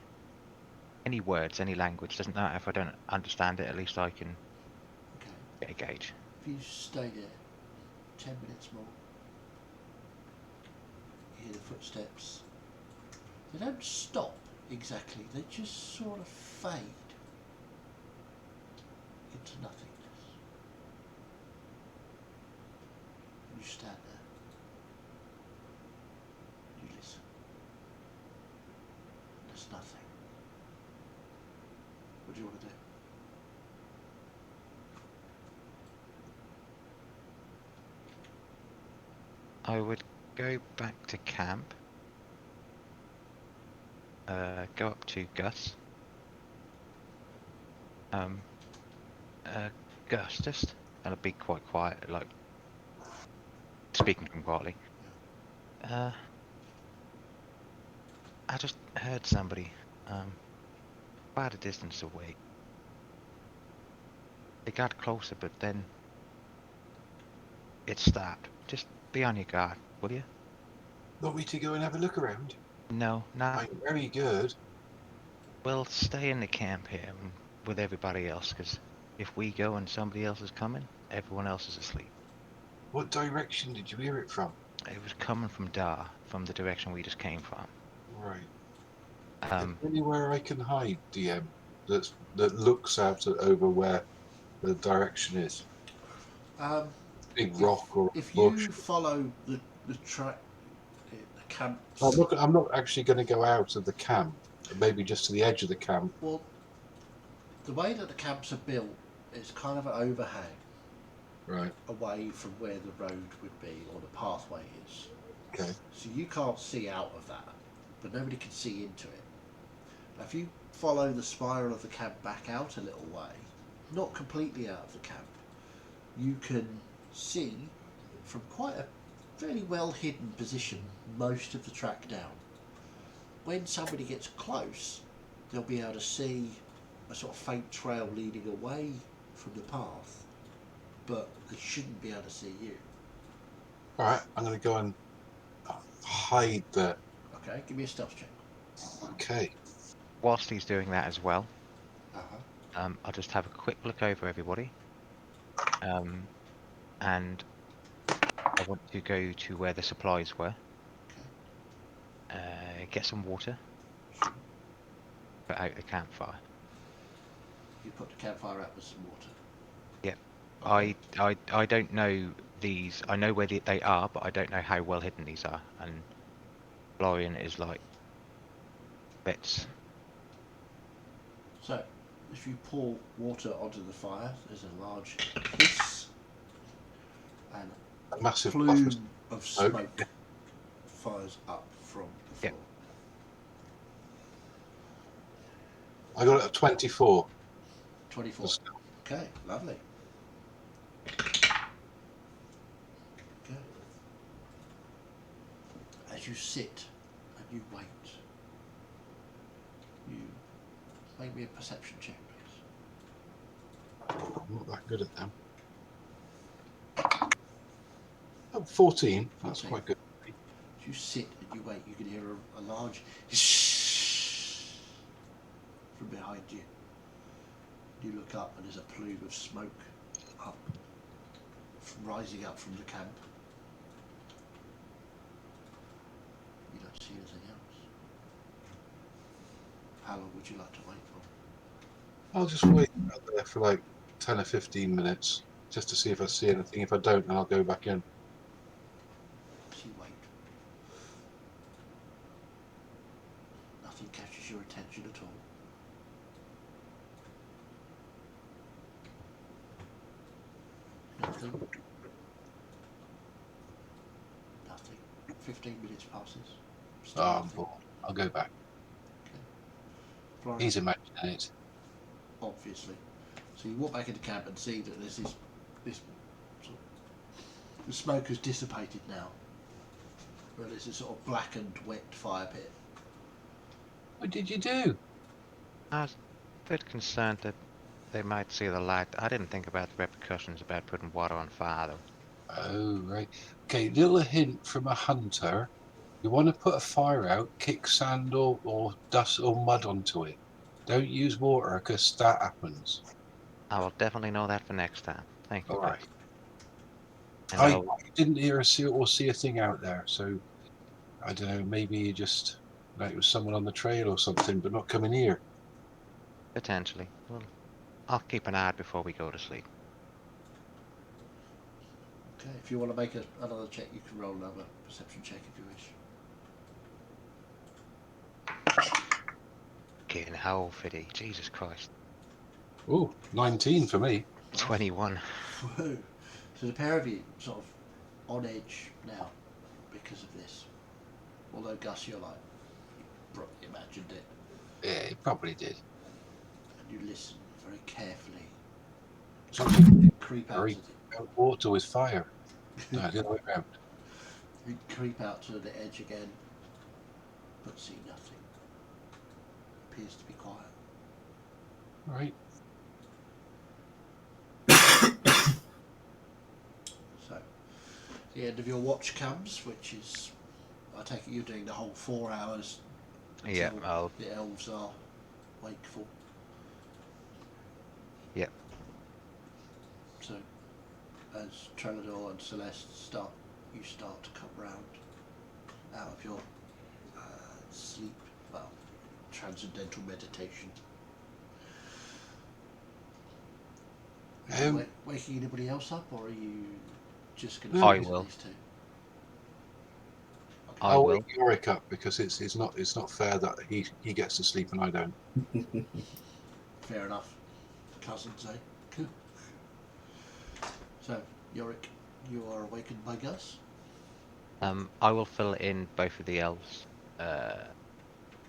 [SPEAKER 7] words, any language. Doesn't matter if I don't understand it, at least I can get a gauge.
[SPEAKER 1] If you stay there 10 minutes more, you hear the footsteps. They don't stop exactly, they just sort of fade into nothingness. You stand there. You listen. There's nothing. What do you want to do?
[SPEAKER 7] I would go back to camp go up to Gus. Gus, just, and I'll be quite quiet, like speaking to him quietly. I just heard somebody, quite a distance away. It got closer, but then it stopped. Just be on your guard, will you?
[SPEAKER 5] Want me to go and have a look around?
[SPEAKER 7] No, not.
[SPEAKER 5] I'm very good.
[SPEAKER 7] We'll stay in the camp here with everybody else, because if we go and somebody else is coming, everyone else is asleep.
[SPEAKER 5] What direction did you hear it from?
[SPEAKER 7] It was coming from Dar, from the direction we just came from.
[SPEAKER 5] Right. Is there anywhere I can hide, DM, that looks out over where the direction is? Big rock or
[SPEAKER 1] If
[SPEAKER 5] bush?
[SPEAKER 1] you follow the track, the camp.
[SPEAKER 5] I'm not actually going to go out of the camp. Maybe just to the edge of the camp.
[SPEAKER 1] Well, the way that the camps are built, it's kind of an overhang.
[SPEAKER 5] Right.
[SPEAKER 1] Away from where the road would be or the pathway is.
[SPEAKER 5] Okay.
[SPEAKER 1] So you can't see out of that, but nobody can see into it. Now, if you follow the spiral of the camp back out a little way, not completely out of the camp, you can see from quite a fairly well hidden position most of the track down. When somebody gets close, they'll be able to see a sort of faint trail leading away from the path, but they shouldn't be able to see you.
[SPEAKER 5] Alright, I'm going to go and hide there.
[SPEAKER 1] Okay, give me a stealth check.
[SPEAKER 5] Okay.
[SPEAKER 7] Whilst he's doing that as well,
[SPEAKER 1] Uh-huh.
[SPEAKER 7] I'll just have a quick look over everybody. And I want to go to where the supplies were. Get some water.
[SPEAKER 1] Sure.
[SPEAKER 7] Put out the campfire.
[SPEAKER 1] You put the campfire out with some water.
[SPEAKER 7] Yep.
[SPEAKER 1] Okay.
[SPEAKER 7] I don't know these. I know where they are, but I don't know how well hidden these are. And Florian is like bits.
[SPEAKER 1] So, if you pour water onto the fire, there's a large hiss and
[SPEAKER 5] A massive
[SPEAKER 1] plume
[SPEAKER 5] puff
[SPEAKER 1] of smoke fires up from the floor.
[SPEAKER 7] Yep.
[SPEAKER 5] I got it at 24.
[SPEAKER 1] 24. Okay, lovely. Okay. As you sit and you wait, you make me a perception check, please.
[SPEAKER 5] I'm not that good at them. Oh, 14. That's
[SPEAKER 1] 14.
[SPEAKER 5] quite good.
[SPEAKER 1] As you sit and you wait, you can hear a large hiss from behind you. You look up and there's a plume of smoke up, rising up from the camp. You don't see anything else. How long would you like to wait for?
[SPEAKER 5] I'll just wait out there for like 10 or 15 minutes just to see if I see anything. If I don't, then I'll go back in.
[SPEAKER 1] As you wait, nothing catches your attention at all. Nothing. Nothing. 15 minutes passes. Still
[SPEAKER 5] Oh, I'm
[SPEAKER 1] nothing.
[SPEAKER 5] bored. I'll go back.
[SPEAKER 1] Florian,
[SPEAKER 5] He's imagining it.
[SPEAKER 1] obviously. So you walk back into camp and see that there's this sort of, the smoke has dissipated now. Well, there's a sort of blackened, wet fire pit.
[SPEAKER 5] What did you do?
[SPEAKER 7] I was a bit concerned that they might see the light. I didn't think about the repercussions about putting water on fire, though.
[SPEAKER 5] Oh, right. Okay, little hint from a hunter. You want to put a fire out, kick sand or dust or mud onto it. Don't use water because that happens.
[SPEAKER 7] I will definitely know that for next time. Thank you,
[SPEAKER 5] All
[SPEAKER 7] Gus.
[SPEAKER 5] right.
[SPEAKER 7] And
[SPEAKER 5] I didn't hear or see a thing out there, so I don't know. Maybe you just like it was someone on the trail or something, but not coming here.
[SPEAKER 7] potentially. Well, I'll keep an eye out before we go to sleep.
[SPEAKER 1] Okay, if you want to make another check, you can roll another perception check if you wish.
[SPEAKER 7] Getting how fitty. Jesus Christ.
[SPEAKER 5] Oh, 19 for me.
[SPEAKER 7] 21.
[SPEAKER 1] Whoa. So the pair of you sort of on edge now because of this. Although Gus, you're like, probably imagined it.
[SPEAKER 5] Yeah, he probably did.
[SPEAKER 1] And you listen very carefully.
[SPEAKER 5] So
[SPEAKER 1] Creep out to
[SPEAKER 5] water with fire. No, the other way around.
[SPEAKER 1] you creep out to the edge again, but see nothing. Appears to be quiet.
[SPEAKER 5] Right.
[SPEAKER 1] So, the end of your watch comes, which is, I take it you're doing the whole 4 hours
[SPEAKER 7] Yeah,
[SPEAKER 1] until
[SPEAKER 7] I'll.
[SPEAKER 1] the elves are wakeful.
[SPEAKER 7] Yep.
[SPEAKER 1] So, as Trellador and Celeste start to come round out of your sleep, well, transcendental meditation. Are you waking anybody else up, or are you just going to
[SPEAKER 7] I
[SPEAKER 1] focus on
[SPEAKER 7] will.
[SPEAKER 1] these two? Okay.
[SPEAKER 7] I
[SPEAKER 5] I'll
[SPEAKER 7] will.
[SPEAKER 5] wake Yorick up because it's not fair that he gets to sleep and I don't.
[SPEAKER 1] Fair enough. Cousins, eh? Cool. So, Yorick, you are awakened by Gus.
[SPEAKER 7] I will fill in both of the elves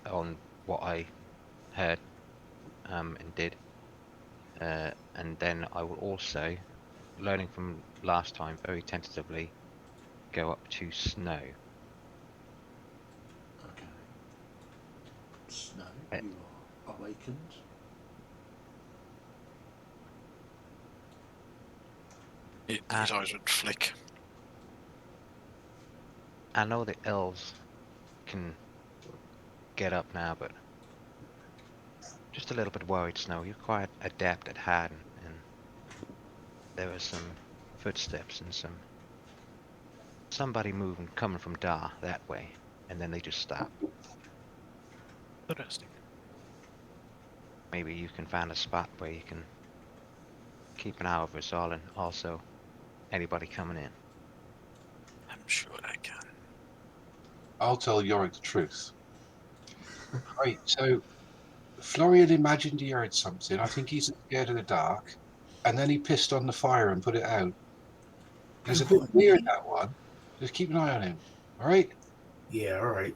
[SPEAKER 7] on what I heard and did, and then I will also, learning from last time, very tentatively go up to Snow.
[SPEAKER 1] Okay. Snow,
[SPEAKER 7] Eh.
[SPEAKER 1] you are awakened.
[SPEAKER 8] His eyes would flick.
[SPEAKER 7] I know the elves can get up now, but just a little bit worried, Snow. You're quite adept at hiding, and there were some footsteps and somebody moving coming from Dar that way, and then they just stop.
[SPEAKER 8] Interesting.
[SPEAKER 7] Maybe you can find a spot where you can keep an eye over us all, and also anybody coming in.
[SPEAKER 8] I'm sure I can.
[SPEAKER 5] I'll tell Yorick the truth. Right, so Florian imagined he heard something. I think he's scared of the dark. And then he pissed on the fire and put it out. He's a bit weird, that one. Just keep an eye on him. All right?
[SPEAKER 6] Yeah, all right.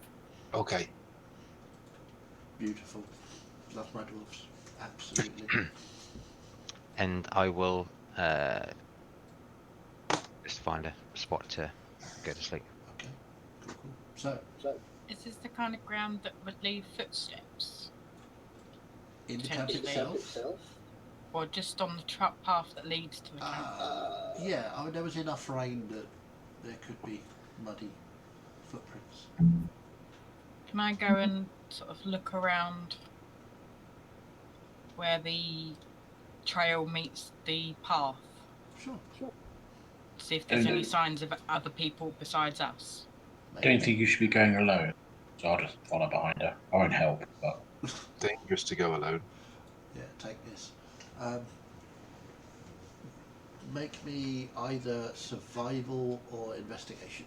[SPEAKER 5] Okay.
[SPEAKER 1] Beautiful. Love my dwarfs. Absolutely.
[SPEAKER 7] And I will just find a spot to go to sleep.
[SPEAKER 1] Okay. Cool, cool. So,
[SPEAKER 3] Is this the kind of ground that would leave footsteps?
[SPEAKER 1] in the camp
[SPEAKER 3] Potentially.
[SPEAKER 1] itself,
[SPEAKER 3] Or just on the path that leads to the camp?
[SPEAKER 1] yeah, I mean, there was enough rain that there could be muddy footprints.
[SPEAKER 3] Can I go and sort of look around where the trail meets the path?
[SPEAKER 1] Sure.
[SPEAKER 3] See if there's any signs of other people besides us.
[SPEAKER 9] I don't think you should be going alone, so I'll just follow behind her. I won't help, but
[SPEAKER 5] Dangerous to go alone.
[SPEAKER 1] Yeah, take this. Make me either survival or investigation.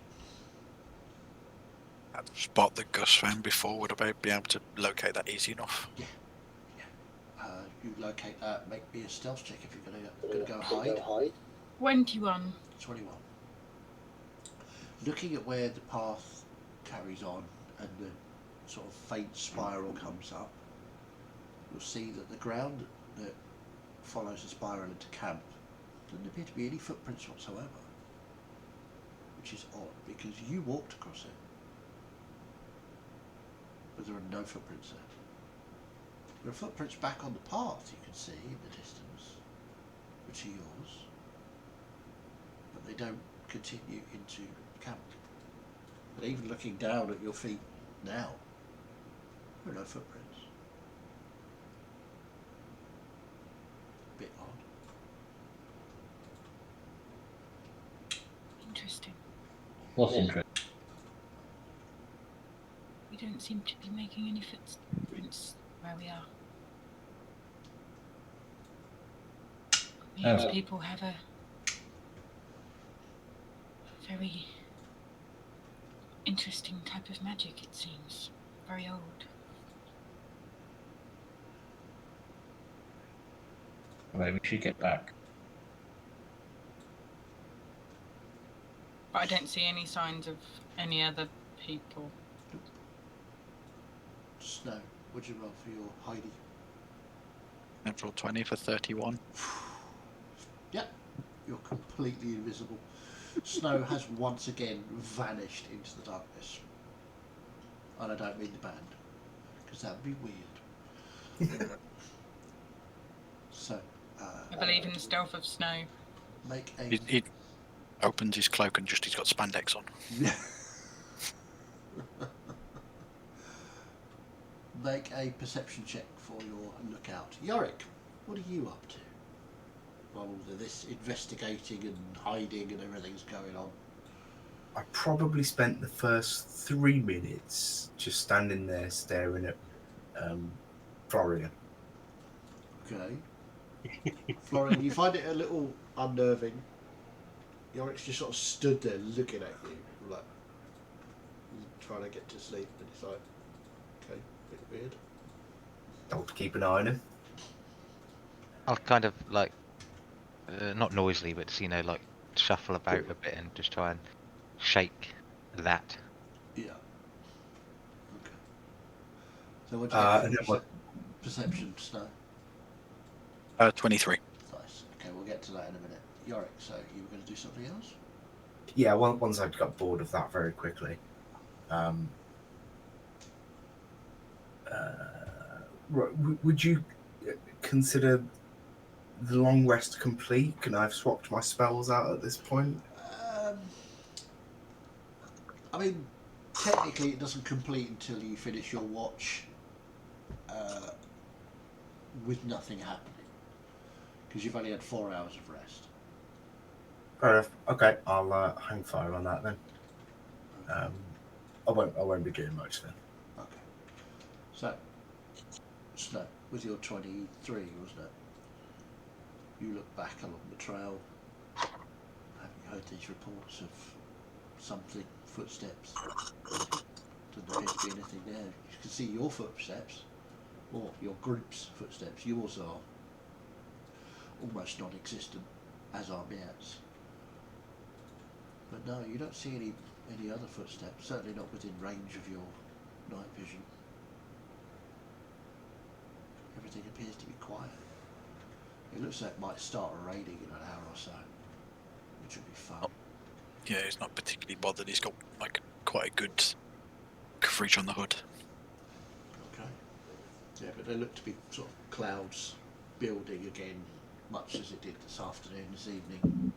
[SPEAKER 8] That spot that Gus found before, would I be able to locate that easy enough?
[SPEAKER 1] Yeah. You locate that. Make me a stealth check if you're gonna go hide.
[SPEAKER 3] 21.
[SPEAKER 1] 21. Looking at where the path carries on and the sort of faint spiral comes up, you'll see that the ground that follows the spiral into camp doesn't appear to be any footprints whatsoever, which is odd because you walked across it, but there are no footprints there. There are footprints back on the path you can see in the distance, which are yours, but they don't continue into camp. But even looking down at your feet now, there are no footprints. Bit odd.
[SPEAKER 3] Interesting.
[SPEAKER 9] what's interesting?
[SPEAKER 3] We don't seem to be making any footprints where we are. These people have a very interesting type of magic, it seems. Very old.
[SPEAKER 9] Maybe we should get back.
[SPEAKER 3] But I don't see any signs of any other people.
[SPEAKER 1] Snow, what'd you roll for your Heidi?
[SPEAKER 8] Natural 20 for 31.
[SPEAKER 1] Yep, you're completely invisible. Snow has once again vanished into the darkness. And I don't mean the band, because that would be weird. So,
[SPEAKER 3] I believe in the stealth of Snow.
[SPEAKER 1] make a...
[SPEAKER 8] He opens his cloak and just he's got spandex on.
[SPEAKER 1] Yeah. Make a perception check for your lookout. Yorick, what are you up to? While all of this investigating and hiding and everything's going on.
[SPEAKER 6] I probably spent the first 3 minutes just standing there staring at Florian.
[SPEAKER 1] Okay. Florian, you find it a little unnerving. Yorick's just sort of stood there looking at you, like trying to get to sleep, and it's like, okay, a bit weird.
[SPEAKER 6] Don't keep an eye on him.
[SPEAKER 7] I'll kind of like, not noisily, but like shuffle about a bit and just try and shake that.
[SPEAKER 1] Yeah. Okay. So what do you get
[SPEAKER 6] And
[SPEAKER 1] for
[SPEAKER 6] then what?
[SPEAKER 1] perception, Snow?
[SPEAKER 8] 23.
[SPEAKER 1] Nice. Okay, we'll get to that in a minute. Yorick, so you were going to do something else?
[SPEAKER 6] Yeah, once I got bored of that very quickly. Would you consider the long rest complete? Can I have swapped my spells out at this point?
[SPEAKER 1] I mean, technically it doesn't complete until you finish your watch with nothing happening. Because you've only had 4 hours of rest.
[SPEAKER 6] Fair enough. Okay, I'll hang fire on that then. I won't be doing much then.
[SPEAKER 1] Okay. So, Snow, with your 23, wasn't it? You look back along the trail, having heard these reports of something, footsteps. Doesn't appear to be anything there. You can see your footsteps, or your group's footsteps. Yours are almost non-existent, as are Miet's. But no, you don't see any other footsteps, certainly not within range of your night vision. Everything appears to be quiet. It looks like it might start raining in an hour or so, which would be fun.
[SPEAKER 8] Oh, yeah, he's not particularly bothered. He's got like quite a good coverage on the hood.
[SPEAKER 1] Okay. Yeah, but they look to be sort of clouds building again, much as it did this afternoon, this evening.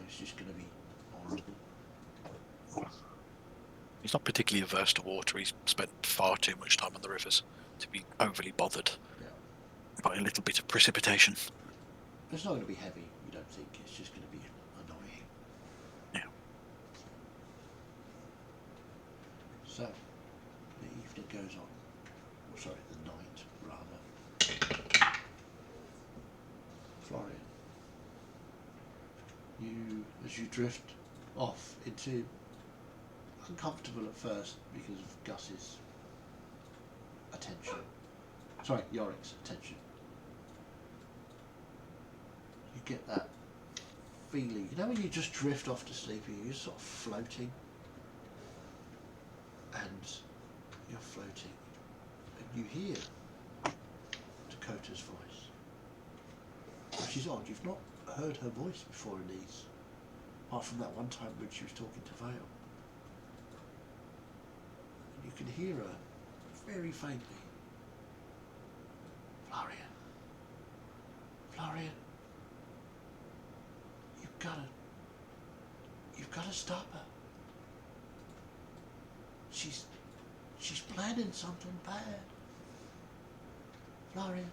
[SPEAKER 1] It's just going to be horrible.
[SPEAKER 8] He's not particularly averse to water. He's spent far too much time on the rivers to be overly bothered by a little bit of precipitation.
[SPEAKER 1] It's not going to be heavy, you don't think? It's just going to be annoying.
[SPEAKER 8] Yeah.
[SPEAKER 1] So, the evening goes on. Or sorry, the night, rather. Florian, as you drift off into uncomfortable at first because of Gus's attention. Sorry, Yorick's attention. You get that feeling. You know when you just drift off to sleep and you're sort of floating? And you're floating. And you hear Dakota's voice. Which is odd. You've not heard her voice before in these. Apart from that one time when she was talking to Vale. And you can hear her very faintly. Florian. Florian. You've gotta stop her. She's planning something bad. Florian.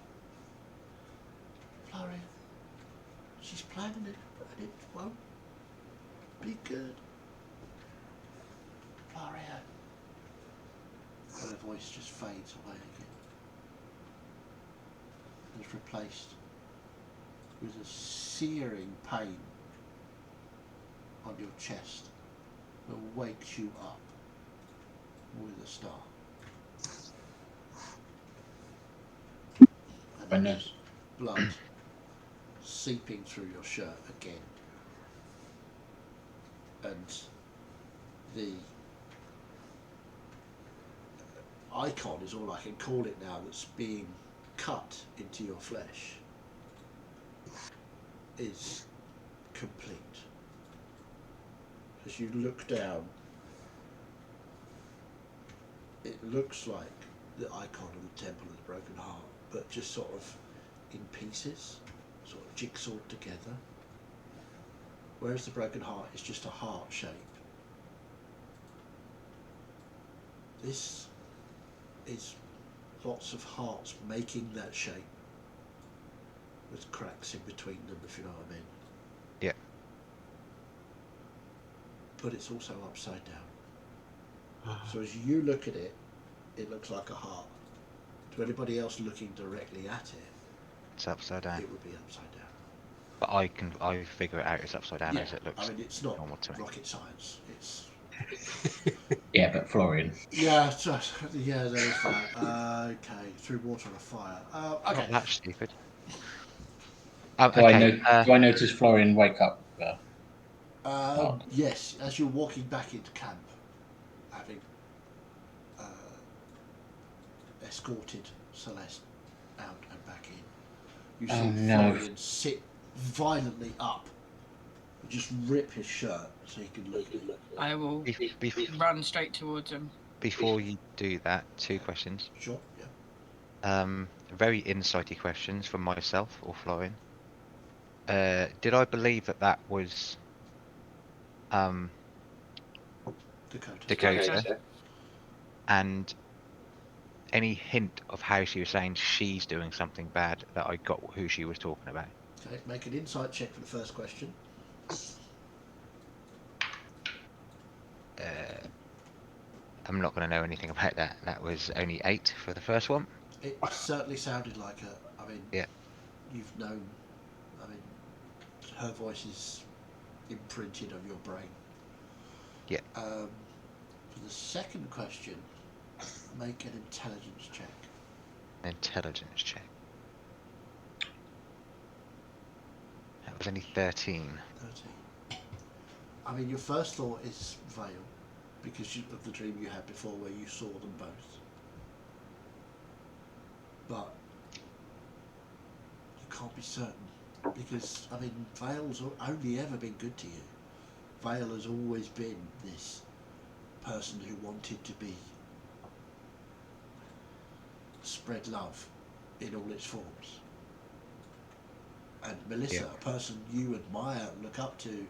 [SPEAKER 1] She's planning it, and it won't be good. Florian. And her voice just fades away again. And is replaced with a searing pain on your chest that wakes you up with a start. And there's blood seeping through your shirt again. And the icon is all I can call it now that's being cut into your flesh is complete. As you look down, it looks like the icon of the Temple of the Broken Heart, but just sort of in pieces, sort of jigsawed together. Whereas the Broken Heart is just a heart shape. This is lots of hearts making that shape with cracks in between them, if you know what I mean.
[SPEAKER 7] Yeah.
[SPEAKER 1] But it's also upside down. So as you look at it, it looks like a heart. To anybody else looking directly at it,
[SPEAKER 7] It's upside down.
[SPEAKER 1] it would be upside down.
[SPEAKER 7] But I figure it out it's upside down as it looks.
[SPEAKER 1] I mean, it's not
[SPEAKER 7] normal to me.
[SPEAKER 1] rocket science. It's
[SPEAKER 9] Yeah, but Florian.
[SPEAKER 1] yeah, yeah. There's that. Okay, through water and a fire. Okay.
[SPEAKER 7] Not that stupid.
[SPEAKER 9] Do
[SPEAKER 7] Okay.
[SPEAKER 9] I notice Florian wake up?
[SPEAKER 1] Yes, as you're walking back into camp, having escorted Celeste out and back in, you see Florian sit violently up, and just rip his shirt so he can look at it.
[SPEAKER 3] I will run straight towards him.
[SPEAKER 7] Before you do that, 2 questions.
[SPEAKER 1] Sure, yeah.
[SPEAKER 7] Very insighty questions from myself or Florian. Did I believe that was Dakota? And any hint of how she was saying she's doing something bad that I got who she was talking about?
[SPEAKER 1] Okay, make an insight check for the first question.
[SPEAKER 7] I'm not going to know anything about that. That was only 8 for the first one.
[SPEAKER 1] It certainly sounded like her. I mean,
[SPEAKER 7] yeah.
[SPEAKER 1] You've known. I mean, her voice is imprinted on your brain.
[SPEAKER 7] Yeah.
[SPEAKER 1] For the second question, make an intelligence check.
[SPEAKER 7] Intelligence check. That was only 13.
[SPEAKER 1] 13. I mean, your first thought is Vale, because of the dream you had before where you saw them both. But you can't be certain, because, I mean, Vale's only ever been good to you. Vale has always been this person who wanted to be spread love in all its forms. And Melissa, a person you admire, look up to,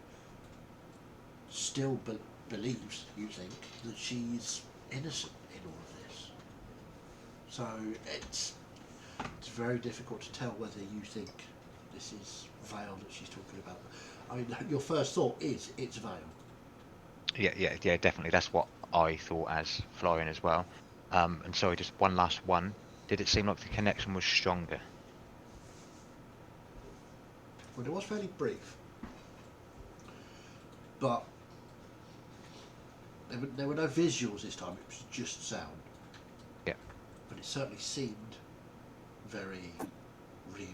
[SPEAKER 1] still believes, you think, that she's innocent in all of this. So it's very difficult to tell whether you think this is Vale that she's talking about. I mean, your first thought is it's Vale.
[SPEAKER 7] Yeah, definitely. That's what I thought as Florian as well. And sorry, just one last one. Did it seem like the connection was stronger?
[SPEAKER 1] Well, it was fairly brief, but there were no visuals this time. It was just sound.
[SPEAKER 7] Yeah.
[SPEAKER 1] But it certainly seemed very real.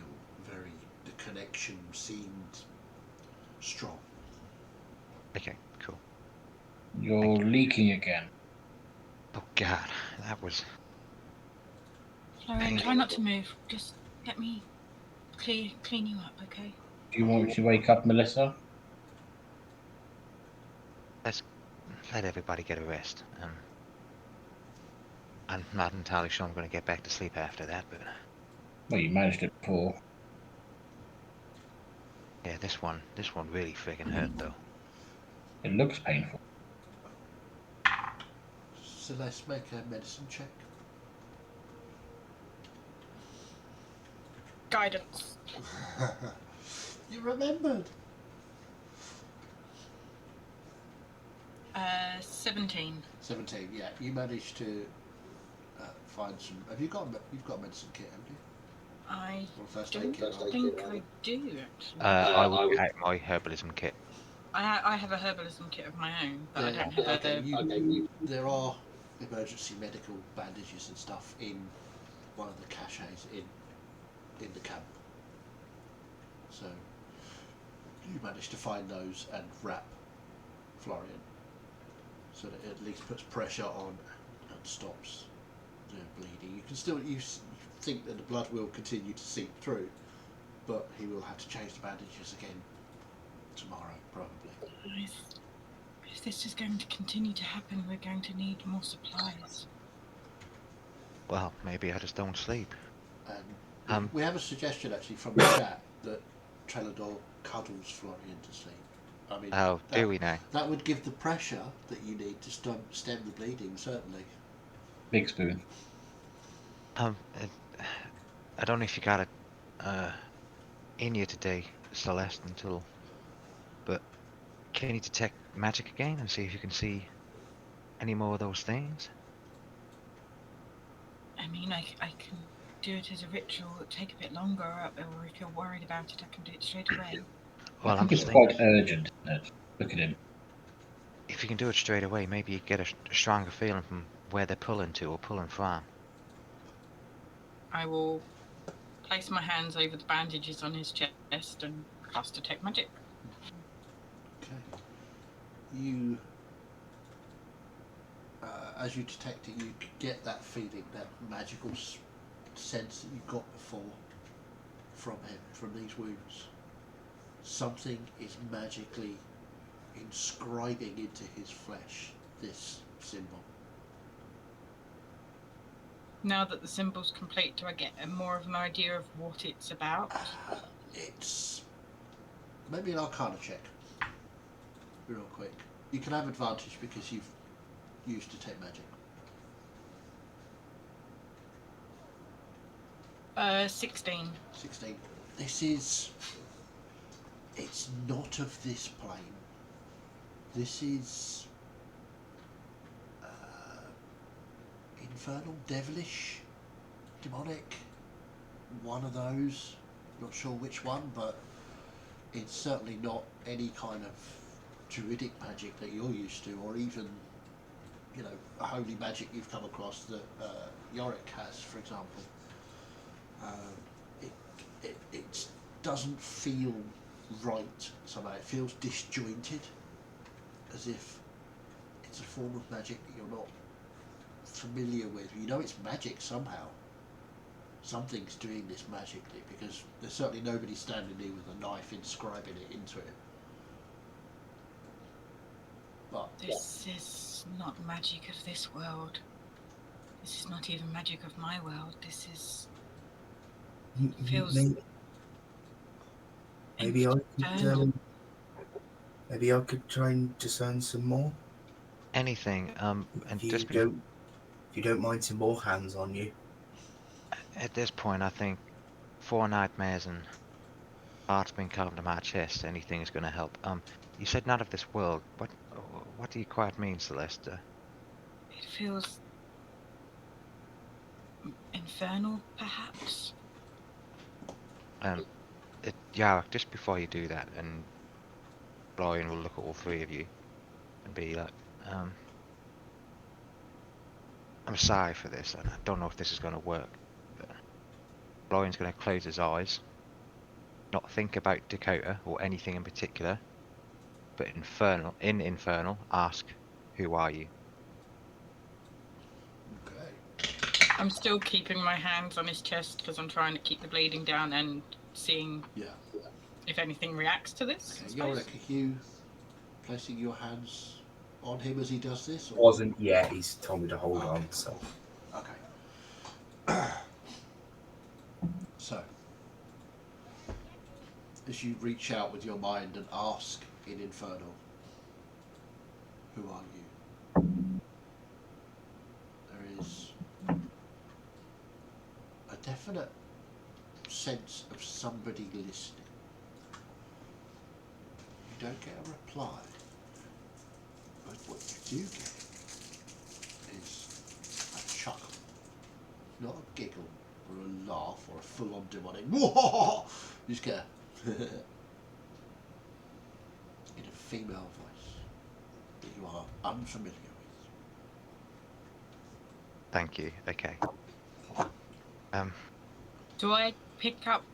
[SPEAKER 1] The connection seemed strong.
[SPEAKER 7] Okay, cool.
[SPEAKER 9] You're leaking again.
[SPEAKER 7] Oh God, that was.
[SPEAKER 3] Florian, try not to move. Just let me clean you up, okay?
[SPEAKER 9] Do you want me to wake up Melissa?
[SPEAKER 7] Let's let everybody get a rest. I'm not entirely sure I'm going to get back to sleep after that, but.
[SPEAKER 9] Well, you managed it before.
[SPEAKER 7] Yeah, this one really freaking hurt though.
[SPEAKER 9] It looks painful.
[SPEAKER 1] So let's make a medicine check.
[SPEAKER 3] Guidance.
[SPEAKER 1] You remembered.
[SPEAKER 3] 17.
[SPEAKER 1] 17. Yeah, you managed to find some. You've got a medicine kit, haven't you?
[SPEAKER 3] I
[SPEAKER 1] Or a first
[SPEAKER 3] don't
[SPEAKER 1] aid kit.
[SPEAKER 3] think I do actually.
[SPEAKER 7] I will get out my herbalism kit.
[SPEAKER 3] I have a herbalism kit of my own, but I don't have
[SPEAKER 1] there are emergency medical bandages and stuff in one of the caches in the camp. So you managed to find those and wrap Florian, so that it at least puts pressure on and stops bleeding. You can still think that the blood will continue to seep through, but he will have to change the bandages again tomorrow, probably.
[SPEAKER 3] If this is going to continue to happen, we're going to need more supplies.
[SPEAKER 7] Well, maybe I just don't sleep.
[SPEAKER 1] We have a suggestion actually from the chat that Trelador cuddles Florian to sleep. I mean,
[SPEAKER 7] do we now?
[SPEAKER 1] That would give the pressure that you need to stem the bleeding, certainly.
[SPEAKER 9] Big spoon.
[SPEAKER 7] I don't know if you got it in you today, Celeste, but can you detect magic again and see if you can see any more of those things?
[SPEAKER 3] I mean, I can do it as a ritual. It'll take a bit longer, or if you're worried about it, I can do it straight away.
[SPEAKER 7] Well,
[SPEAKER 9] I
[SPEAKER 7] I'm
[SPEAKER 9] think it's
[SPEAKER 7] just
[SPEAKER 9] quite
[SPEAKER 7] thinking,
[SPEAKER 9] urgent. Look at him.
[SPEAKER 7] if you can do it straight away, maybe you get a stronger feeling from where they're pulling to or pulling from.
[SPEAKER 3] I will place my hands over the bandages on his chest and cast Detect Magic.
[SPEAKER 1] Okay. You, as you detect it, you get that feeling, that magical sense that you got before from him, from these wounds. Something is magically inscribing into his flesh this symbol.
[SPEAKER 3] Now that the symbol's complete, do I get more of an idea of what it's about?
[SPEAKER 1] It's maybe an Arcana check, real quick. You can have advantage because you've used Detect Magic.
[SPEAKER 3] 16.
[SPEAKER 1] 16. It's not of this plane. This is infernal, devilish, demonic, one of those. Not sure which one, but it's certainly not any kind of druidic magic that you're used to, or even, you know, a holy magic you've come across that Yorick has, for example. It doesn't feel right somehow. It feels disjointed, as if it's a form of magic that you're not familiar with. You know it's magic somehow. Something's doing this magically, because there's certainly nobody standing there with a knife inscribing it into it. But
[SPEAKER 3] this is not magic of this world. This is not even magic of my world. This is feels
[SPEAKER 6] maybe I could try and discern some more.
[SPEAKER 7] Anything. And
[SPEAKER 6] if you don't mind some more hands on you.
[SPEAKER 7] At this point, I think 4 nightmares and heart's been carved into my chest. Anything is going to help. You said not of this world. What do you quite mean, Celeste?
[SPEAKER 3] It feels infernal, perhaps.
[SPEAKER 7] Yeah, just before you do that, and Florian will look at all 3 of you and be like, I'm sorry for this, and I don't know if this is going to work. But Florian's going to close his eyes, not think about Dakota or anything in particular, but in Infernal, ask, who are you?
[SPEAKER 1] okay.
[SPEAKER 3] I'm still keeping my hands on his chest because I'm trying to keep the bleeding down and seeing if anything reacts to this.
[SPEAKER 1] Okay, Yorick, are you placing your hands on him as he does this? Or?
[SPEAKER 6] Wasn't yet. He's told me to hold on. So.
[SPEAKER 1] Okay. So, as you reach out with your mind and ask in Infernal, who are you? There is a definite sense of somebody listening. You don't get a reply, but what you do get is a chuckle, not a giggle or a laugh or a full-on demonic. You just get in a female voice that you are unfamiliar with.
[SPEAKER 7] Thank you. Okay.
[SPEAKER 3] Do I pick up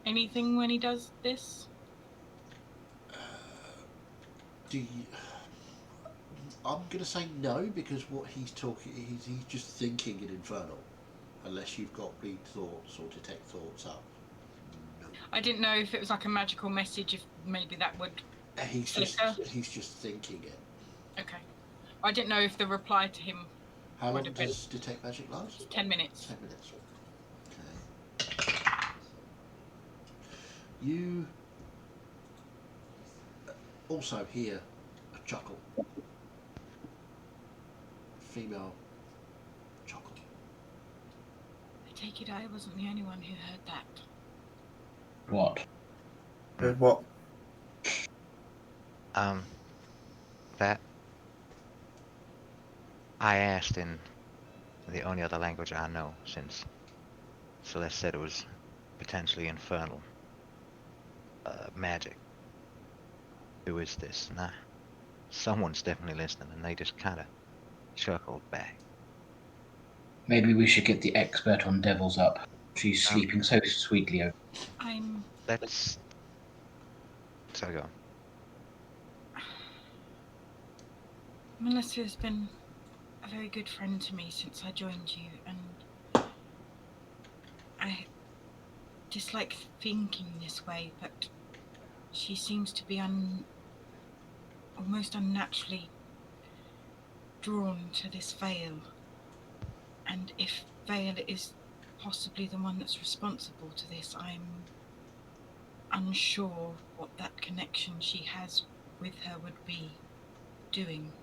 [SPEAKER 3] anything when he does this?
[SPEAKER 1] I'm going to say no, because what he's talking, he's just thinking in Infernal. Unless you've got read thoughts or detect thoughts up. No.
[SPEAKER 3] I didn't know if it was like a magical message, if maybe that would
[SPEAKER 1] He's
[SPEAKER 3] flicker.
[SPEAKER 1] just thinking it.
[SPEAKER 3] Okay. I didn't know if the reply to him
[SPEAKER 1] How
[SPEAKER 3] would
[SPEAKER 1] long
[SPEAKER 3] have been
[SPEAKER 1] does detect magic last?
[SPEAKER 3] 10 minutes.
[SPEAKER 1] 10 minutes. Okay. You also hear a chuckle. Female chuckle.
[SPEAKER 3] I take it I wasn't the only one who heard that.
[SPEAKER 9] What?
[SPEAKER 6] What?
[SPEAKER 7] That I asked in the only other language I know, since Celeste said it was potentially infernal magic. Who is this? Nah, someone's definitely listening, and they just kind of chuckled back.
[SPEAKER 9] Maybe we should get the expert on devils up. She's sleeping so sweetly.
[SPEAKER 7] Let's. So go.
[SPEAKER 3] Melissa has been a very good friend to me since I joined you, and I dislike thinking this way, but she seems to be almost unnaturally drawn to this veil. And if Veil is possibly the one that's responsible to this, I'm unsure what that connection she has with her would be doing.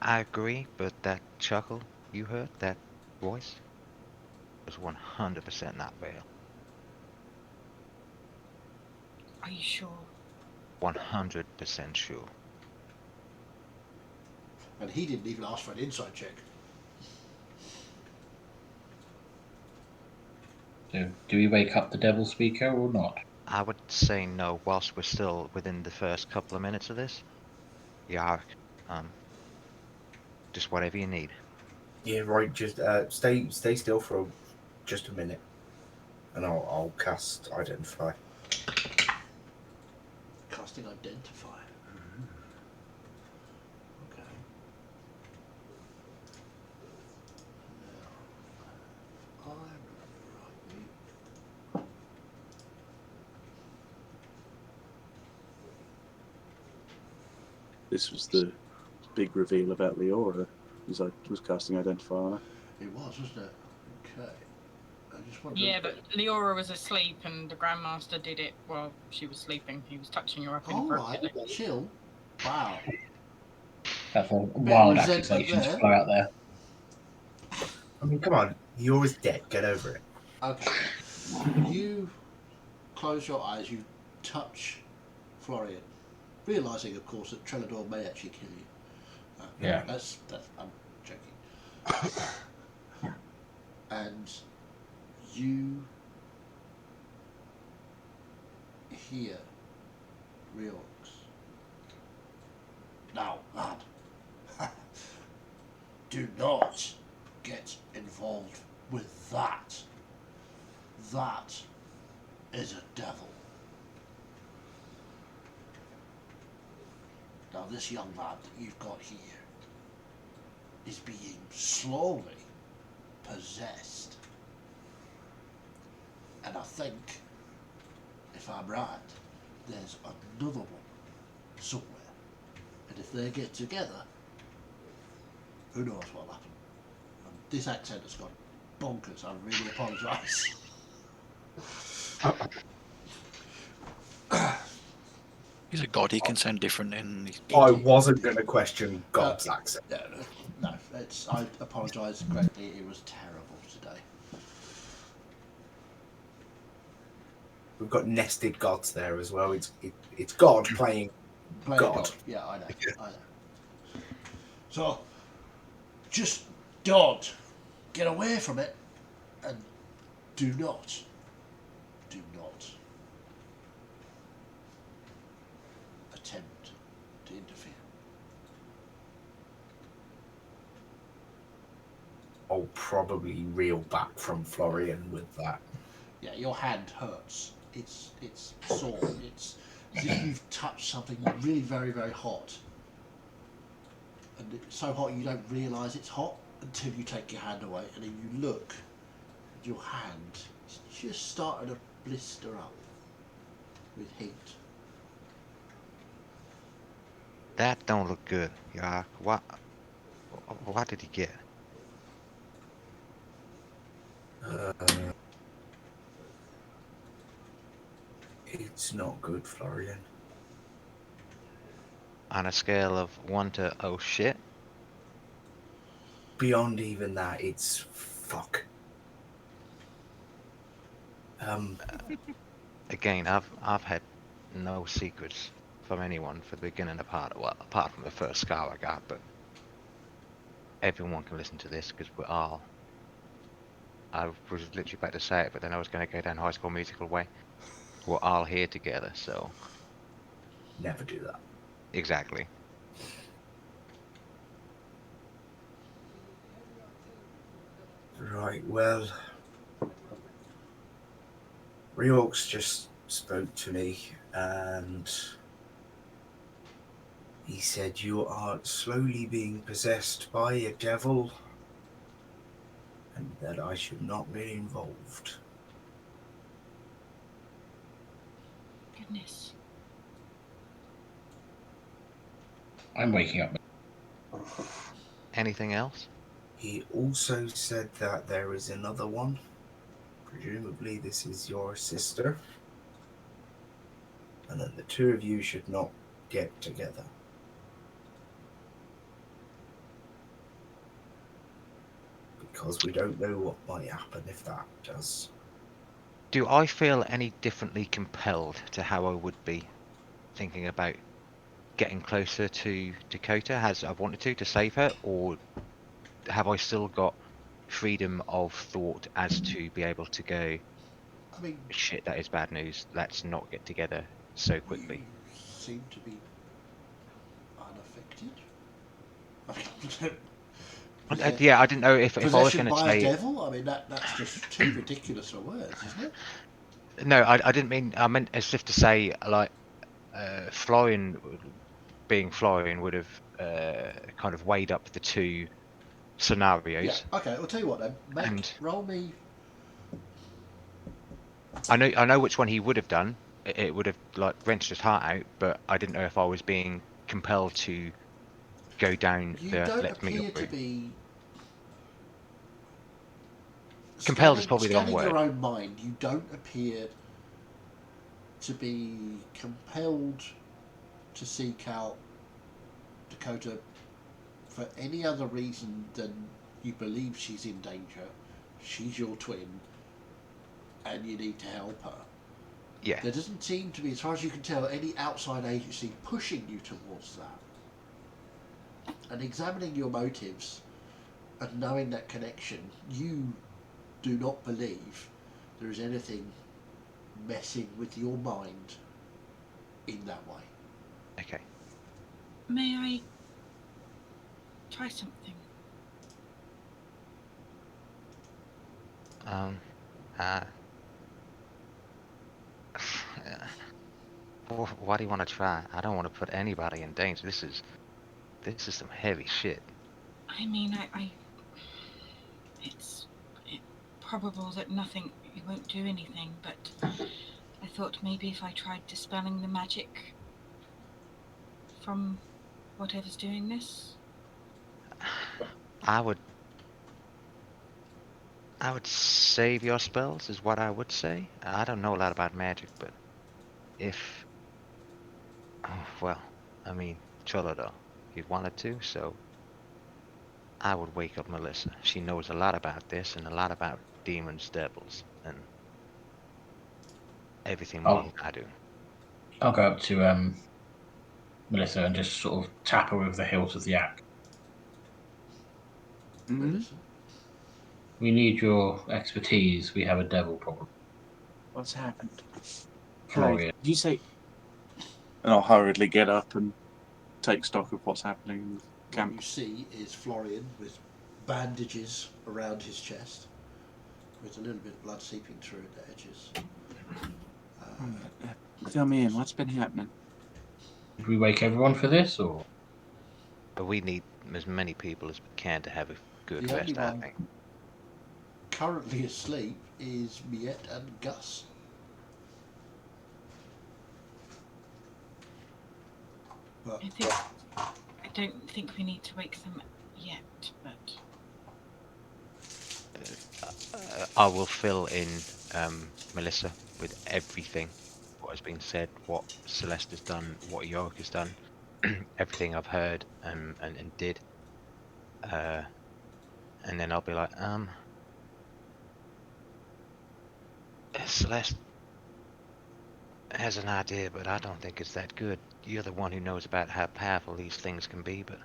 [SPEAKER 7] I agree, but that chuckle you heard, that voice, was 100% not Vale.
[SPEAKER 3] Are you sure?
[SPEAKER 7] 100% sure.
[SPEAKER 1] And he didn't even ask for an insight check.
[SPEAKER 9] So, do we wake up the devil speaker or not?
[SPEAKER 7] I would say no, whilst we're still within the first couple of minutes of this. Yark, just whatever you need.
[SPEAKER 6] Yeah, right. Just stay still for just a minute, and I'll cast Identify.
[SPEAKER 1] Casting Identify. Okay. Now, I'm right.
[SPEAKER 10] This was the big reveal about Leora, as I was casting Identify on her.
[SPEAKER 1] It was, wasn't it? Okay. I just wondered.
[SPEAKER 3] Yeah, but Leora was asleep and the Grandmaster did it while she was sleeping. He was touching her up inappropriately.
[SPEAKER 1] Alright, chill. Wow.
[SPEAKER 9] That's a wild
[SPEAKER 1] resentment
[SPEAKER 9] accusation to
[SPEAKER 1] there.
[SPEAKER 9] fly out there.
[SPEAKER 6] I mean, come on. You're always dead. Get over it.
[SPEAKER 1] Okay. You close your eyes, you touch Florian, realising, of course, that Trelador may actually kill you.
[SPEAKER 9] Yeah.
[SPEAKER 1] That's I'm joking. And you hear Reorx. Now, lad, do not get involved with that. That is a devil. Now, this young lad that you've got here is being slowly possessed. And I think, if I'm right, there's another one somewhere. And if they get together, who knows what'll happen. And this accent has gone bonkers. I really apologise.
[SPEAKER 8] He's a god, he can sound different in...
[SPEAKER 6] I wasn't going to question God's accent.
[SPEAKER 1] No, I apologise greatly. It was terrible today.
[SPEAKER 6] We've got nested gods there as well. It's God playing God.
[SPEAKER 1] Yeah, I know. So, just don't get away from it, and do not attempt to interfere.
[SPEAKER 6] I'll probably reel back from Florian with that.
[SPEAKER 1] Yeah, your hand hurts. It's sore. It's as if you've touched something really very, very hot. and it's so hot you don't realise it's hot until you take your hand away, and then you look, your hand is just starting to blister up with heat.
[SPEAKER 7] That don't look good, Yark. What did he get?
[SPEAKER 6] It's not good, Florian.
[SPEAKER 7] On a scale of 1 to oh shit?
[SPEAKER 6] Beyond even that, it's fuck.
[SPEAKER 7] Again, I've had no secrets from anyone for the beginning of part. Well, apart from the first scar I got, but everyone can listen to this because we're all. I was literally about to say it, but then I was going to go down High School Musical way. We're all here together, so.
[SPEAKER 6] Never do that.
[SPEAKER 7] Exactly.
[SPEAKER 6] Right, well, Reorx just spoke to me and he said you are slowly being possessed by a devil and that I should not be involved.
[SPEAKER 3] Goodness.
[SPEAKER 9] I'm waking up.
[SPEAKER 7] Anything else?
[SPEAKER 6] He also said that there is another one. Presumably this is your sister. And that the two of you should not get together. Because we don't know what might happen if that does.
[SPEAKER 7] Do I feel any differently compelled to how I would be thinking about getting closer to Dakota as I wanted to save her, or have I still got freedom of thought as to be able to go,
[SPEAKER 1] I mean,
[SPEAKER 7] shit, that is bad news, let's not get together so quickly?
[SPEAKER 1] you seem to be unaffected.
[SPEAKER 7] Yeah, I didn't know if I was
[SPEAKER 1] Possession
[SPEAKER 7] going to
[SPEAKER 1] by a
[SPEAKER 7] say...
[SPEAKER 1] devil? I mean, that's just too ridiculous for words, isn't it?
[SPEAKER 7] No, I didn't mean... I meant as if to say, like, Florian, being Florian, would have kind of weighed up the two scenarios.
[SPEAKER 1] Yeah, okay, I'll tell you what then. Roll me...
[SPEAKER 7] I know which one he would have done. It would have, like, wrenched his heart out, but I didn't know if I was being compelled to go down
[SPEAKER 1] You
[SPEAKER 7] the
[SPEAKER 1] don't
[SPEAKER 7] let's meet
[SPEAKER 1] appear
[SPEAKER 7] up
[SPEAKER 1] to
[SPEAKER 7] route.
[SPEAKER 1] be...
[SPEAKER 7] Compelled is probably the wrong
[SPEAKER 1] Scanning
[SPEAKER 7] word.
[SPEAKER 1] your own mind, you don't appear to be compelled to seek out Dakota for any other reason than you believe she's in danger, she's your twin, and you need to help her.
[SPEAKER 7] Yeah.
[SPEAKER 1] There doesn't seem to be, as far as you can tell, any outside agency pushing you towards that. And examining your motives and knowing that connection, you do not believe there is anything messing with your mind in that way.
[SPEAKER 7] Okay.
[SPEAKER 3] May I try something?
[SPEAKER 7] Why do you want to try? I don't want to put anybody in danger. This is some heavy shit.
[SPEAKER 3] I mean, it's probable that it won't do anything, but I thought maybe if I tried dispelling the magic from whatever's doing this.
[SPEAKER 7] I would save your spells, is what I would say. I don't know a lot about magic, but if... Oh, well, I mean, Cholado, you wanted to, so I would wake up Melissa. She knows a lot about this and a lot about demons, devils, and everything more than I do.
[SPEAKER 9] I'll go up to Melissa and just sort of tap her with the hilt of the axe.
[SPEAKER 1] Melissa?
[SPEAKER 9] We need your expertise. We have a devil problem.
[SPEAKER 10] What's happened?
[SPEAKER 9] Florian.
[SPEAKER 10] Did you say... And I'll hurriedly get up and take stock of what's happening in the camp.
[SPEAKER 1] What you see is Florian with bandages around his chest, with a little bit of blood seeping through at the edges.
[SPEAKER 10] Fill me in. What's been happening?
[SPEAKER 9] Did we wake everyone for this, or?
[SPEAKER 7] But we need as many people as we can to have a good
[SPEAKER 1] The only
[SPEAKER 7] rest, I
[SPEAKER 1] one
[SPEAKER 7] think.
[SPEAKER 1] currently asleep is Miette and Gus. But
[SPEAKER 3] I don't think we need to wake them yet, but
[SPEAKER 7] I will fill in Melissa with everything what has been said, what Celeste has done, what Yorick has done, everything I've heard and did. And then I'll be like, Celeste has an idea, but I don't think it's that good. You're the one who knows about how powerful these things can be, but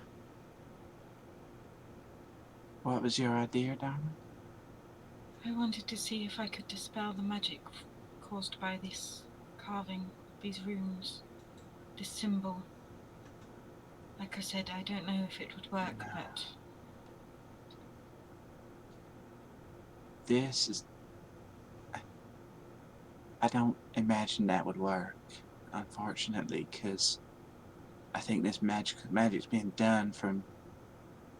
[SPEAKER 4] What was your idea, darling?
[SPEAKER 3] I wanted to see if I could dispel the magic caused by this carving, these runes, this symbol. Like I said, I don't know if it would work, but
[SPEAKER 4] This is... I don't imagine that would work, unfortunately, because I think this magic's being done from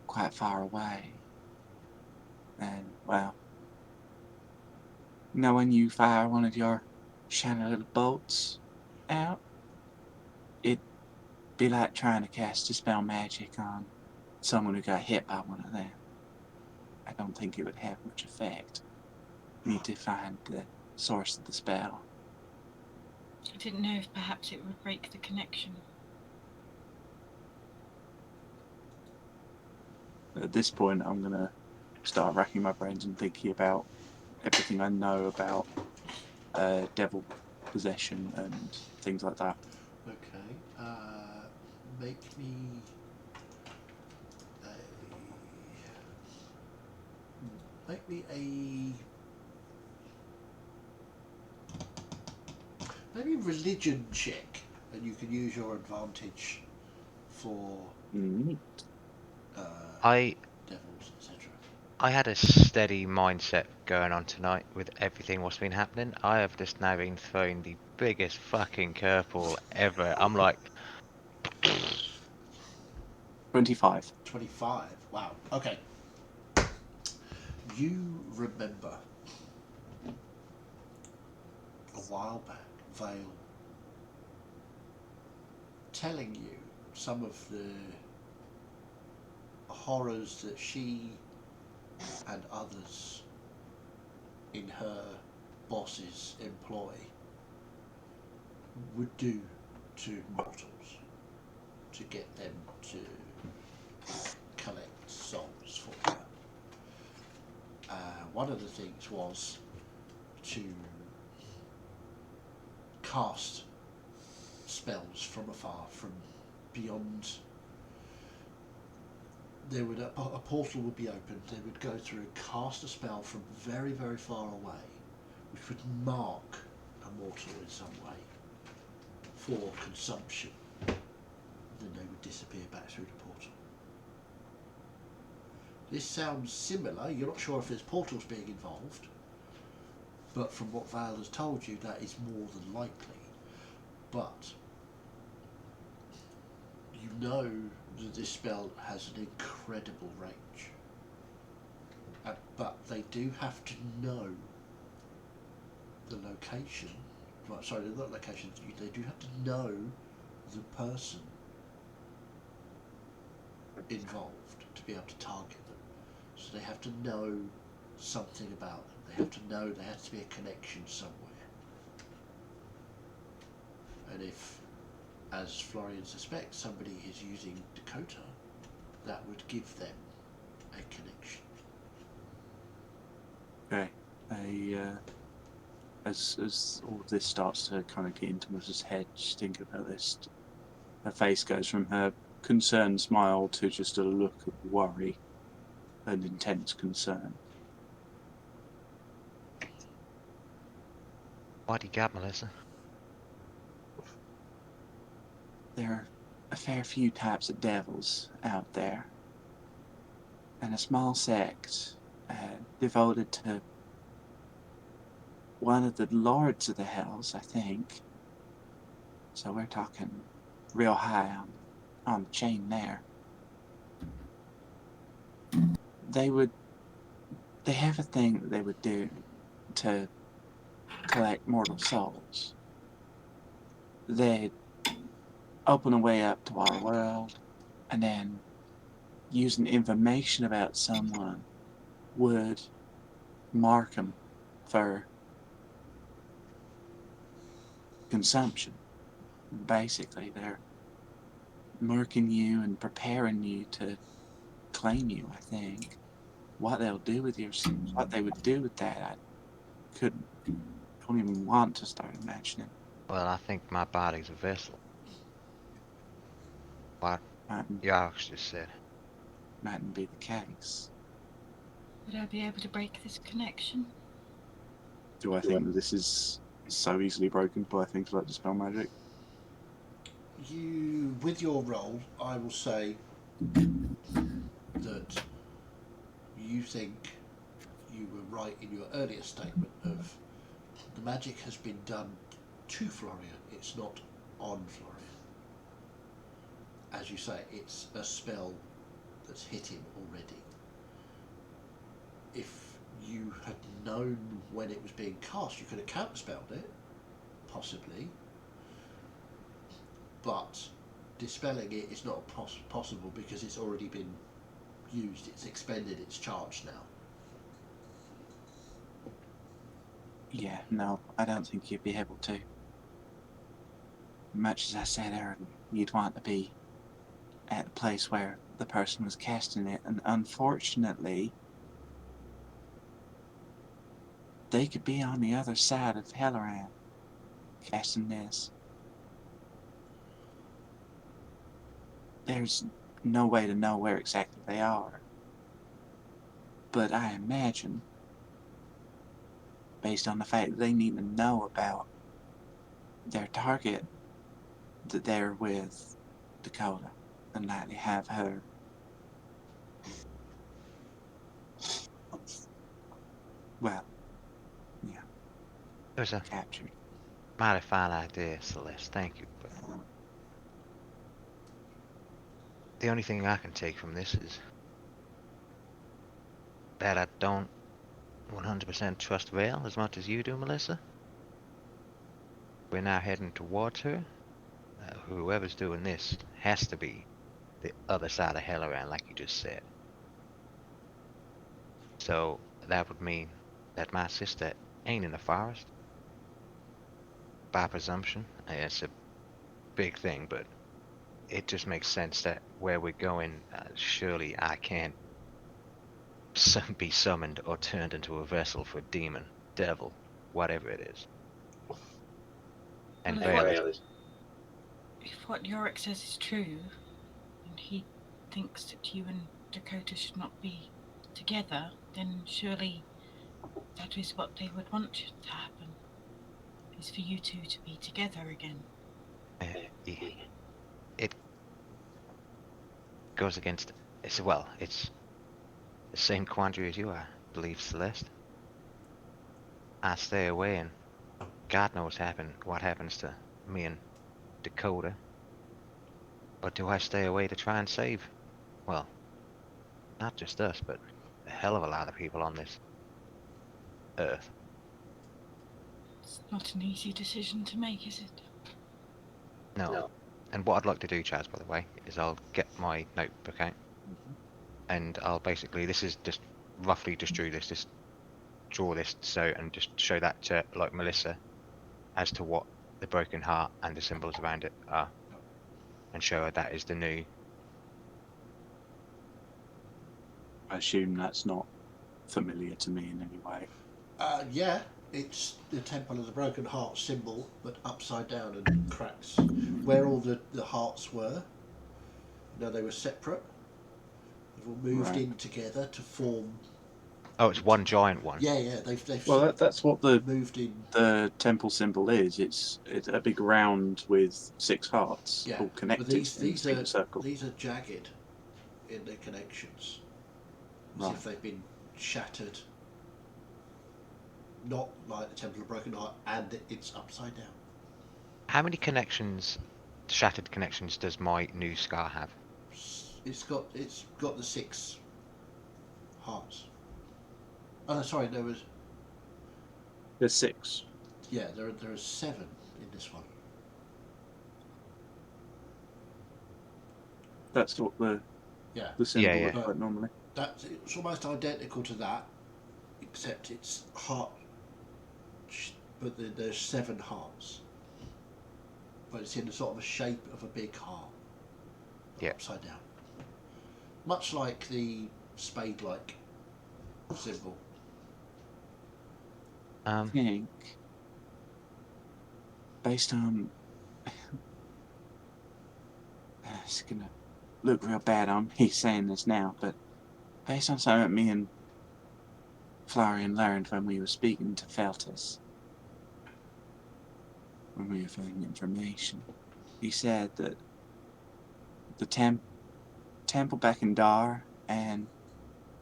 [SPEAKER 4] quite far away. And, well, you know when you fire one of your shiny little bolts out? It'd be like trying to cast Dispel Magic on someone who got hit by one of them. I don't think it would have much effect. You need to find the source of the spell.
[SPEAKER 3] I didn't know if perhaps it would break the connection.
[SPEAKER 10] At this point, I'm going to start racking my brains and thinking about everything I know about devil possession and things like that.
[SPEAKER 1] okay, make me maybe a religion check, and you can use your advantage for
[SPEAKER 7] I
[SPEAKER 1] devils, etc.
[SPEAKER 7] had a steady mindset going on tonight with everything what's been happening. I have just now been throwing the biggest fucking curveball ever. I'm like,
[SPEAKER 10] 25.
[SPEAKER 1] 25. Wow. Okay. You remember a while back, Vale telling you some of the horrors that she and others in her boss's employ would do to mortals to get them to collect souls for her. One of the things was to cast spells from afar, from beyond. There would a portal would be opened. They would go through and cast a spell from very, very far away, which would mark a mortal in some way for consumption. Then they would disappear back through the portal. This sounds similar. You're not sure if there's portals being involved, but from what Val has told you, that is more than likely. But you know that this spell has an incredible range. But they do have to know the location. Right, sorry, not location. They do have to know the person involved to be able to target them. So they have to know something about them. They have to know there has to be a connection somewhere. And if, as Florian suspects, somebody is using Dakota, that would give them a connection.
[SPEAKER 10] Okay. As all of this starts to kind of get into Melissa's head, she's thinking about this. Her face goes from her concerned smile to just a look of worry and intense concern.
[SPEAKER 7] what do you got, Melissa?
[SPEAKER 4] There are a fair few types of devils out there, and a small sect devoted to one of the lords of the hells, I think. So we're talking real high on the chain there.
[SPEAKER 10] they have a thing that they would do to collect mortal souls. They'd open a way up to our world, and then using information about someone would mark them for consumption. Basically, they're marking you and preparing you to claim you, I think. What they'll do with what they would do with that, I don't even want to start imagining.
[SPEAKER 7] Well, I think my body's a vessel. What
[SPEAKER 10] Mightn't,
[SPEAKER 7] Yarks just said.
[SPEAKER 10] mightn't be the case.
[SPEAKER 3] Would I be able to break this connection?
[SPEAKER 10] Do I think that this is so easily broken by things like dispel magic?
[SPEAKER 1] With your roll, I will say that you think you were right in your earlier statement of the magic has been done to Florian, it's not on Florian. As you say, it's a spell that's hit him already. If you had known when it was being cast, you could have counterspelled it, possibly, but dispelling it is not possible because it's already been used, it's expended, it's charged now.
[SPEAKER 10] Yeah, no, I don't think you'd be able to. Much as I said earlier, you'd want to be at the place where the person was casting it, and unfortunately, they could be on the other side of Helloran casting this. There's no way to know where exactly they are, but I imagine, based on the fact that they need to know about their target, that they're with Dakota and likely have her
[SPEAKER 7] It was a
[SPEAKER 10] captured.
[SPEAKER 7] mighty fine idea, Celeste. Thank you. But the only thing I can take from this is that I don't 100% trust Vale as much as you do, Melissa. We're now heading towards her. Whoever's doing this has to be the other side of Helloran, like you just said. So that would mean that my sister ain't in the forest. By presumption, it's a big thing, but it just makes sense that where we're going, surely I can't be summoned or turned into a vessel for demon, devil, whatever it is. And
[SPEAKER 3] Well,
[SPEAKER 7] Vale is
[SPEAKER 3] if what Yorick says is true, and he thinks that you and Dakota should not be together, then surely that is what they would want to happen, is for you two to be together again.
[SPEAKER 7] it goes against, it's the same quandary as you are, I believe, Celeste. I stay away and God knows what happens to me and Dakota. Or do I stay away to try and save, well, not just us, but a hell of a lot of people on this earth?
[SPEAKER 3] It's not an easy decision to make, is it?
[SPEAKER 7] No. And what I'd like to do, Chaz, by the way, is I'll get my notebook out, and I'll basically, this is just roughly just draw this so, and just show that to, like, Melissa, as to what the broken heart and the symbols around it are, and show her that is the new.
[SPEAKER 10] I assume that's not familiar to me in any way.
[SPEAKER 1] Yeah, it's the Temple of the Broken Heart symbol, but upside down and cracks. Where all the hearts were, they were separate. They've all moved in together to form.
[SPEAKER 7] Oh, it's one giant one.
[SPEAKER 1] Yeah, they've
[SPEAKER 10] Well, that's what the
[SPEAKER 1] moved in.
[SPEAKER 10] The temple symbol is. It's a big round with 6 hearts, all connected in a single circle.
[SPEAKER 1] These are jagged in their connections, as if they've been shattered. Not like the Temple of Broken Heart, and it's upside down.
[SPEAKER 7] How many shattered connections, does my new scar have?
[SPEAKER 1] It's got the 6 hearts. Oh, no, sorry, there was...
[SPEAKER 10] There's 6.
[SPEAKER 1] Yeah, there are 7 in this one.
[SPEAKER 10] That's what the symbol
[SPEAKER 7] Yeah.
[SPEAKER 10] looks like normally.
[SPEAKER 1] It's almost identical to that, except it's heart, but there's 7 hearts. But it's in the sort of a shape of a big heart.
[SPEAKER 7] Yeah.
[SPEAKER 1] Upside down. Much like the spade-like symbol.
[SPEAKER 10] I think, based on... it's going to look real bad on me saying this now, but based on something that me and Florian learned when we were speaking to Feltus, when we were filling information, he said that the temple back in Dar and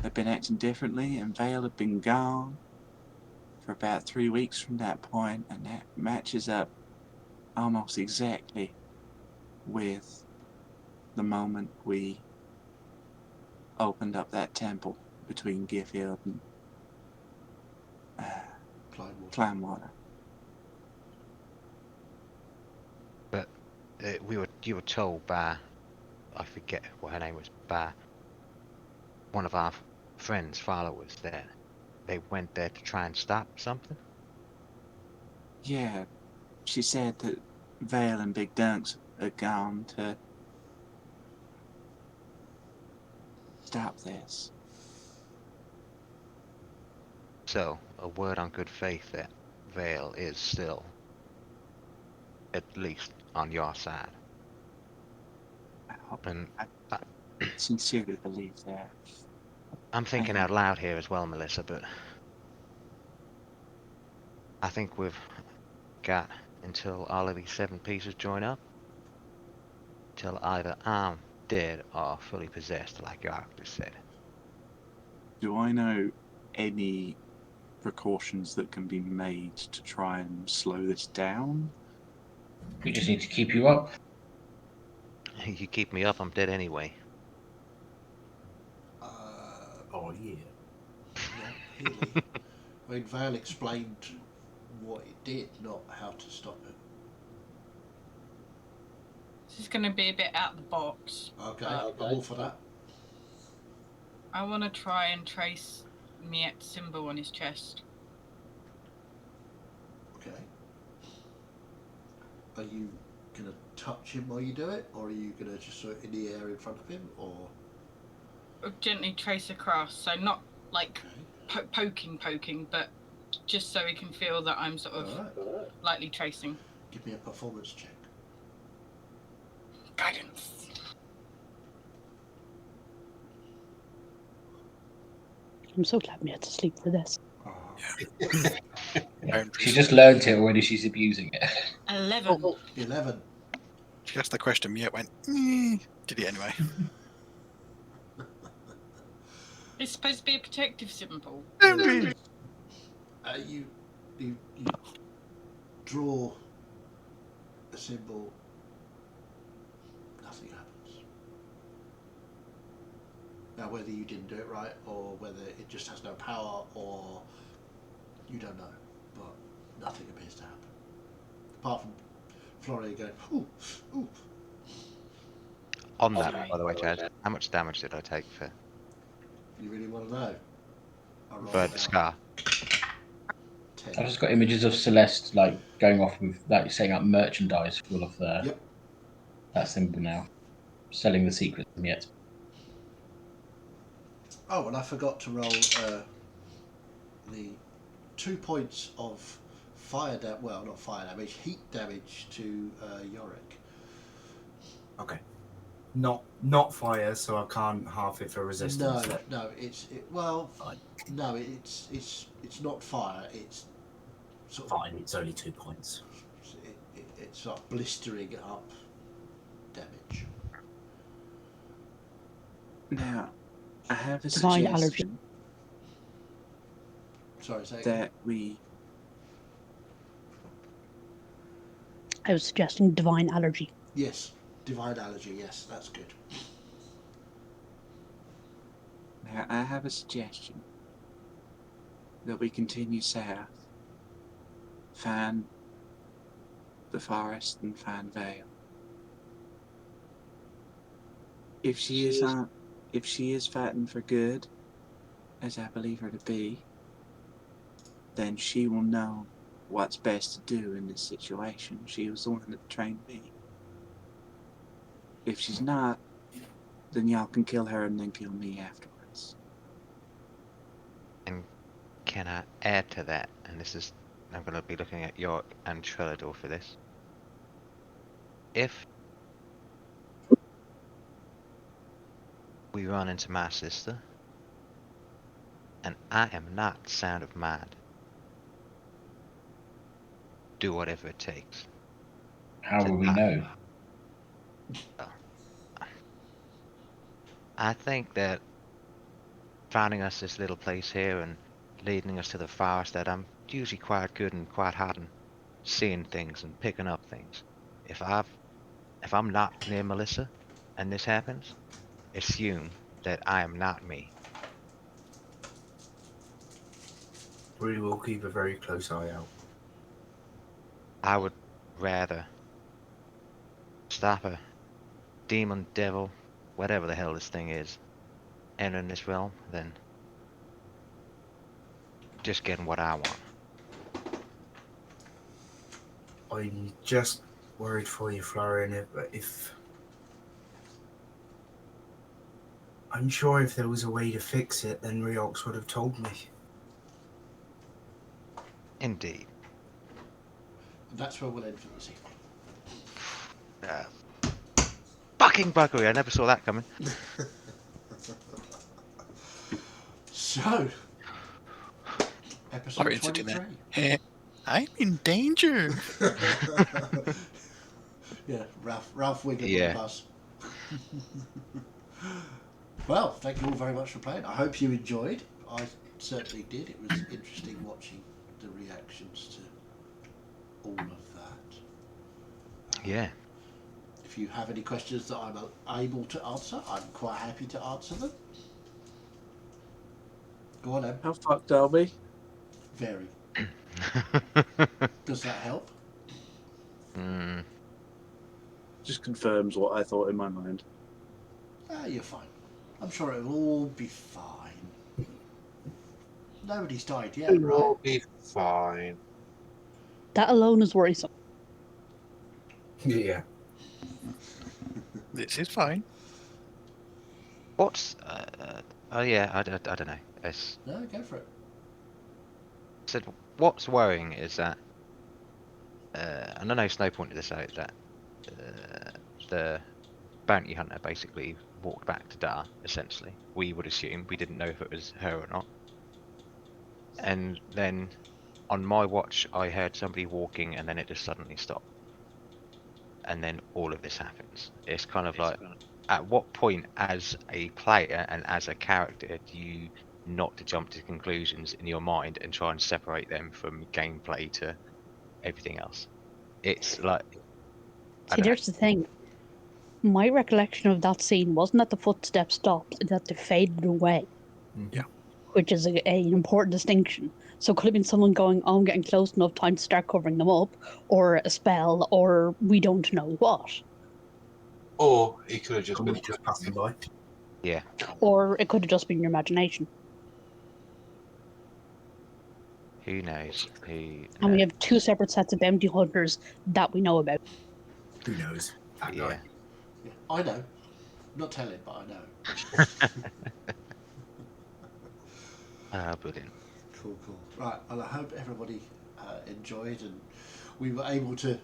[SPEAKER 10] had been acting differently, and Vale had been gone for about 3 weeks from that point, and that matches up almost exactly with the moment we opened up that temple between Giffield and Climewater.
[SPEAKER 7] But you were told by, I forget what her name was, by one of our friends, followers, that they went there to try and stop something?
[SPEAKER 10] Yeah, she said that Vale and Big Dunks had gone to stop this.
[SPEAKER 7] So, a word on good faith that Vale is still, at least, on your side.
[SPEAKER 10] I sincerely believe that.
[SPEAKER 7] I'm thinking out loud here as well, Melissa, but I think we've got until all of these 7 pieces join up, till either I'm dead or fully possessed, like your just said.
[SPEAKER 10] Do I know any precautions that can be made to try and slow this down?
[SPEAKER 9] We just need to keep you up.
[SPEAKER 7] You keep me up, I'm dead anyway.
[SPEAKER 6] Oh, yeah.
[SPEAKER 1] Not really. I mean, Vale explained what it did, not how to stop it.
[SPEAKER 3] This is going to be a bit out of the box.
[SPEAKER 1] Okay, I'm all for that.
[SPEAKER 3] I want to try and trace Miet's symbol on his chest.
[SPEAKER 1] Okay. Are you going to touch him while you do it, or are you going to just sort of in the air in front of him, or?
[SPEAKER 3] Or gently trace across, so not like poking, but just so he can feel that I'm sort of lightly tracing.
[SPEAKER 1] Give me a performance check.
[SPEAKER 3] Guidance.
[SPEAKER 2] I'm so glad we had to sleep for this.
[SPEAKER 9] She just learned it already. She's abusing it.
[SPEAKER 3] 11.
[SPEAKER 1] 11.
[SPEAKER 8] She asked the question, Miet went, did it anyway.
[SPEAKER 3] It's supposed to be a protective symbol.
[SPEAKER 1] You draw a symbol, nothing happens. Now, whether you didn't do it right, or whether it just has no power, or you don't know, but nothing appears to happen. Apart from Florian going, ooh, ooh.
[SPEAKER 7] On that, by the way, Chad, how much damage did I take for?
[SPEAKER 1] You really want to know?
[SPEAKER 7] For the scar.
[SPEAKER 1] 10.
[SPEAKER 9] I've just got images of Celeste like going off with like setting up merchandise full of that symbol now, selling the secret yet.
[SPEAKER 1] Oh, and I forgot to roll the 2 points of fire damage. Well, not fire damage, heat damage to Yorick.
[SPEAKER 6] Okay. Not fire, so I can't half it for resistance.
[SPEAKER 1] No, it's not fire. It's sort of
[SPEAKER 6] fine. It's only 2 points.
[SPEAKER 1] It's sort of blistering up damage.
[SPEAKER 10] Now, I have a
[SPEAKER 2] Divine
[SPEAKER 10] suggestion.
[SPEAKER 2] allergy.
[SPEAKER 1] Sorry, say
[SPEAKER 10] that we.
[SPEAKER 2] I was suggesting divine allergy.
[SPEAKER 1] Yes, divine allergy. Yes, that's good.
[SPEAKER 10] Now, I have a suggestion. That we continue south, find the forest and find Vale. If she is fighting for good, as I believe her to be, then she will know what's best to do in this situation. She was the one that trained me. If she's not, then y'all can kill her and then kill me afterwards.
[SPEAKER 7] And can I add to that? And this is, I'm going to be looking at York and Trellador for this. If we run into my sister, and I am not sound of mind, do whatever it takes.
[SPEAKER 9] How will we know?
[SPEAKER 7] I think that finding us this little place here and leading us to the forest, that I'm usually quite good and quite hot and seeing things and picking up things. If I'm not near Melissa and this happens, assume that I am not me.
[SPEAKER 6] We will keep a very close eye out.
[SPEAKER 7] I would rather stop a demon, devil, whatever the hell this thing is, entering this realm than just getting what I want.
[SPEAKER 6] I'm just worried for you, Florian. If I'm sure if there was a way to fix it, then Riox would have told me.
[SPEAKER 7] Indeed.
[SPEAKER 1] And that's where we'll end for this evening.
[SPEAKER 7] Fucking buggery, I never saw that coming.
[SPEAKER 1] So, episode 23.
[SPEAKER 8] I'm in danger.
[SPEAKER 1] Yeah, Ralph Wiggum
[SPEAKER 7] Yeah.
[SPEAKER 1] on the bus. Well, thank you all very much for playing. I hope you enjoyed. I certainly did. It was interesting watching the reactions to all of that.
[SPEAKER 7] Yeah.
[SPEAKER 1] If you have any questions that I'm able to answer, I'm quite happy to answer them. Go on, Em.
[SPEAKER 10] How fucked are we?
[SPEAKER 1] Very. Does that help?
[SPEAKER 10] Just confirms what I thought in my mind.
[SPEAKER 1] You're fine. I'm sure it'll all be fine. Nobody's died yet,
[SPEAKER 5] It'll
[SPEAKER 1] right?
[SPEAKER 5] all be fine.
[SPEAKER 2] That alone is worrisome.
[SPEAKER 6] Yeah.
[SPEAKER 8] This is fine.
[SPEAKER 7] What's oh yeah, I don't know. It's
[SPEAKER 1] No, go for it.
[SPEAKER 7] said what's worrying is that and I know Snow pointed this out, that the bounty hunter basically walked back to Dar, essentially. We would assume, we didn't know if it was her or not. And then on my watch I heard somebody walking and then it just suddenly stopped. And then all of this happens. It's kind of like, at what point as a player and as a character do you not to jump to conclusions in your mind and try and separate them from gameplay to everything else? It's like,
[SPEAKER 2] See, there's the thing. My recollection of that scene wasn't that the footsteps stopped, that they faded away.
[SPEAKER 8] Yeah.
[SPEAKER 2] Which is an important distinction. So it could have been someone going, oh, I'm getting close enough, time to start covering them up, or a spell, or we don't know what.
[SPEAKER 5] Or he could have just
[SPEAKER 6] Someone
[SPEAKER 5] been
[SPEAKER 6] just passing by.
[SPEAKER 7] yeah.
[SPEAKER 2] Or it could have just been your imagination.
[SPEAKER 7] Who knows?
[SPEAKER 2] And we have two separate sets of bounty hunters that we know about.
[SPEAKER 6] Who knows? That guy.
[SPEAKER 1] Yeah, I know. I'm not telling, but I know.
[SPEAKER 7] Brilliant.
[SPEAKER 1] Cool. Right, well, I hope everybody enjoyed and we were able to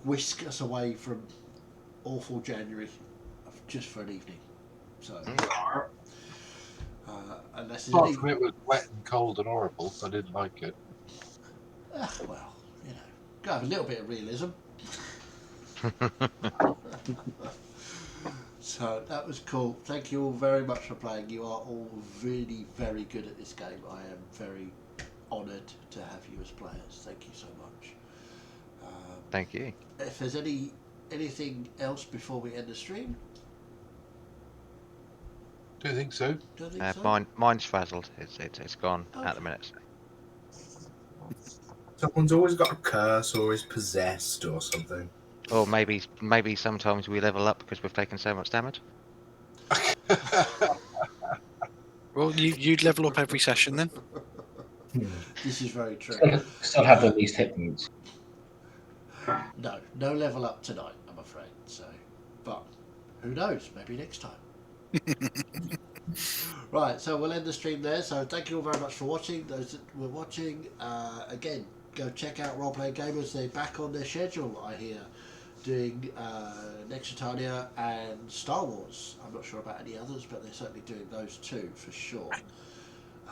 [SPEAKER 1] whisk us away from awful January just for an evening. So, unless there's
[SPEAKER 5] Apart
[SPEAKER 1] any...
[SPEAKER 5] from it was wet and cold and horrible, I didn't like it.
[SPEAKER 1] well, you know, gotta have a little bit of realism. So that was cool. Thank you all very much for playing. You are all really very good at this game. I am very honoured to have you as players. Thank you so much.
[SPEAKER 7] Thank you.
[SPEAKER 1] If there's anything else before we end the stream?
[SPEAKER 5] Don't think so.
[SPEAKER 1] Don't think so?
[SPEAKER 7] Mine's frazzled. It's gone at the minute.
[SPEAKER 6] Someone's always got a curse or is possessed or something.
[SPEAKER 7] Or maybe sometimes we level up because we've taken so much damage.
[SPEAKER 8] Well, you'd level up every session then.
[SPEAKER 1] This is very true.
[SPEAKER 9] Still have the least hit points.
[SPEAKER 1] No level up tonight, I'm afraid. So, but who knows? Maybe next time. Right, so we'll end the stream there. So thank you all very much for watching. Those that were watching, again, go check out Roleplaying Gamers. They're back on their schedule, I hear, doing Nexitalia and Star Wars. I'm not sure about any others, but they're certainly doing those two for sure.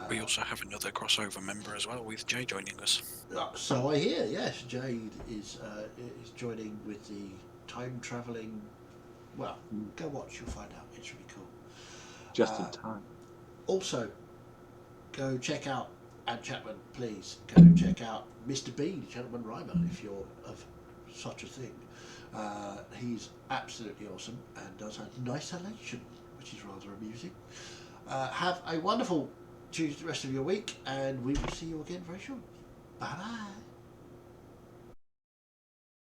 [SPEAKER 8] We also have another crossover member as well, with Jay joining us.
[SPEAKER 1] So I hear, yes, Jade is joining with the time travelling. Well, go watch, you'll find out. It's really cool.
[SPEAKER 10] Just in time.
[SPEAKER 1] Also, go check out Ad Chapman, please. Go check out Mr. B, the Gentleman Rhymer, if you're of such a thing. He's absolutely awesome and does a nice elation, which is rather amusing. Have a wonderful rest of your week, and we will see you again very soon. Bye bye.